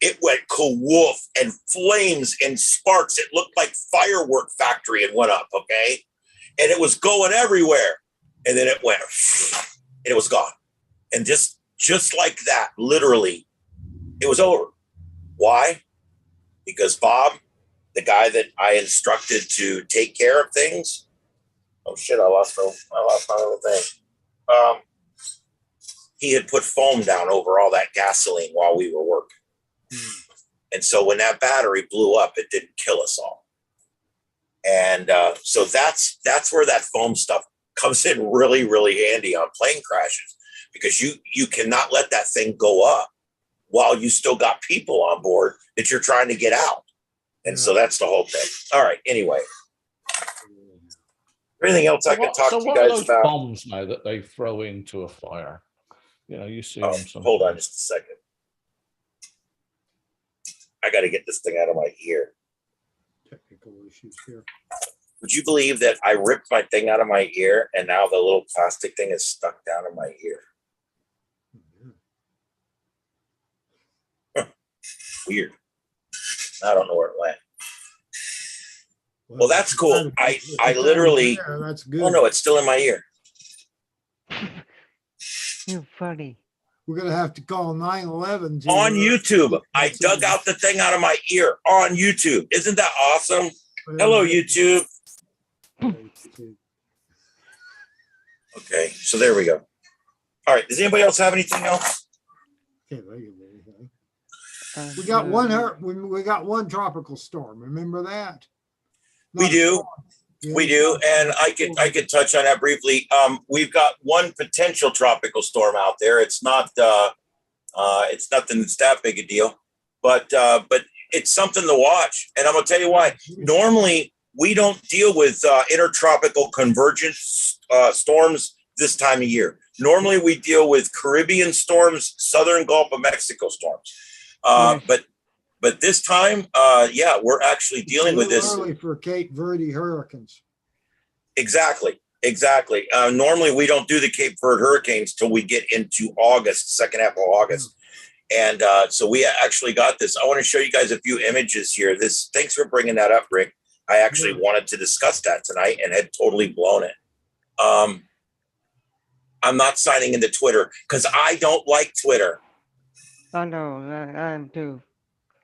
it went kawoof and flames and sparks. It looked like firework factory and went up, okay? And it was going everywhere. And then it went and it was gone. And just like that, literally, it was over. Why? Because Bob, the guy that I instructed to take care of things. Oh shit! I lost my little thing. He had put foam down over all that gasoline while we were working, and so when that battery blew up, it didn't kill us all. And so that's where that foam stuff comes in really, really handy on plane crashes, because you cannot let that thing go up while you still got people on board that you're trying to get out. And so that's the whole thing. All right. Anyway, anything else I can talk to you guys about? Bombs now that they throw into a fire. You know, you see them sometimes. Hold on just a second. I got to get this thing out of my ear. Technical issues here. Would you believe that I ripped my thing out of my ear and now the little plastic thing is stuck down in my ear? Weird. I don't know where it went. Well, that's cool. I literally. That's good. Oh no, it's still in my ear. You're funny. We're gonna have to call 911 on YouTube. I dug out the thing out of my ear on YouTube. Isn't that awesome? Hello, YouTube. Okay, so there we go. All right. Does anybody else have anything else? Can't think of anything. We got one tropical storm. Remember that? We do. We do, and I could touch on that briefly. We've got one potential tropical storm out there. It's not it's nothing that's that big a deal, but it's something to watch. And I'm gonna tell you why. Normally we don't deal with intertropical convergence storms this time of year. Normally we deal with Caribbean storms, Southern Gulf of Mexico storms. But this time, yeah, we're actually dealing with this. Early for Cape Verde hurricanes. Exactly. Normally we don't do the Cape Verde hurricanes till we get into August, second half of August. And so we actually got this. I want to show you guys a few images here. Thanks for bringing that up, Rick. I actually wanted to discuss that tonight and had totally blown it. I'm not signing into Twitter because I don't like Twitter. I know, I am too.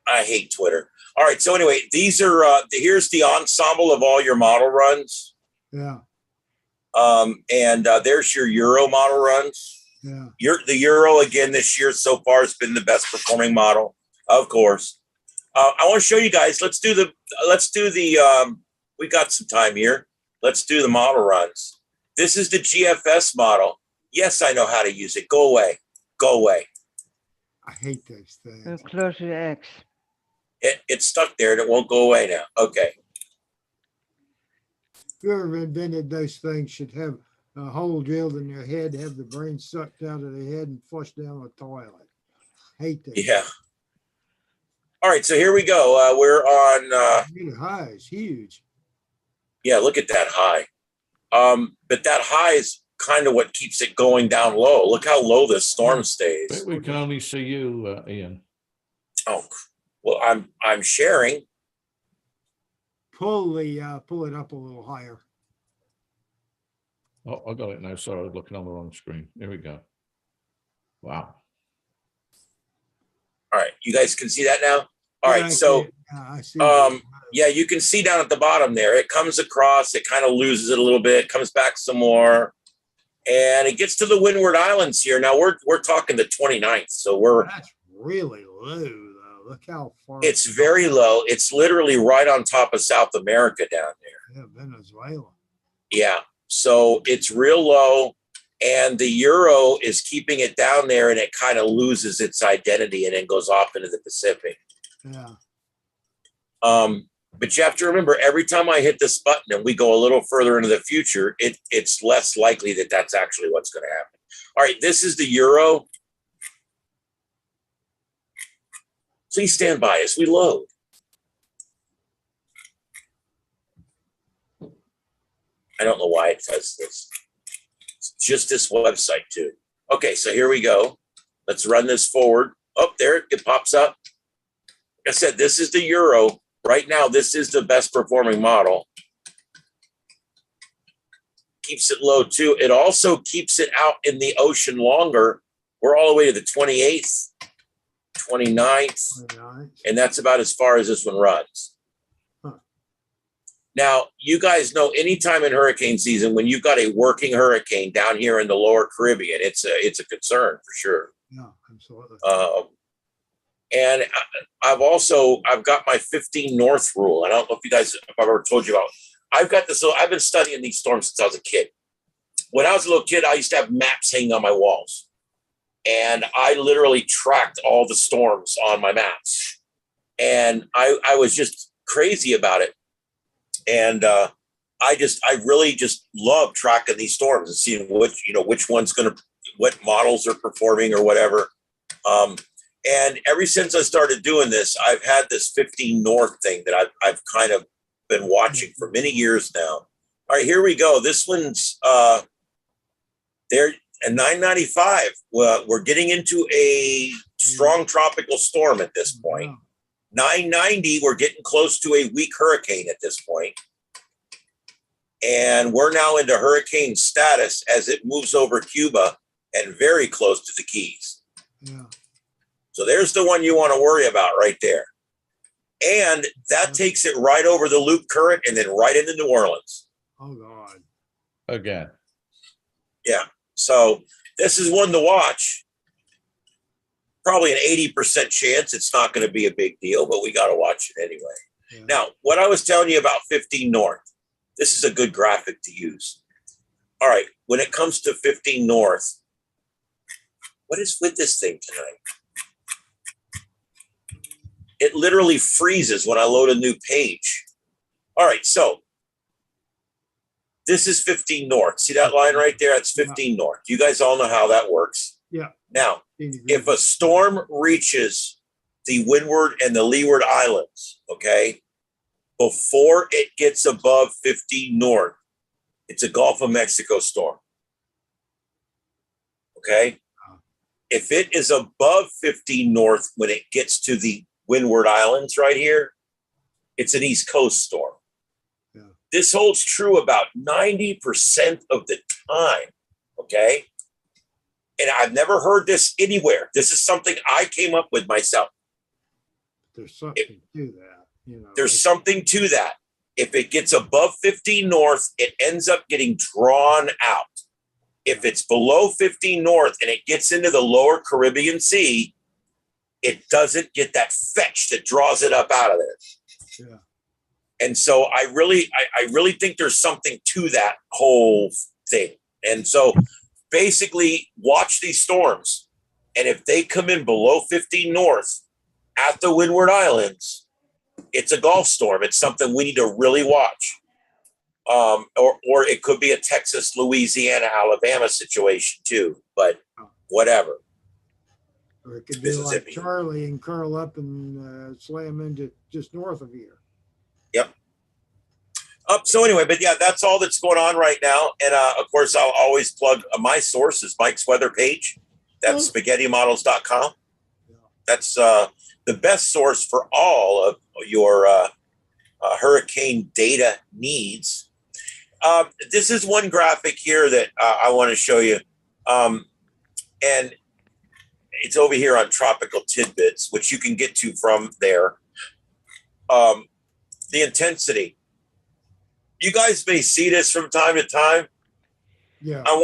I hate Twitter. All right. So anyway, these are here's the ensemble of all your model runs. Yeah. And there's your Euro model runs. Yeah. The Euro again this year so far has been the best performing model, of course. I want to show you guys. Let's do the. We got some time here. Let's do the model runs. This is the GFS model. Yes, I know how to use it. Go away. Go away. I hate those things. Close to X. It's stuck there and it won't go away now. Okay. Whoever invented those things should have a hole drilled in their head, have the brain sucked out of their head and flushed down the toilet. Hate that. Yeah. All right, so here we go. We're on. The high is huge. Yeah, look at that high. But that high is kind of what keeps it going down low. Look how low this storm stays. We can only see you, Ian. Oh, well, I'm sharing. Pull it up a little higher. Oh, I got it now. Sorry, I was looking on the wrong screen. Here we go. Wow. All right, you guys can see that now? All right, I so see yeah, you can see down at the bottom there. It comes across, it kind of loses it a little bit, comes back some more, and it gets to the Windward Islands here. Now we're talking the 29th, so that's really low though. Look how far it's very low. It's literally right on top of South America down there. Yeah, Venezuela. Yeah, so it's real low. And the Euro is keeping it down there and it kind of loses its identity and then goes off into the Pacific. Yeah. But you have to remember, every time I hit this button and we go a little further into the future, it's less likely that that's actually what's going to happen. All right, this is the Euro. Please stand by as we load. I don't know why it does this. It's just this website too. Okay, so here we go. Let's run this forward. Oh, there it pops up. Like I said, this is the Euro. Right now, this is the best performing model. Keeps it low too. It also keeps it out in the ocean longer. We're all the way to the 28th, 29th, and that's about as far as this one runs. Now, you guys know anytime in hurricane season, when you've got a working hurricane down here in the lower Caribbean, it's a concern for sure. Yeah, absolutely. And I've got my 15 North rule. I don't know if you guys, if I've ever told you about, I've got this, I've been studying these storms since I was a kid. When I was a little kid, I used to have maps hanging on my walls. And I literally tracked all the storms on my maps. And I was just crazy about it. And I really just love tracking these storms and seeing which one's what models are performing or whatever. And ever since I started doing this, I've had this 15 North thing that I've kind of been watching for many years now. All right, here we go. This one's there at 995. Well, we're getting into a strong tropical storm at this point. 990, we're getting close to a weak hurricane at this point. And we're now into hurricane status as it moves over Cuba and very close to the Keys. Yeah. So there's the one you want to worry about right there. And that takes it right over the loop current and then right into New Orleans. Oh, God. Again. Yeah. So this is one to watch. Probably an 80% chance it's not going to be a big deal, but we got to watch it anyway. Yeah. Now, what I was telling you about 15 North, this is a good graphic to use. All right. When it comes to 15 North, what is with this thing tonight? It literally freezes when I load a new page. All right, so this is 15 North. See that line right there? That's 15 North. You guys all know how that works. Yeah. Now, if a storm reaches the windward and the leeward islands, okay, before it gets above 15 North, it's a Gulf of Mexico storm. Okay? If it is above 15 North when it gets to the windward islands right here, it's an East Coast storm. Yeah. This holds true about 90% of the time, okay? And I've never heard this anywhere. This is something I came up with myself. There's something to that. There's something to that. If it gets above 15 North, it ends up getting drawn out. If it's below 15 North and it gets into the lower Caribbean Sea, it doesn't get that fetch that draws it up out of there. Yeah. And so I really think there's something to that whole thing. And so basically watch these storms. And if they come in below 15 North at the Windward Islands, it's a Gulf storm. It's something we need to really watch. Or it could be a Texas, Louisiana, Alabama situation too, but whatever. Or it could be like Charlie and curl up and slam into just north of here. Yep. So anyway, but yeah, that's all that's going on right now. And of course, I'll always plug my source is Mike's weather page. That's spaghettimodels.com. Yeah. That's the best source for all of your hurricane data needs. This is one graphic here that I want to show you. And it's over here on Tropical Tidbits, which you can get to from there. The intensity. You guys may see this from time to time. Yeah. I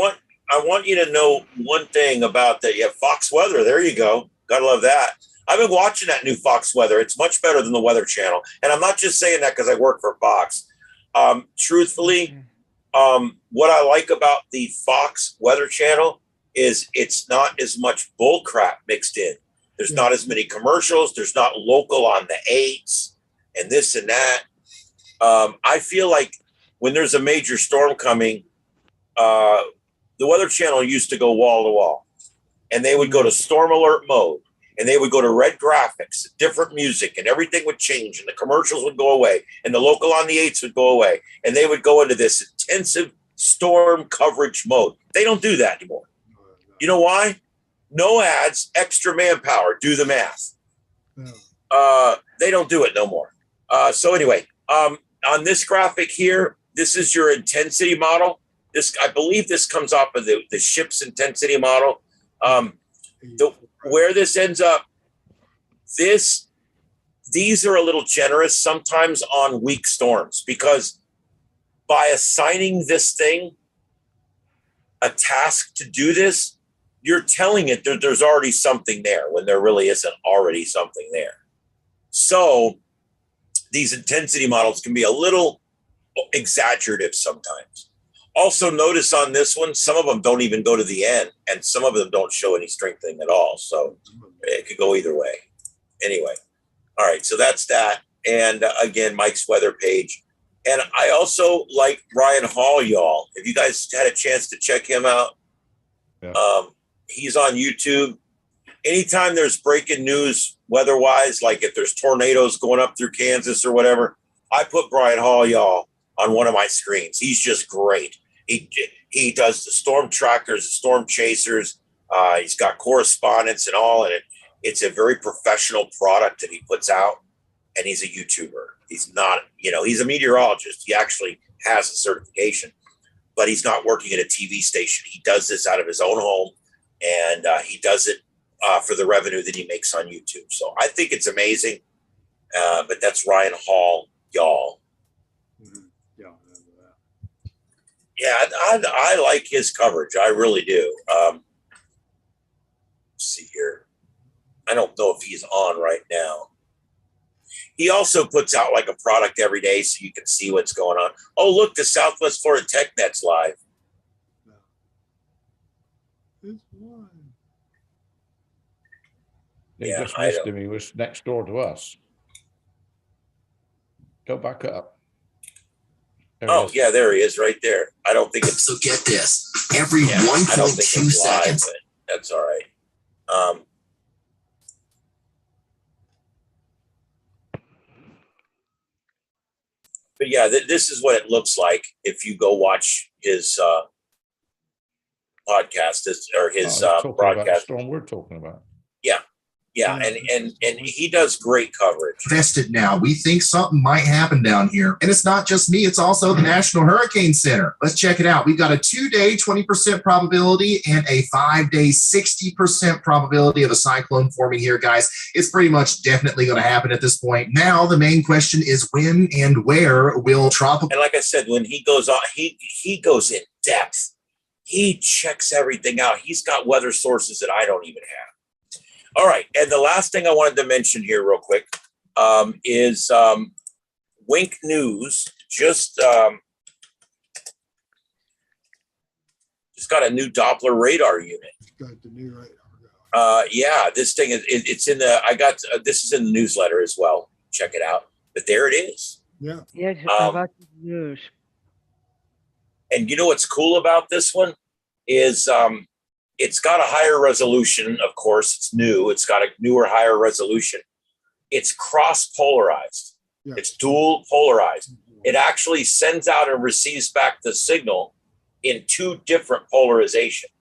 want you to know one thing about that. Yeah, Fox Weather. There you go. Gotta love that. I've been watching that new Fox Weather. It's much better than the Weather Channel. And I'm not just saying that because I work for Fox. Truthfully, what I like about the Fox Weather Channel is it's not as much bull crap mixed in. There's not as many commercials. There's not local on the 8s and this and that. I feel like when there's a major storm coming, the Weather Channel used to go wall to wall. And they would go to storm alert mode. and they would go to red graphics, different music, and everything would change, and the commercials would go away, and the local on the 8s would go away, and they would go into this intensive storm coverage mode. They don't do that anymore. You know why? No ads, extra manpower. Do the math. They don't do it no more. So anyway, on this graphic here, this is your intensity model. I believe this comes off of the ship's intensity model. Where this ends up, these are a little generous sometimes on weak storms, because by assigning this thing a task to do this, you're telling it that there's already something there when there really isn't already something there. So these intensity models can be a little exaggerative sometimes. Also notice on this one, some of them don't even go to the end, and some of them don't show any strengthening at all. So it could go either way. Anyway, all right, so that's that. And again, Mike's weather page. And I also like Ryan Hall, y'all. If you guys had a chance to check him out, he's on YouTube. Anytime there's breaking news weather-wise, like if there's tornadoes going up through Kansas or whatever, I put Brian Hall, y'all, on one of my screens. He's just great. He does the storm trackers, the storm chasers. He's got correspondence and all, and it's a very professional product that he puts out. And he's a YouTuber. He's not, he's a meteorologist. He actually has a certification, but he's not working at a TV station. He does this out of his own home, and he does it for the revenue that he makes on YouTube. So I think it's amazing. But that's Ryan Hall, y'all. Yeah, I like his coverage. I really do. Let's see here. I don't know if he's on right now. He also puts out like a product every day so you can see what's going on. Oh, look, the Southwest Florida TechNet's live. He just missed him. He was next door to us. Go back up. Yeah, there he is right there. I don't think it's... So get this. Every 1.2 seconds. But that's all right. But yeah, this is what it looks like if you go watch his podcast or his broadcast. Storm we're talking about. Yeah, and he does great coverage. Tested now. We think something might happen down here. And it's not just me, it's also the National Hurricane Center. Let's check it out. We've got a 2-day 20% probability and a 5-day 60% probability of a cyclone forming here, guys. It's pretty much definitely going to happen at this point. Now, the main question is when and where will tropical... And like I said, when he goes on, he goes in depth. He checks everything out. He's got weather sources that I don't even have. All right, and the last thing I wanted to mention here real quick is Wink News just got a new Doppler radar unit. Got the new radar. Yeah, this thing it's in the this is in the newsletter as well. Check it out. But there it is. Yeah. Yes, about the news. And you know what's cool about this one is it's got a higher resolution, of course. It's new. It's got a newer, higher resolution. It's cross-polarized. Yeah. It's dual polarized. It actually sends out and receives back the signal in 2 different polarizations.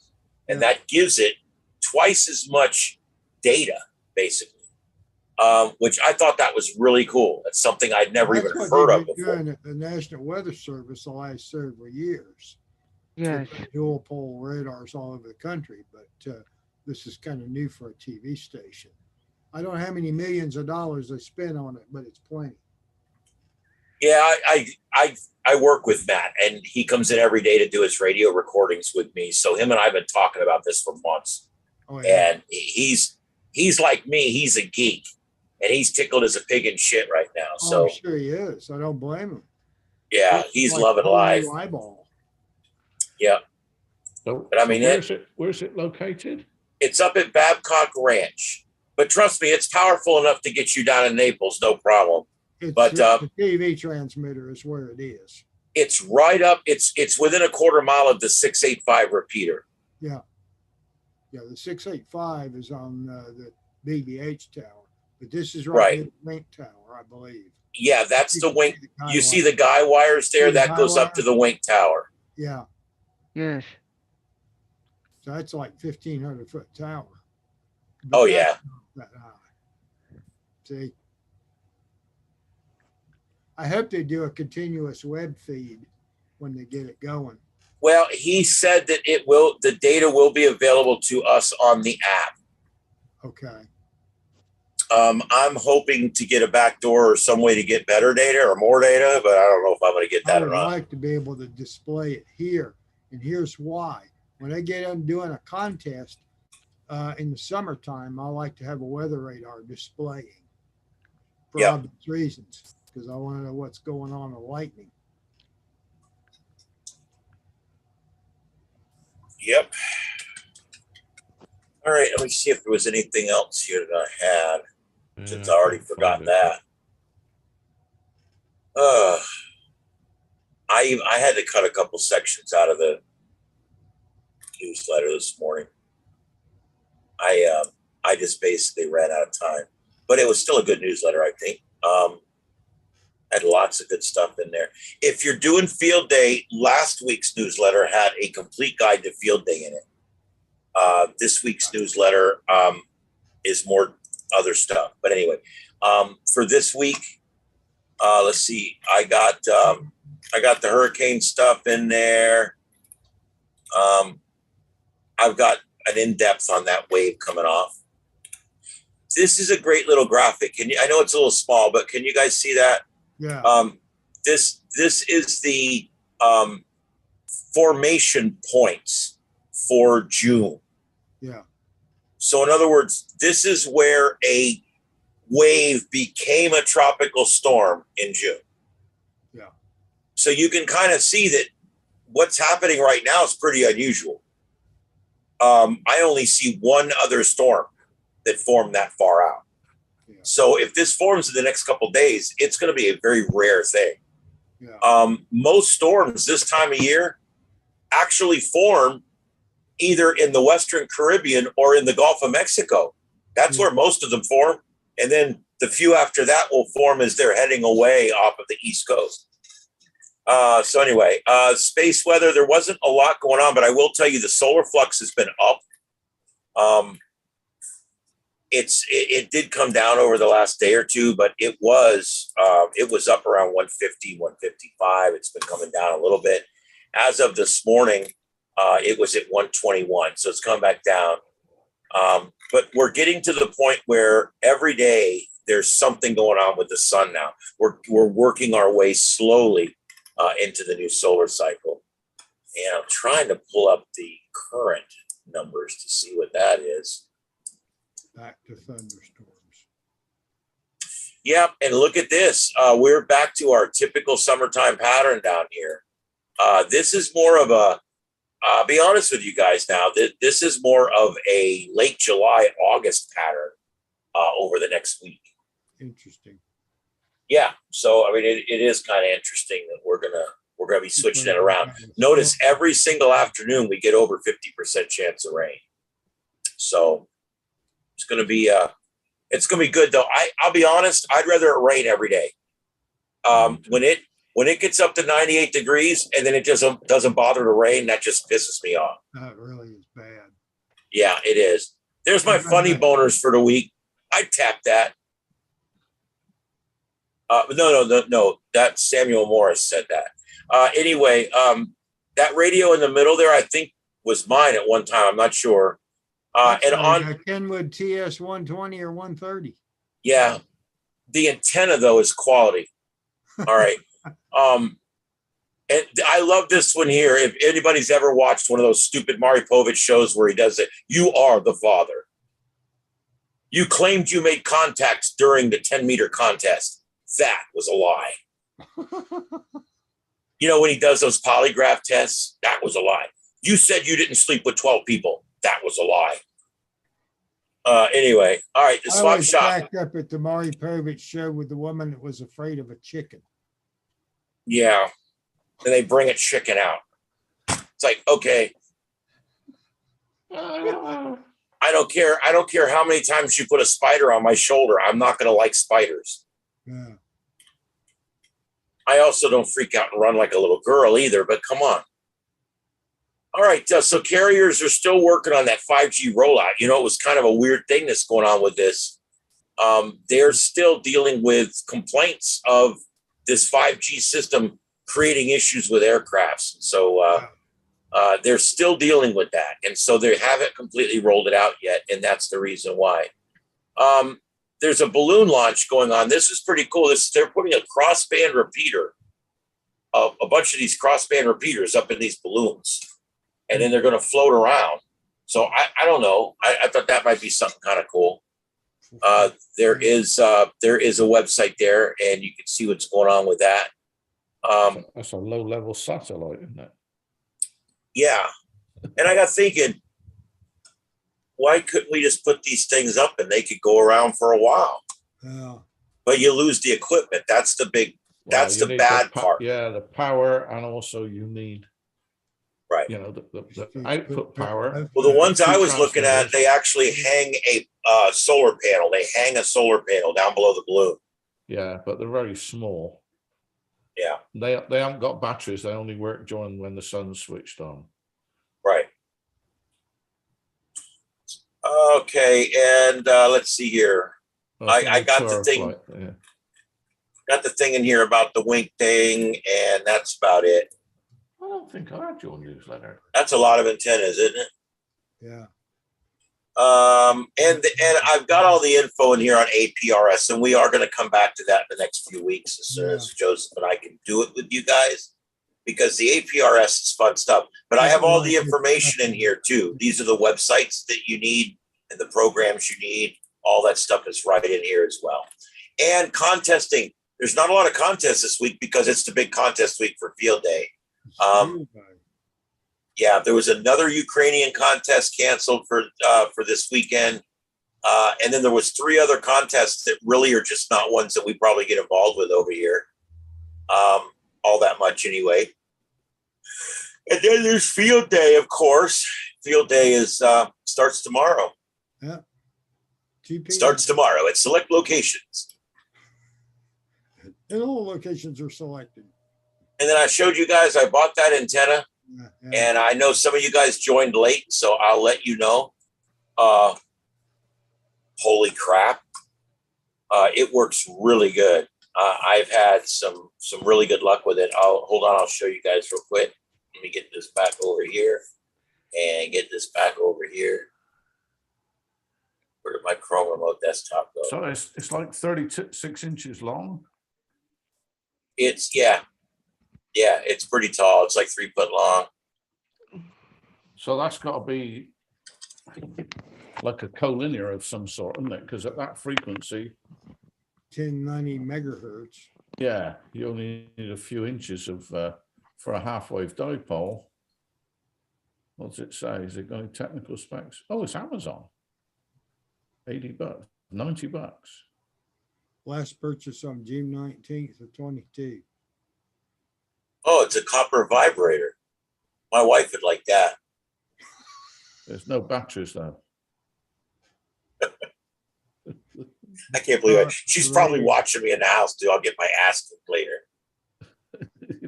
And that gives it twice as much data, basically, which I thought that was really cool. That's something I'd never even heard of before. Doing at the National Weather Service the last several years. Yes. Dual pole radars all over the country, but this is kind of new for a TV station. I don't know how many millions of dollars they spent on it, but it's plenty. Yeah, I work with Matt, and he comes in every day to do his radio recordings with me. So him and I have been talking about this for months. Oh, yeah. And he's like me. He's a geek, and he's tickled as a pig in shit right now. So I'm sure he is. I don't blame him. Yeah, he's like loving life. Eyeball. Yeah. So, but I mean, where's it located? It's up at Babcock Ranch. But trust me, it's powerful enough to get you down in Naples, no problem. But the TV transmitter is where it is. It's right up. It's within a quarter mile of the 685 repeater. Yeah. Yeah, the 685 is on BBH tower, but this is Right. near the Wink Tower, I believe. Yeah, that's the wing. guy You see wire. the guy wires there? See the That guy goes up to wire? the wing tower. Yeah, Yes. so that's like 1,500-foot tower. Oh, that's yeah. not that high. See, I hope they do a continuous web feed when they get it going. Well, he said that the data will be available to us on the app. Okay. I'm hoping to get a backdoor or some way to get better data or more data, but I don't know if I'm going to get I that or would not. like to be able to display it here, and here's why. When I get on doing a contest in the summertime, I like to have a weather radar displaying for Yep. obvious reasons, because I want to know what's going on with lightning. Yep. All right, let me see if there was anything else here that I had, since I already forgot that. I had to cut a couple sections out of the newsletter this morning. I just basically ran out of time, but it was still a good newsletter, I think. Had lots of good stuff in there. If you're doing field day, last week's newsletter had a complete guide to field day in it. This week's newsletter is more other stuff, but anyway, for this week, let's see. I got the hurricane stuff in there. I've got an in-depth on that wave coming off. This is a great little graphic. I know it's a little small, but can you guys see that? Yeah. This is the formation points for June. Yeah. So in other words, this is where a wave became a tropical storm in June. Yeah. So you can kind of see that what's happening right now is pretty unusual. I only see one other storm that formed that far out. Yeah. So if this forms in the next couple of days, it's going to be a very rare thing. Yeah. Most storms this time of year actually form either in the Western Caribbean or in the Gulf of Mexico. That's where most of them form. And then the few after that will form as they're heading away off of the East Coast. So anyway, space weather, there wasn't a lot going on, but I will tell you the solar flux has been up. It did come down over the last day or two, but it was up around 150, 155. It's been coming down a little bit. As of this morning, it was at 121. So it's come back down. But we're getting to the point where every day there's something going on with the sun now. We're working our way slowly into the new solar cycle. And I'm trying to pull up the current numbers to see what that is. Back to thunderstorms. Yep, and look at this. We're back to our typical summertime pattern down here. This is more of a, I'll be honest with you guys now, this is more of a late July, August pattern over the next week. Interesting. Yeah, so I mean, it is kind of interesting that we're gonna be switching it around. Notice every single afternoon we get over 50% chance of rain. So it's gonna be good though. I'll be honest, I'd rather it rain every day. When it gets up to 98 degrees and then it just doesn't bother to rain, that just pisses me off. That really is bad. Yeah, it is. There's my funny boners for the week. I'd tap that. No. That Samuel Morris said that. Anyway, that radio in the middle there, I think was mine at one time. I'm not sure. And on Kenwood TS 120 or 130. Yeah, the antenna though is quality. All right. And I love this one here. If anybody's ever watched one of those stupid Maury Povich shows where he does it, you are the father. You claimed you made contacts during the 10-meter contest. That was a lie. You know, when he does those polygraph tests, that was a lie. You said you didn't sleep with 12 people. That was a lie. Anyway, all right, the swap shop. Backed up at the Maury Povich show with the woman that was afraid of a chicken. Yeah. And they bring a chicken out. It's like, okay. I I don't care. I don't care how many times you put a spider on my shoulder. I'm not going to like spiders. Yeah. I also don't freak out and run like a little girl either, but come on. All right. So carriers are still working on that 5G rollout. You know, it was kind of a weird thing that's going on with this. They're still dealing with complaints of this 5G system creating issues with aircrafts. So they're still dealing with that. And so they haven't completely rolled it out yet. And that's the reason why. There's a balloon launch going on. This is pretty cool. They're putting a crossband repeater, a bunch of these crossband repeaters up in these balloons. And then they're going to float around. So I don't know. I thought that might be something kind of cool. There is a website there, and you can see what's going on with that. That's a low-level satellite, isn't it? Yeah. And I got thinking, why couldn't we just put these things up and they could go around for a while? Yeah. But you lose the equipment. That's the big, that's the bad part. Yeah, the power, and also you need, right? You know, the output power. Well, the ones I was looking at, they actually hang a solar panel. They hang a solar panel down below the balloon. Yeah, but they're very small. Yeah. They haven't got batteries. They only work during when the sun's switched on. Right. Okay, and let's see here. I got the thing. Yeah. Got the thing in here about the wink thing, and that's about it. I don't think I had your newsletter. That's a lot of antennas, isn't it? Yeah. And I've got all the info in here on APRS, and we are going to come back to that in the next few weeks as soon as Joseph and I can do it with you guys, because the APRS is fun stuff. But I have all the information in here too. These are the websites that you need and the programs you need. All that stuff is right in here as well. And contesting. There's not a lot of contests this week because it's the big contest week for Field Day. Yeah, there was another Ukrainian contest canceled for this weekend. And then there was 3 other contests that really are just not ones that we probably get involved with over here. All that much anyway. And then there's Field Day, of course. Field Day is starts tomorrow. Yeah. Starts tomorrow at select locations. And all locations are selected. And then I showed you guys, I bought that antenna. And I know some of you guys joined late, so I'll let you know. Holy crap. It works really good. I've had some really good luck with it. Hold on, I'll show you guys real quick. Let me get this back over here and get this back over here. Where did my Chrome remote desktop go? So it's like 36 inches long. It's it's pretty tall. It's like 3 foot long. So that's got to be like a collinear of some sort, isn't it? Because at that frequency, 1090 megahertz. Yeah, you only need a few inches of for a half-wave dipole. What's it say? Is it going technical specs? Oh, it's Amazon. $80, $90. Last purchase on June 19th of 22. Oh, it's a copper vibrator. My wife would like that. There's no batteries though. I can't believe it. She's probably watching me in the house too. I'll get my ass kicked later.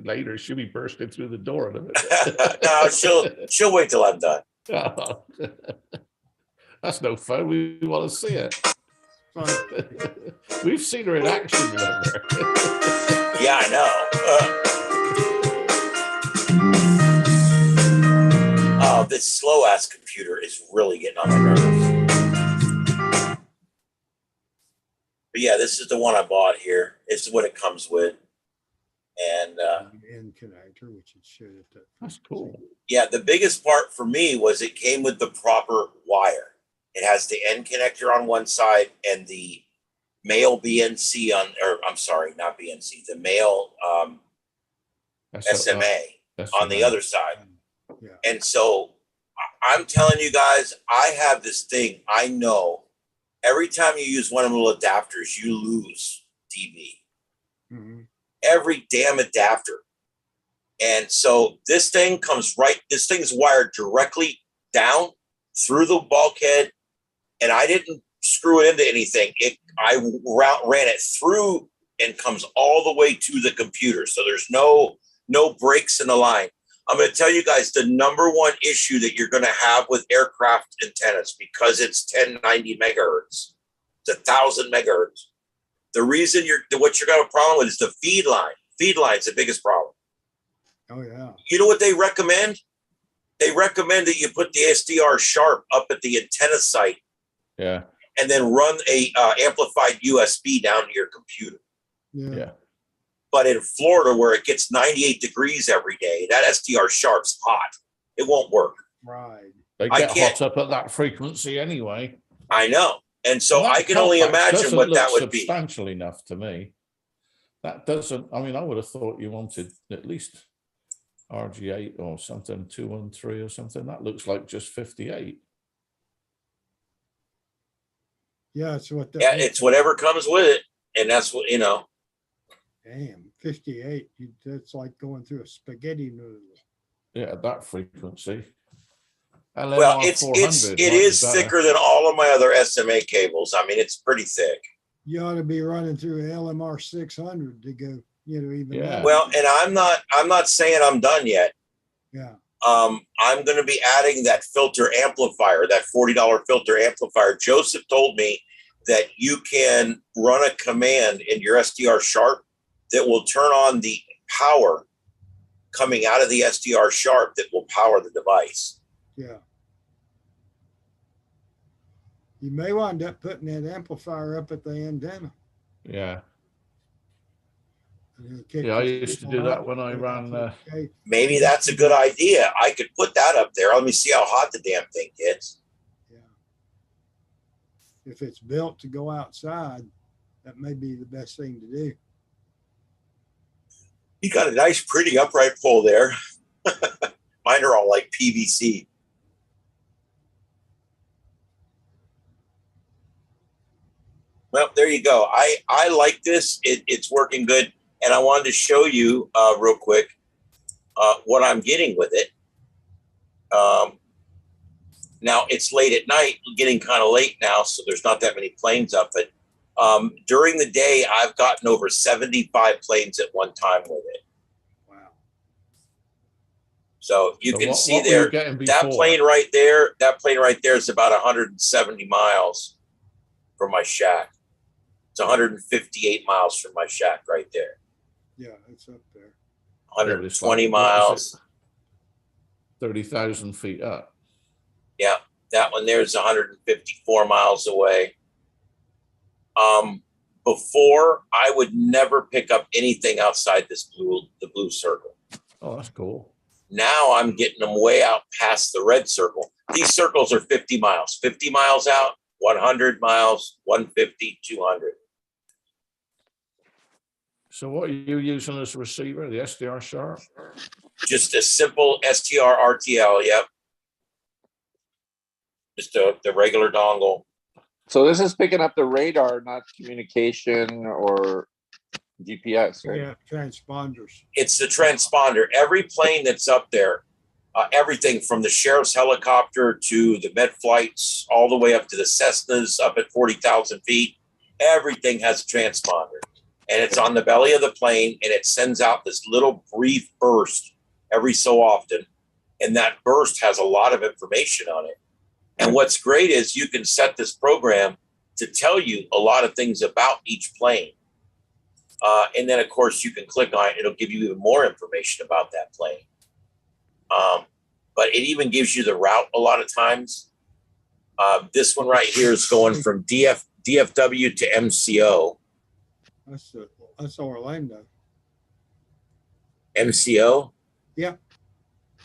Later, she'll be bursting through the door in a minute. No, she'll wait till I'm done. That's no fun. We want to see it. We've seen her in action, remember? Yeah, I know. This slow ass computer is really getting on my nerves. But yeah, this is the one I bought here. It's what it comes with. And end connector, which it should. That's cool. Yeah, the biggest part for me was it came with the proper wire. It has the end connector on one side and the male BNC on, or I'm sorry, not BNC, the male SMA on the other side. Yeah. And so I'm telling you guys, I have this thing. I know every time you use one of the little adapters, you lose dB. Mm-hmm. Every damn adapter. And so this thing comes right, this thing's wired directly down through the bulkhead and I didn't screw it into anything. I ran it through and comes all the way to the computer. So there's no breaks in the line. I'm going to tell you guys the number one issue that you're going to have with aircraft antennas, because it's 1090 megahertz, it's 1,000 megahertz. The reason what you're going to have a problem with is the feed line. Feed line's the biggest problem. Oh yeah. You know what they recommend? They recommend that you put the SDR sharp up at the antenna site. Yeah. And then run a amplified USB down to your computer. Yeah. But in Florida, where it gets 98 degrees every day, that SDR sharp's hot. It won't work. Right. They get hot up at that frequency anyway. I know. And so I can only imagine what that would be. Substantial enough to me. That doesn't, I mean, I would have thought you wanted at least RG8 or something, 213 or something. That looks like just 58. Yeah, it's what. It's whatever comes with it, and that's what you know. Damn, 58. That's like going through a spaghetti noodle. Yeah, at that frequency. Well, it is thicker than all of my other SMA cables. I mean, it's pretty thick. You ought to be running through an LMR 600 to go, even. Yeah. Well, and I'm not saying I'm done yet. Yeah. I'm going to be adding that filter amplifier, that $40 filter amplifier. Joseph told me that you can run a command in your SDR sharp that will turn on the power coming out of the SDR sharp that will power the device. Yeah. You may wind up putting that amplifier up at the antenna. Yeah. Yeah, I used to do that when I ran. Maybe that's a good idea. I could put that up there. Let me see how hot the damn thing gets. Yeah. If it's built to go outside, that may be the best thing to do. You got a nice, pretty upright pole there. Mine are all like PVC. Well, there you go. I like this. It's working good. And I wanted to show you real quick what I'm getting with it. Now, it's late at night, getting kind of late now, so there's not that many planes up. But during the day, I've gotten over 75 planes at one time with it. Wow. So you can see there, that plane right there is about 170 miles from my shack. It's 158 miles from my shack right there. Yeah, it's up there. 120 miles. 30,000 feet up. Yeah, that one there's 154 miles away. Before, I would never pick up anything outside the blue circle. Oh, that's cool. Now I'm getting them way out past the red circle. These circles are 50 miles. 50 miles out, 100 miles, 150, 200. So what are you using as a receiver, the SDR sharp? Just a simple STR RTL, yep. Just the regular dongle. So this is picking up the radar, not communication or GPS, right? Yeah, transponders. It's the transponder. Every plane that's up there, everything from the sheriff's helicopter to the med flights, all the way up to the Cessnas up at 40,000 feet, everything has a transponder. And it's on the belly of the plane, and it sends out this little brief burst every so often. And that burst has a lot of information on it. And what's great is you can set this program to tell you a lot of things about each plane. And then, of course, you can click on it. It'll give you even more information about that plane. But it even gives you the route a lot of times. This one right here is going from DFW to MCO. That's Orlando. MCO? Yeah.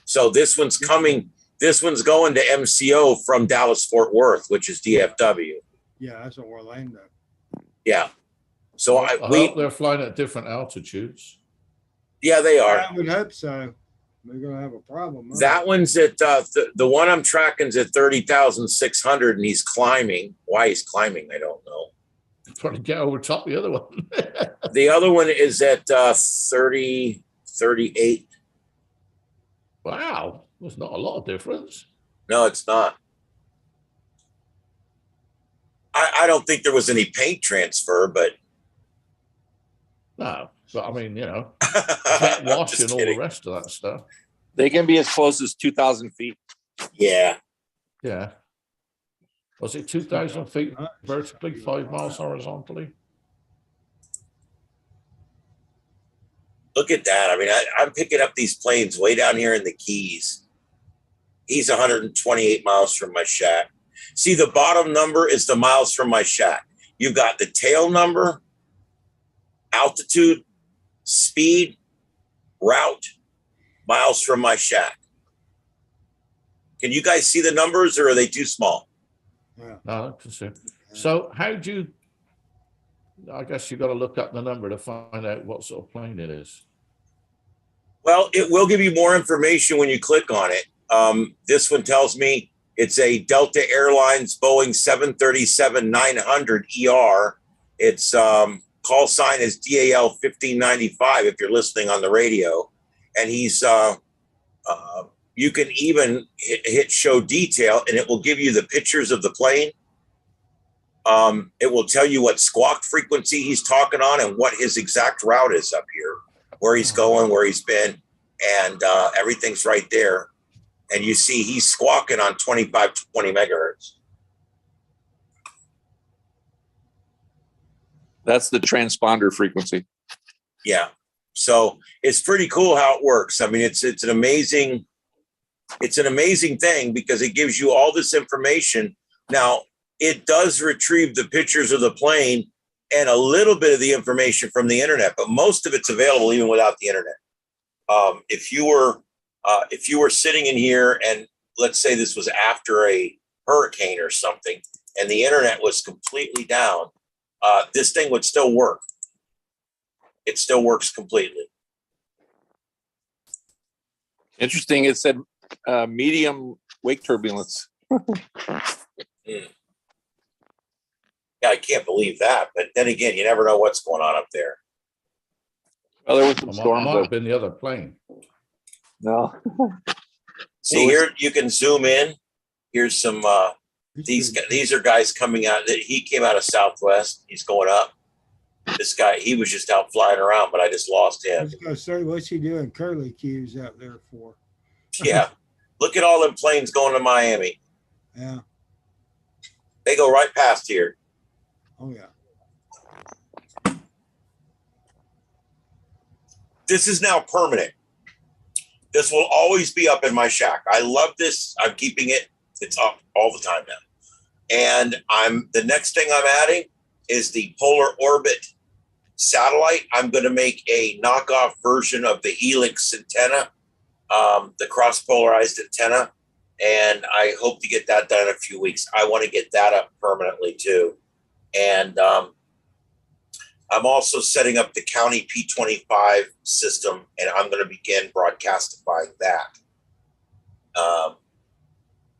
So this one's going to MCO from Dallas Fort Worth, which is DFW. Yeah, that's Orlando. Yeah. So I hope they're flying at different altitudes. Yeah, they are. I would hope so. We're going to have a problem. That one's at the one I'm tracking is at 30,600, and he's climbing. Why he's climbing, I don't know. Trying to get over top the other one. The other one is at 30, 38. Wow, there's not a lot of difference. No, it's not. I don't think there was any paint transfer, but No, but I mean, jet wash and all the rest of that stuff. They can be as close as 2,000 feet. Yeah. Yeah. Was it 2,000 feet vertically, 5 miles horizontally? Look at that. I mean, I'm picking up these planes way down here in the Keys. He's 128 miles from my shack. See, the bottom number is the miles from my shack. You've got the tail number, altitude, speed, route, miles from my shack. Can you guys see the numbers, or are they too small? Yeah. No, I can see. So how do you, I guess you got to look up the number to find out what sort of plane it is. Well, it will give you more information when you click on it. This one tells me it's a Delta Airlines Boeing 737-900 ER. Its call sign is DAL 1595 if you're listening on the radio. And he's, you can even hit show detail and it will give you the pictures of the plane. It will tell you what squawk frequency he's talking on and what his exact route is up here, where he's going, where he's been, and everything's right there. And you see he's squawking on 2520 megahertz. That's the transponder frequency. Yeah. So it's pretty cool how it works. I mean, it's an amazing thing because it gives you all this information. Now, it does retrieve the pictures of the plane and a little bit of the information from the internet, but most of it's available even without the internet. If you were sitting in here and let's say this was after a hurricane or something and the internet was completely down, this thing would still work. It still works completely. Interesting. It said medium wake turbulence. Yeah, I can't believe that. But then again, you never know what's going on up there. Well, there was some storms. Might have been the other plane. No. See here, you can zoom in. Here's some. These are guys coming out. He came out of Southwest. He's going up. This guy, he was just out flying around, but I just lost him. I was going to say, what's he doing curly cues out there for? Yeah. Look at all them planes going to Miami. Yeah. They go right past here. Oh, yeah. This is now permanent. This will always be up in my shack. I love this. I'm keeping it. It's up all the time now. And the next thing I'm adding is the Polar Orbit satellite. I'm going to make a knockoff version of the Helix antenna, the cross-polarized antenna, and I hope to get that done in a few weeks. I want to get that up permanently too. And I'm also setting up the County P25 system, and I'm going to begin broadcastifying that.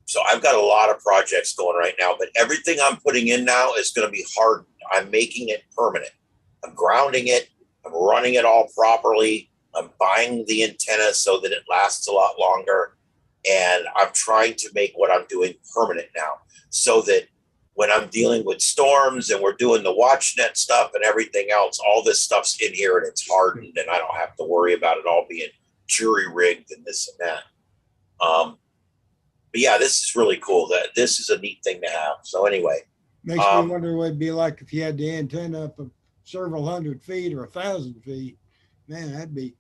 So I've got a lot of projects going right now, but everything I'm putting in now is going to be hardened. I'm making it permanent. I'm grounding it. I'm running it all properly. I'm buying the antenna so that it lasts a lot longer. And I'm trying to make what I'm doing permanent now so that when I'm dealing with storms and we're doing the WatchNet stuff and everything else, all this stuff's in here and it's hardened and I don't have to worry about it all being jury rigged and this and that. But yeah, this is really cool. This is a neat thing to have. So anyway. Makes me wonder what it'd be like if you had the antenna up of several hundred feet or 1,000 feet. Man, that'd be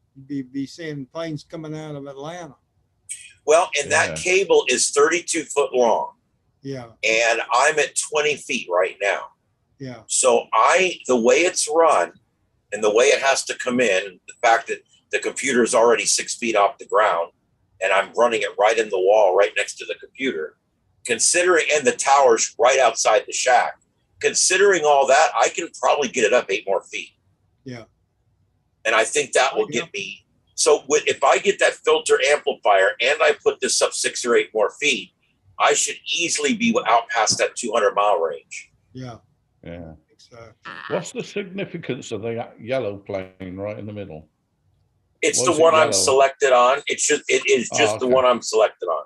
seeing planes coming out of Atlanta. Well, and that cable is 32 foot long. Yeah. And I'm at 20 feet right now. Yeah. So the way it's run and the way it has to come in, the fact that the computer is already 6 feet off the ground and I'm running it right in the wall, right next to the computer, considering, and the tower's right outside the shack, considering all that, I can probably get it up 8 more feet. Yeah. And I think that will get me. So if I get that filter amplifier and I put this up 6 or 8 more feet, I should easily be out past that 200-mile range. Yeah. Yeah. What's the significance of the yellow plane right in the middle? It's the one I'm selected on. It is just the one I'm selected on.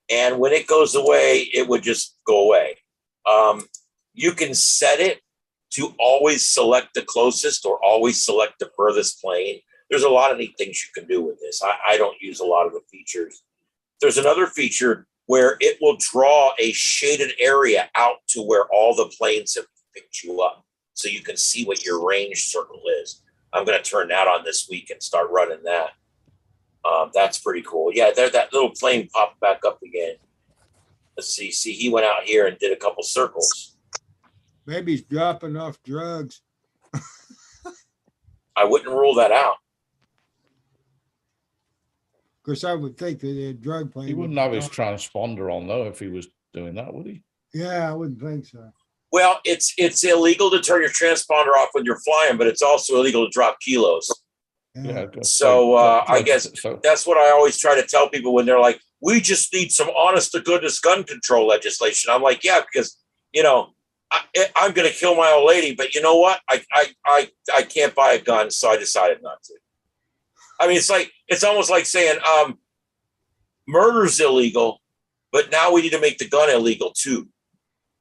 And when it goes away, it would just go away. you can set it to always select the closest or always select the furthest plane. There's a lot of neat things you can do with this. I don't use a lot of the features. There's another feature where it will draw a shaded area out to where all the planes have picked you up, so you can see what your range circle is. I'm going to turn that on this week and start running that. That's pretty cool. Yeah, there, that little plane popped back up again. Let's see. See, he went out here and did a couple circles. Maybe he's dropping off drugs. I wouldn't rule that out. Of course, I would think that a drug plane. He wouldn't have his transponder on though if he was doing that, would he? Yeah, I wouldn't think so. Well, it's illegal to turn your transponder off when you're flying, but it's also illegal to drop kilos. Yeah. So I guess that's what I always try to tell people when they're like, we just need some honest to goodness gun control legislation. I'm like, yeah, because, you know, I'm going to kill my old lady, but you know what? I can't buy a gun, so I decided not to. I mean, it's almost like saying murder's illegal, but now we need to make the gun illegal too.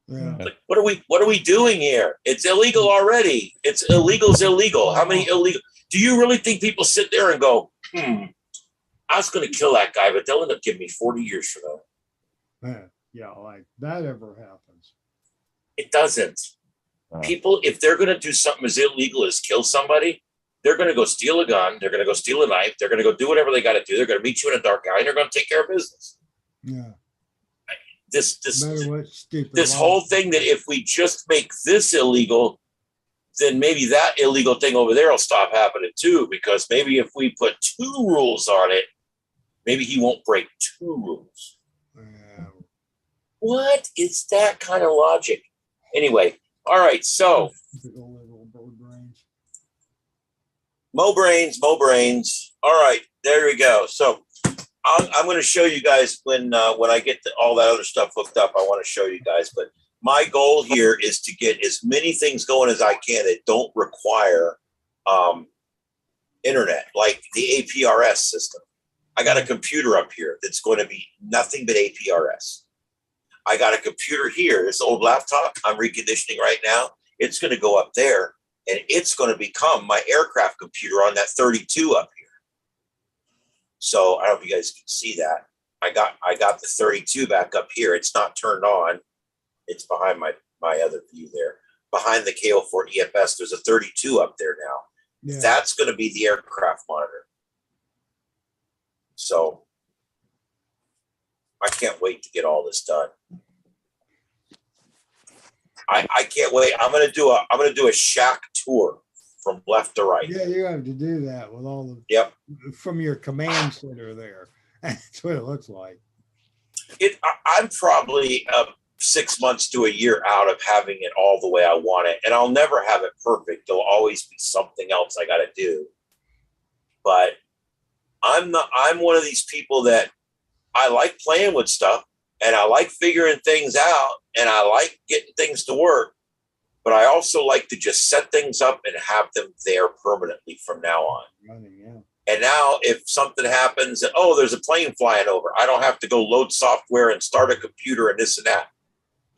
Yeah. Like, what are we doing here? It's illegal already. It's illegal. How many illegal? Do you really think people sit there and go, I was going to kill that guy, but they'll end up giving me 40 years for that? Yeah, like that ever happens. It doesn't. People, if they're going to do something as illegal as kill somebody, they're going to go steal a gun. They're going to go steal a knife. They're going to go do whatever they got to do. They're going to meet you in a dark alley and they're going to take care of business. Yeah. This whole thing that if we just make this illegal, then maybe that illegal thing over there will stop happening too, because maybe if we put 2 rules on it, maybe he won't break 2 rules. What is that kind of logic? Anyway, all right, so Mo brains. All right, there we go. So I'm going to show you guys when I get all that other stuff hooked up. I want to show you guys, but my goal here is to get as many things going as I can that don't require internet, like the APRS system. I got a computer up here that's going to be nothing but APRS. I got a computer here, this old laptop I'm reconditioning right now. It's going to go up there, and it's going to become my aircraft computer on that 32 up here. So I don't know if you guys can see that. I got the 32 back up here. It's not turned on. It's behind my other view there. Behind the KO4 EFS, there's a 32 up there now. Yeah. That's going to be the aircraft monitor. So I can't wait to get all this done. I can't wait. I'm going to do a shack tour from left to right. Yeah, you have to do that with all the from your command center there. That's what it looks like. I'm probably 6 months to a year out of having it all the way I want it, and I'll never have it perfect. There'll always be something else I got to do. But I'm one of these people that I like playing with stuff, and I like figuring things out, and I like getting things to work. But I also like to just set things up and have them there permanently from now on. And now if something happens, and there's a plane flying over, I don't have to go load software and start a computer and this and that.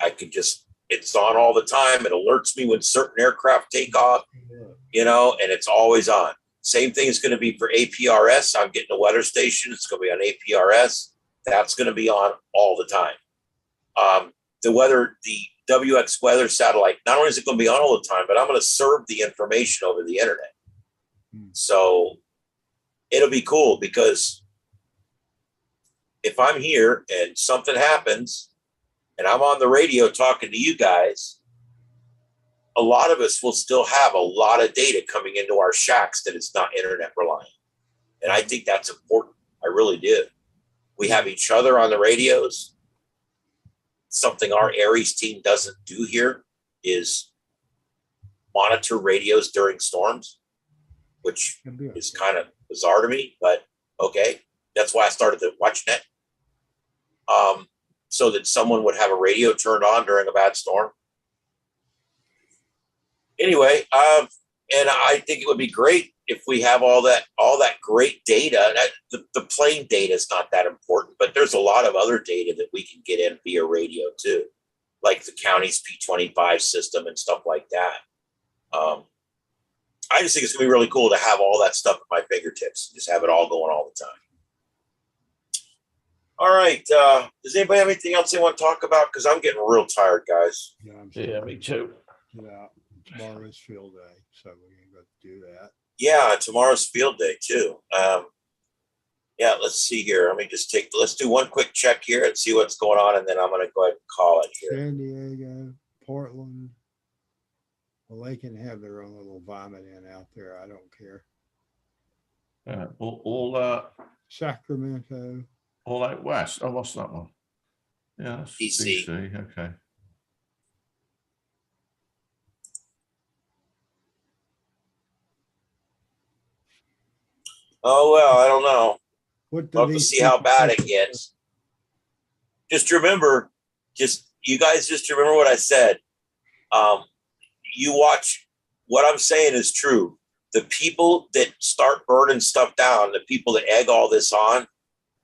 I can just, it's on all the time. It alerts me when certain aircraft take off, and it's always on. Same thing is going to be for APRS. I'm getting a weather station. It's going to be on APRS. That's going to be on all the time. The WX weather satellite, not only is it going to be on all the time, but I'm going to serve the information over the internet. So it'll be cool, because if I'm here and something happens and I'm on the radio talking to you guys, a lot of us will still have a lot of data coming into our shacks that is not internet reliant. And I think that's important. I really do. We have each other on the radios. Something our ARES team doesn't do here is monitor radios during storms, which is kind of bizarre to me, but okay. That's why I started the WatchNet, so that someone would have a radio turned on during a bad storm. Anyway, and I think it would be great if we have all that great data. The plane data is not that important, but there's a lot of other data that we can get in via radio too. like the county's P25 system and stuff like that. I just think it's gonna be really cool to have all that stuff at my fingertips, just have it all going all the time. All right. Does anybody have anything else they want to talk about? Because I'm getting real tired, guys. Yeah, me too. Yeah, tomorrow's field day, so we're gonna go do that. Yeah, tomorrow's field day too. Yeah, let's see here. Let's do one quick check here and see what's going on, and then I'm gonna go ahead and call it here. San Diego, Portland. Well, they can have their own little vomit in out there. I don't care. All Sacramento. All out west. Oh, what's that one? Yeah, that's DC. Okay. Oh well, I don't know. Love to see how bad it gets. Just remember, you guys just remember what I said. You watch, what I'm saying is true. The people that start burning stuff down, the people that egg all this on,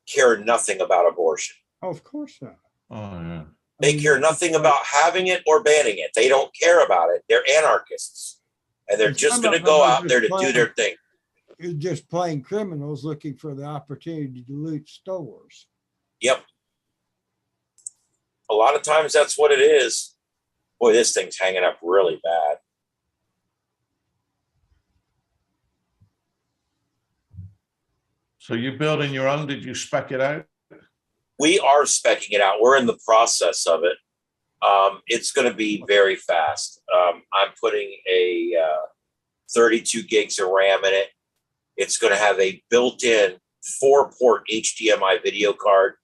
care nothing about abortion. Oh, of course not. Oh, yeah. They care nothing about having it or banning it. They don't care about it. They're anarchists. And they're just going to go out there to do their thing. You're just plain criminals looking for the opportunity to loot stores. Yep. A lot of times that's what it is. Boy, this thing's hanging up really bad. So you're building your own? Did you spec it out? We are speccing it out. We're in the process of it. It's going to be very fast. I'm putting a 32 gigs of RAM in it. It's going to have a built-in 4-port HDMI video card,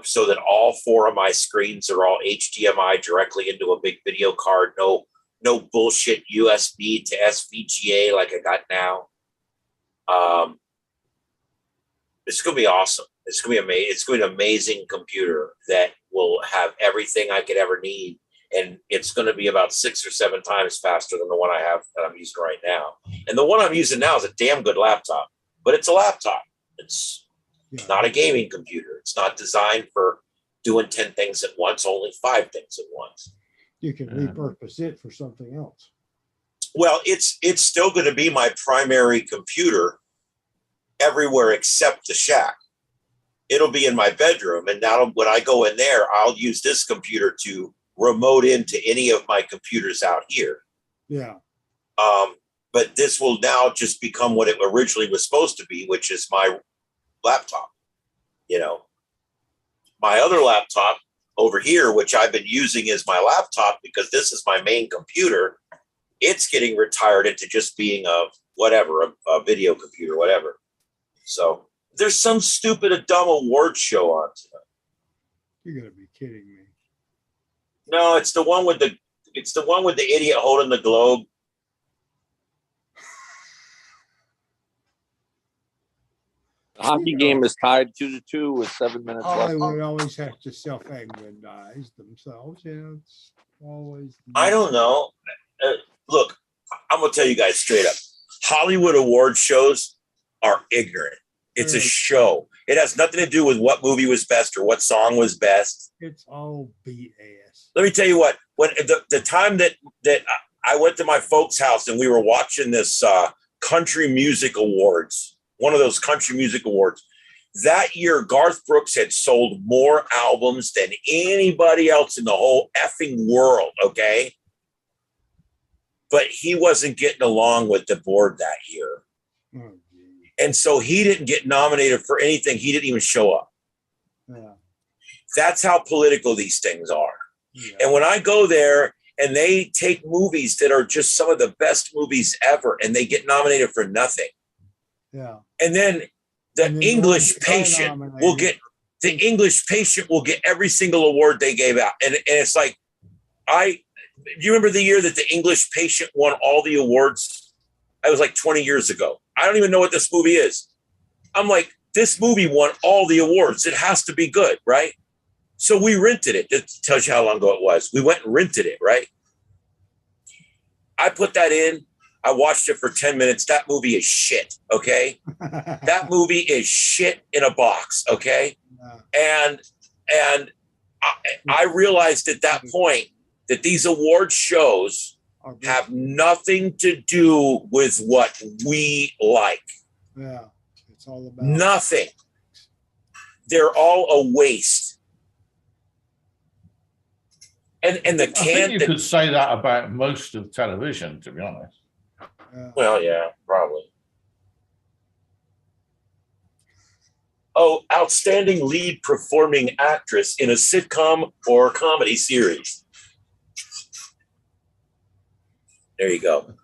so that all 4 of my screens are all HDMI directly into a big video card. No bullshit USB to SVGA like I got now. It's going to be awesome. It's going to be amazing. It's going to be an amazing computer that will have everything I could ever need. And it's going to be about 6 or 7 times faster than the one I have that I'm using right now. And the one I'm using now is a damn good laptop, but it's a laptop. It's not a gaming computer. It's not designed for doing 10 things at once, only 5 things at once. You can repurpose it for something else. Well, it's still going to be my primary computer everywhere except the shack. It'll be in my bedroom. And now when I go in there, I'll use this computer to remote into any of my computers out here. Yeah. But this will now just become what it originally was supposed to be, which is my laptop. You know, my other laptop over here, which I've been using as my laptop because this is my main computer, it's getting retired into just being a video computer, whatever. So there's some stupid, dumb award show on tonight. You're gonna be kidding me. No, it's the one with the idiot holding the globe. The hockey game is tied 2-2 with 7 minutes left. Hollywood always have to self-aggrandize themselves. You know, it's always. I don't know. Look, I'm gonna tell you guys straight up. Hollywood award shows are ignorant. It's a show. It has nothing to do with what movie was best or what song was best. It's all BS. Let me tell you what. When the time that I went to my folks' house and we were watching this country music awards, one of those country music awards, that year Garth Brooks had sold more albums than anybody else in the whole effing world. Okay, but he wasn't getting along with the board that year. Oh, and so he didn't get nominated for anything. He didn't even show up. yeah. That's how political these things are. Yeah. And when I go there and they take movies that are just some of the best movies ever and they get nominated for nothing. Yeah. And then the English Patient will get every single award they gave out. And it's like, do you remember the year that the English Patient won all the awards? It was like 20 years ago. I don't even know what this movie is. I'm like, this movie won all the awards. It has to be good, right? So we rented it. It tells you how long ago it was. We went and rented it, right? I put that in. I watched it for 10 minutes. That movie is shit, okay? That movie is shit in a box, okay? Yeah. And I realized at that point that these award shows have nothing to do with what we like. Yeah, it's all about nothing. They're all a waste. And the I think you could say that about most of television, to be honest. Well, yeah, probably. Oh, outstanding lead performing actress in a sitcom or comedy series. There you go.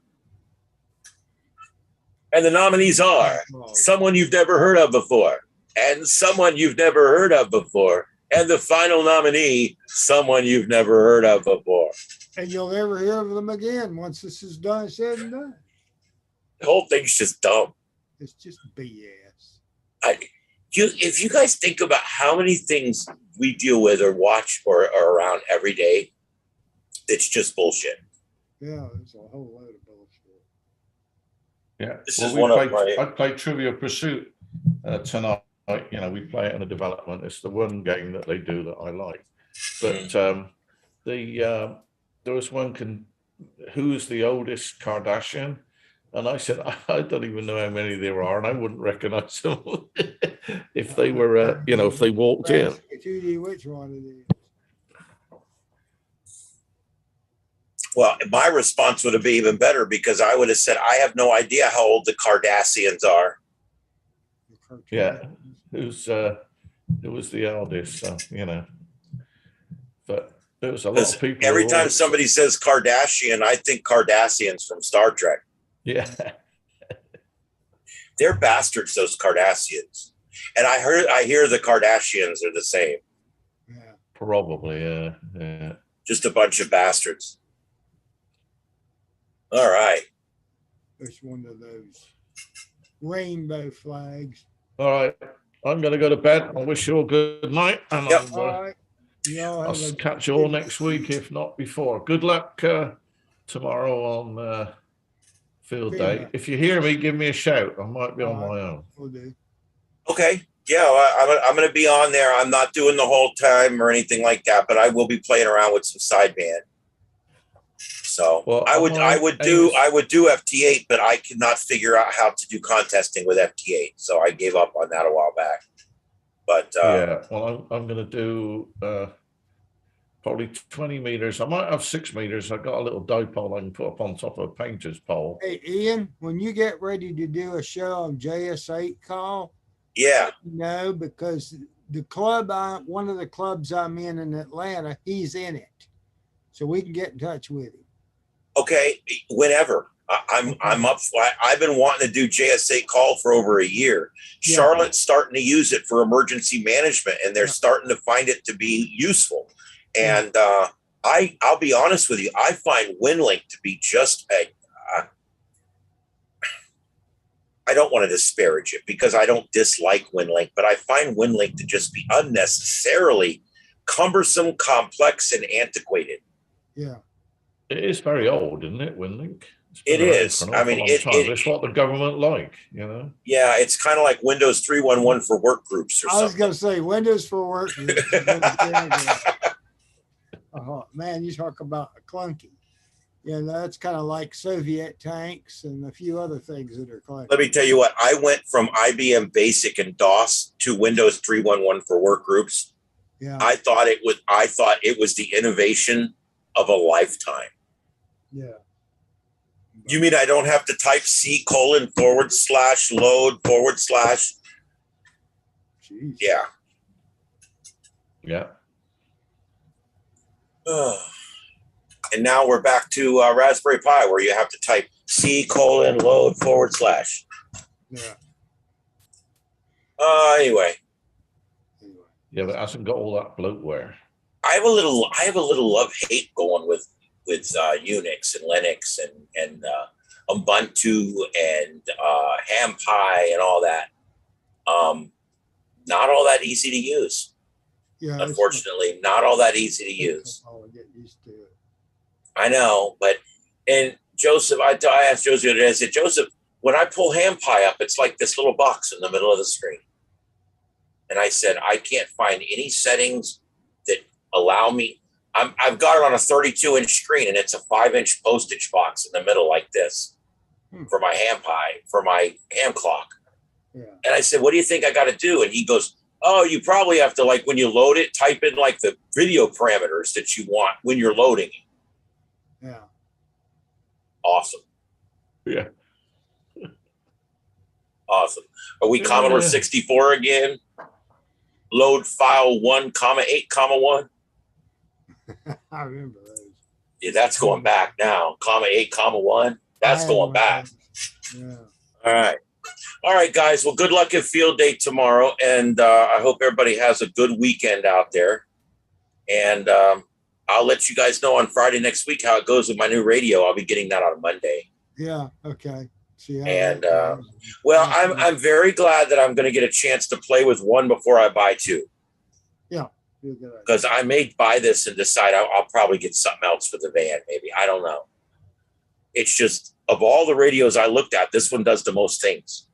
And the nominees are someone you've never heard of before, and someone you've never heard of before, and the final nominee, someone you've never heard of before. And you'll never hear of them again once this is done, said and done. The whole thing's just dumb. It's just BS. If you guys think about how many things we deal with or watch or are around every day, it's just bullshit. Yeah, it's a whole load of bullshit. Yeah, this is one of my. I played Trivia Pursuit tonight. You know, we play it in a development. It's the one game that they do that I like. But there was one. Who's the oldest Kardashian? And I said, I don't even know how many there are, and I wouldn't recognize them if they were, if they walked in. Which one it is? Well, my response would have been even better because I would have said, I have no idea how old the Kardashians are. Yeah, who was the eldest? So, but there was a lot of people. Every time somebody says Kardashian, I think Cardassians from Star Trek. Yeah. They're bastards, those Cardassians. And I hear the Kardashians are the same. Yeah. Probably, yeah. Just a bunch of bastards. All right. It's one of those rainbow flags. All right. I'm going to go to bed. I wish you all good night. And yep. All right. I'll catch you all next week, if not before. Good luck tomorrow on field day. If you hear me, give me a shout. I might be on my own. Will do. Okay. Yeah, I'm going to be on there. I'm not doing the whole time or anything like that, but I will be playing around with some sideband. So I would do FT8, but I could not figure out how to do contesting with FT8, so I gave up on that a while back. But yeah, well, I'm going to do probably 20 meters. I might have 6 meters. I've got a little dipole I can put up on top of a painter's pole. Hey, Ian, when you get ready to do a show on JS8 call, yeah, because the club, one of the clubs I'm in Atlanta, he's in it, so we can get in touch with him. Okay, whenever. I'm up. I've been wanting to do JS8 call for over a year. Yeah. Charlotte's starting to use it for emergency management, and they're starting to find it to be useful. And I'll be honest with you, I find WinLink to be just I don't want to disparage it because I don't dislike WinLink, but I find WinLink to just be unnecessarily cumbersome, complex, and antiquated. Yeah. It is very old, isn't it, WinLink? It is. I mean, it's what the government like, Yeah, it's kind of like Windows 3.11 for work groups or something. I was going to say Windows for work groups. Man, you talk about a clunky. That's kind of like Soviet tanks and a few other things that are clunky. Let me tell you what, I went from IBM Basic and DOS to Windows 3.11 for work groups. Yeah. I thought it was the innovation of a lifetime. Yeah. You mean I don't have to type C://load/? Jeez. Yeah. Yeah. And now we're back to Raspberry Pi where you have to type C://load/. Yeah. Anyway. Yeah, but it hasn't got all that bloatware. I have a little love-hate going with Unix and Linux and Ubuntu and ham pie and all that. Not all that easy to use. Yeah, unfortunately, not all that easy to use. I'll get used to it. I know, and Joseph, I asked Joseph the other day, I said, Joseph, when I pull ham pie up, it's like this little box in the middle of the screen. And I said, I can't find any settings that allow me. I've got it on a 32-inch screen, and it's a 5-inch postage box in the middle like this for my ham clock. Yeah. And I said, what do you think I got to do? And he goes, oh, you probably have to, like, when you load it, type in like the video parameters that you want when you're loading it. Yeah. Awesome. Yeah. Awesome. Are we Commodore 64 again? Load file 1,8,1. I remember those. Yeah, that's going back now. 8,1. That's going back. Yeah. All right. All right, guys. Well, good luck at field day tomorrow. And I hope everybody has a good weekend out there. And I'll let you guys know on Friday next week how it goes with my new radio. I'll be getting that on Monday. Yeah. Okay. See how And that goes. well, I'm very glad that I'm going to get a chance to play with one before I buy two. Yeah. Because I may buy this and decide I'll probably get something else for the van. Maybe, I don't know. It's just, of all the radios I looked at, this one does the most things,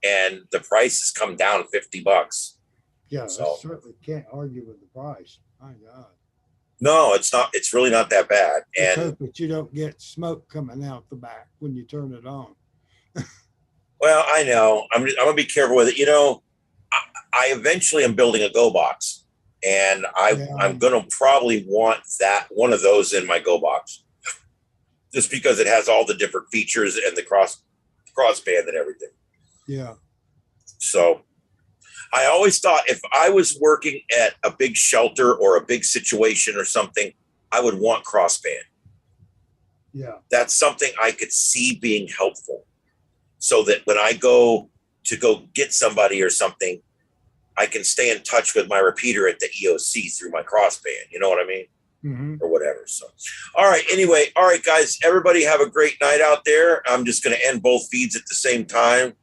and the price has come down $50. Yeah, So, I certainly can't argue with the price. My God. no, it's not. It's really not that bad. Let's And hope that you don't get smoke coming out the back when you turn it on. well, I know I'm gonna be careful with it. You know, I eventually am building a Go box, and I'm gonna probably want one of those in my Go box, just because it has all the different features and the crossband and everything. Yeah. So I always thought if I was working at a big shelter or a big situation or something, I would want crossband. Yeah. That's something I could see being helpful, so that when I go get somebody or something, I can stay in touch with my repeater at the EOC through my crossband. You know what I mean? Mm-hmm. Or whatever. So, all right. Anyway, all right, guys, everybody have a great night out there. I'm just going to end both feeds at the same time.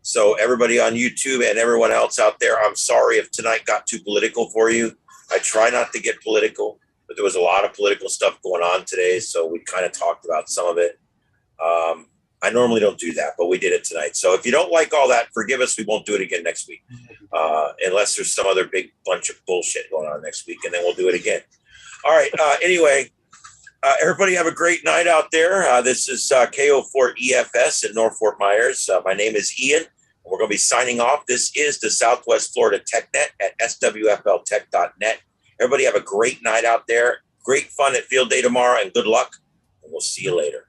So everybody on YouTube and everyone else out there, I'm sorry if tonight got too political for you. I try not to get political, but there was a lot of political stuff going on today. So we kind of talked about some of it. I normally don't do that, but we did it tonight. So if you don't like all that, forgive us. We won't do it again next week, unless there's some other big bunch of bullshit going on next week, and then we'll do it again. All right. Anyway, everybody have a great night out there. This is KO4EFS in North Myers. My name is Ian. We're going to be signing off. This is the Southwest Florida TechNet at SWFLTech.net. Everybody have a great night out there. Great fun at field day tomorrow, and good luck. And we'll see you later.